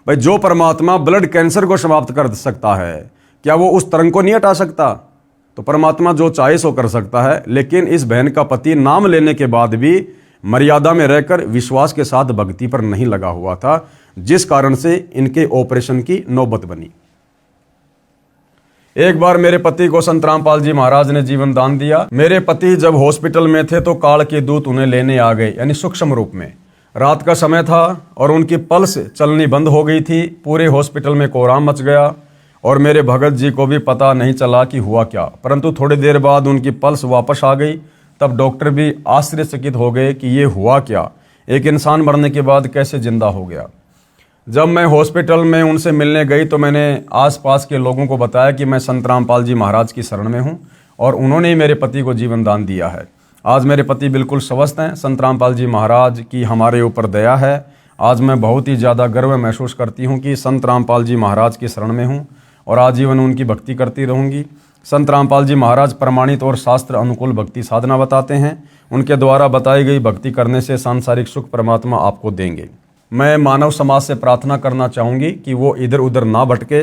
Speaker 1: भाई, जो परमात्मा ब्लड कैंसर को समाप्त कर सकता है, क्या वो उस तरंग को नहीं हटा सकता? तो परमात्मा जो चाहे सो कर सकता है। लेकिन इस बहन का पति नाम लेने के बाद भी मर्यादा में रहकर विश्वास के साथ भक्ति पर नहीं लगा हुआ था, जिस कारण से इनके ऑपरेशन की नौबत बनी। एक बार मेरे पति को संत रामपाल जी महाराज ने जीवन दान दिया। मेरे पति जब हॉस्पिटल में थे तो काल के दूत उन्हें लेने आ गए, यानी सूक्ष्म रूप में। रात का समय था और उनकी पल्स चलनी बंद हो गई थी। पूरे हॉस्पिटल में कोहराम मच गया और मेरे भगत जी को भी पता नहीं चला कि हुआ क्या। परंतु थोड़ी देर बाद उनकी पल्स वापस आ गई। तब डॉक्टर भी आश्चर्यचकित हो गए कि ये हुआ क्या, एक इंसान मरने के बाद कैसे जिंदा हो गया। जब मैं हॉस्पिटल में उनसे मिलने गई तो मैंने आसपास के लोगों को बताया कि मैं संत रामपाल जी महाराज की शरण में हूँ और उन्होंने ही मेरे पति को जीवन दान दिया है। आज मेरे पति बिल्कुल स्वस्थ हैं। संत रामपाल जी महाराज की हमारे ऊपर दया है। आज मैं बहुत ही ज़्यादा गर्व महसूस करती हूँ कि संत रामपाल जी महाराज की शरण में हूँ और आजीवन उनकी भक्ति करती रहूँगी। संत रामपाल जी महाराज प्रमाणित और शास्त्र अनुकूल भक्ति साधना बताते हैं। उनके द्वारा बताई गई भक्ति करने से सांसारिक सुख परमात्मा आपको देंगे। मैं मानव समाज से प्रार्थना करना चाहूँगी कि वो इधर उधर ना भटके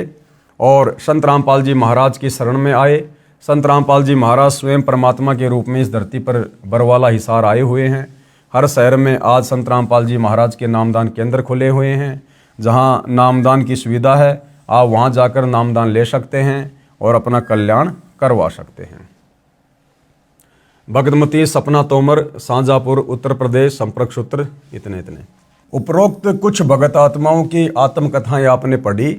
Speaker 1: और संत रामपाल जी महाराज की शरण में आए। संत रामपाल जी महाराज स्वयं परमात्मा के रूप में इस धरती पर बरवाला हिसार आए हुए हैं। हर शहर में आज संत रामपाल जी महाराज के नामदान केंद्र खुले हुए हैं। जहाँ नामदान की सुविधा है, आप वहाँ जाकर नामदान ले सकते हैं और अपना कल्याण करवा सकते हैं। भगतमती सपना तोमर, शाहजहाँपुर, उत्तर प्रदेश। संपर्क सूत्र इतने। उपरोक्त कुछ भगत आत्माओं की आत्मकथाएं आपने पढ़ी।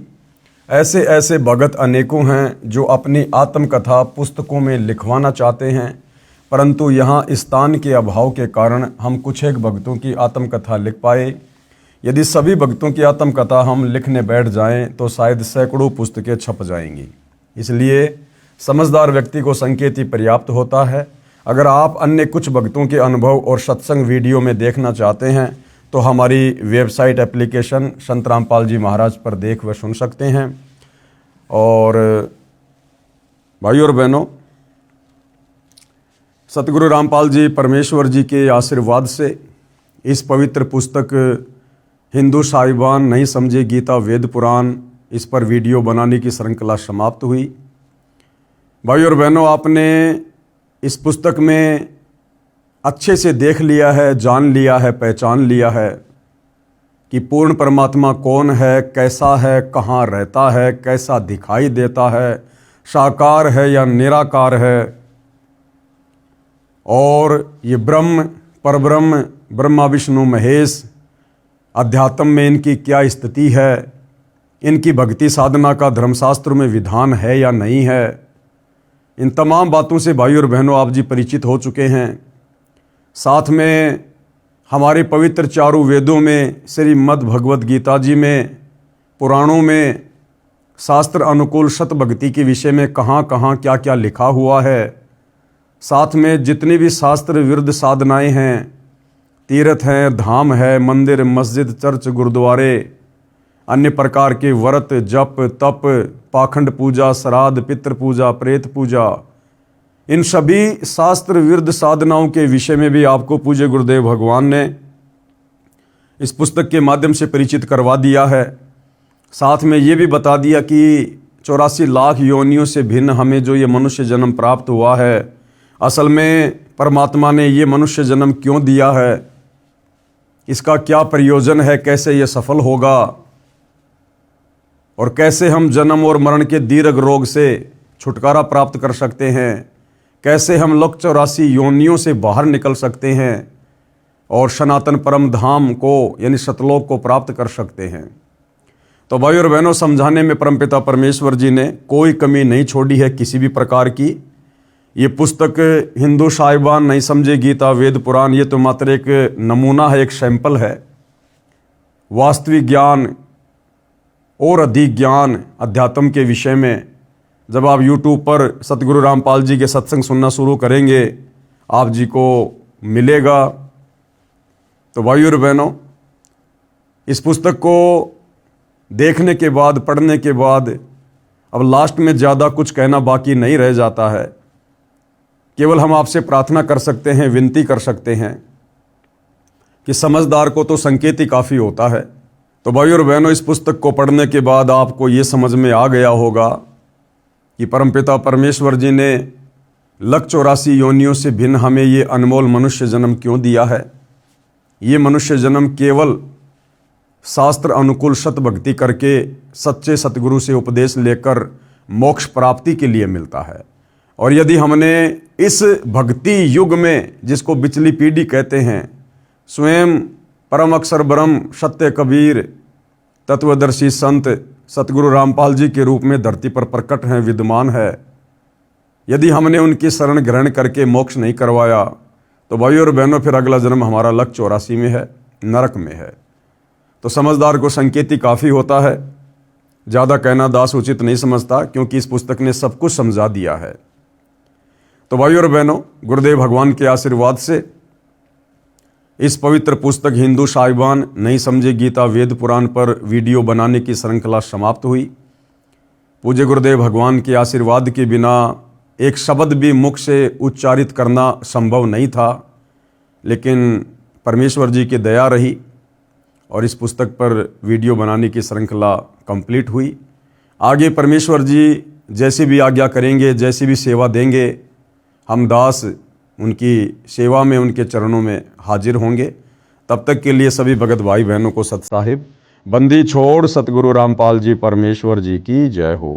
Speaker 1: ऐसे ऐसे भगत अनेकों हैं जो अपनी आत्मकथा पुस्तकों में लिखवाना चाहते हैं, परंतु यहाँ स्थान के अभाव के कारण हम कुछ एक भक्तों की आत्मकथा लिख पाए। यदि सभी भक्तों की आत्मकथा हम लिखने बैठ जाएं तो शायद सैकड़ों पुस्तकें छप जाएंगी। इसलिए समझदार व्यक्ति को संकेत ही पर्याप्त होता है। अगर आप अन्य कुछ भक्तों के अनुभव और सत्संग वीडियो में देखना चाहते हैं तो हमारी वेबसाइट एप्लीकेशन संत रामपाल जी महाराज पर देख व सुन सकते हैं। और भाइयों और बहनों, सतगुरु रामपाल जी परमेश्वर जी के आशीर्वाद से इस पवित्र पुस्तक हिंदू साहिबान नहीं समझे गीता वेद पुराण, इस पर वीडियो बनाने की श्रृंखला समाप्त हुई। भाइयों और बहनों, आपने इस पुस्तक में अच्छे से देख लिया है, जान लिया है, पहचान लिया है कि पूर्ण परमात्मा कौन है, कैसा है, कहाँ रहता है, कैसा दिखाई देता है, साकार है या निराकार है, और ये ब्रह्म, परब्रह्म, ब्रह्मा विष्णु महेश, अध्यात्म में इनकी क्या स्थिति है, इनकी भक्ति साधना का धर्मशास्त्र में विधान है या नहीं है। इन तमाम बातों से भाइयों और बहनों आप जी परिचित हो चुके हैं। साथ में हमारे पवित्र चारों वेदों में, श्रीमद् भगवद गीता जी में, पुराणों में, शास्त्र अनुकूल सत भक्ति के विषय में कहाँ कहाँ क्या क्या लिखा हुआ है, साथ में जितनी भी शास्त्र विरुद्ध साधनाएं हैं, तीर्थ हैं, धाम है, मंदिर, मस्जिद, चर्च, गुरुद्वारे, अन्य प्रकार के व्रत, जप, तप, पाखंड पूजा, श्राद्ध, पितृ पूजा, प्रेत पूजा, इन सभी शास्त्र विरुद्ध साधनाओं के विषय में भी आपको पूज्य गुरुदेव भगवान ने इस पुस्तक के माध्यम से परिचित करवा दिया है। साथ में ये भी बता दिया कि 84 लाख योनियों से भिन्न हमें जो ये मनुष्य जन्म प्राप्त हुआ है, असल में परमात्मा ने ये मनुष्य जन्म क्यों दिया है, इसका क्या प्रयोजन है, कैसे ये सफल होगा और कैसे हम जन्म और मरण के दीर्घ रोग से छुटकारा प्राप्त कर सकते हैं, कैसे हम लक्ष 84 योनियों से बाहर निकल सकते हैं और सनातन परम धाम को यानी सतलोक को प्राप्त कर सकते हैं। तो भाई और बहनों, समझाने में परमपिता परमेश्वर जी ने कोई कमी नहीं छोड़ी है किसी भी प्रकार की। ये पुस्तक हिंदू साहिबान नहीं समझे गीता वेद पुराण, ये तो मात्र एक नमूना है, एक सैंपल है। वास्तविक ज्ञान और अधिक ज्ञान अध्यात्म के विषय में जब आप YouTube पर सतगुरु रामपाल जी के सत्संग सुनना शुरू करेंगे, आप जी को मिलेगा। तो भाई और बहनों, इस पुस्तक को देखने के बाद, पढ़ने के बाद अब लास्ट में ज़्यादा कुछ कहना बाकी नहीं रह जाता है। केवल हम आपसे प्रार्थना कर सकते हैं, विनती कर सकते हैं कि समझदार को तो संकेत ही काफ़ी होता है। तो भाई और बहनों, इस पुस्तक को पढ़ने के बाद आपको ये समझ में आ गया होगा कि परमपिता परमेश्वर जी ने लक्ष 84 योनियों से भिन्न हमें ये अनमोल मनुष्य जन्म क्यों दिया है। ये मनुष्य जन्म केवल शास्त्र अनुकूल सत भक्ति करके सच्चे सतगुरु से उपदेश लेकर मोक्ष प्राप्ति के लिए मिलता है। और यदि हमने इस भक्ति युग में, जिसको बिचली पीढ़ी कहते हैं, स्वयं परम अक्षर ब्रह्म सत्य कबीर तत्वदर्शी संत सतगुरु रामपाल जी के रूप में धरती पर प्रकट हैं, विद्यमान है, यदि हमने उनकी शरण ग्रहण करके मोक्ष नहीं करवाया, तो भाई और बहनों फिर अगला जन्म हमारा लक्ष्य 84 में है, नरक में है। तो समझदार को संकेत ही काफ़ी होता है, ज़्यादा कहना दास उचित नहीं समझता, क्योंकि इस पुस्तक ने सब कुछ समझा दिया है। तो भाई और बहनों, गुरुदेव भगवान के आशीर्वाद से इस पवित्र पुस्तक हिंदू साहिबान नहीं समझे गीता वेद पुराण पर वीडियो बनाने की श्रृंखला समाप्त हुई। पूज्य गुरुदेव भगवान के आशीर्वाद के बिना एक शब्द भी मुख से उच्चारित करना संभव नहीं था, लेकिन परमेश्वर जी की दया रही और इस पुस्तक पर वीडियो बनाने की श्रृंखला कंप्लीट हुई। आगे परमेश्वर जी जैसी भी आज्ञा करेंगे, जैसी भी सेवा देंगे, हम दास उनकी सेवा में, उनके चरणों में हाजिर होंगे। तब तक के लिए सभी भगत भाई बहनों को सत साहिब बंदी छोड़ सतगुरु रामपाल जी परमेश्वर जी की जय हो।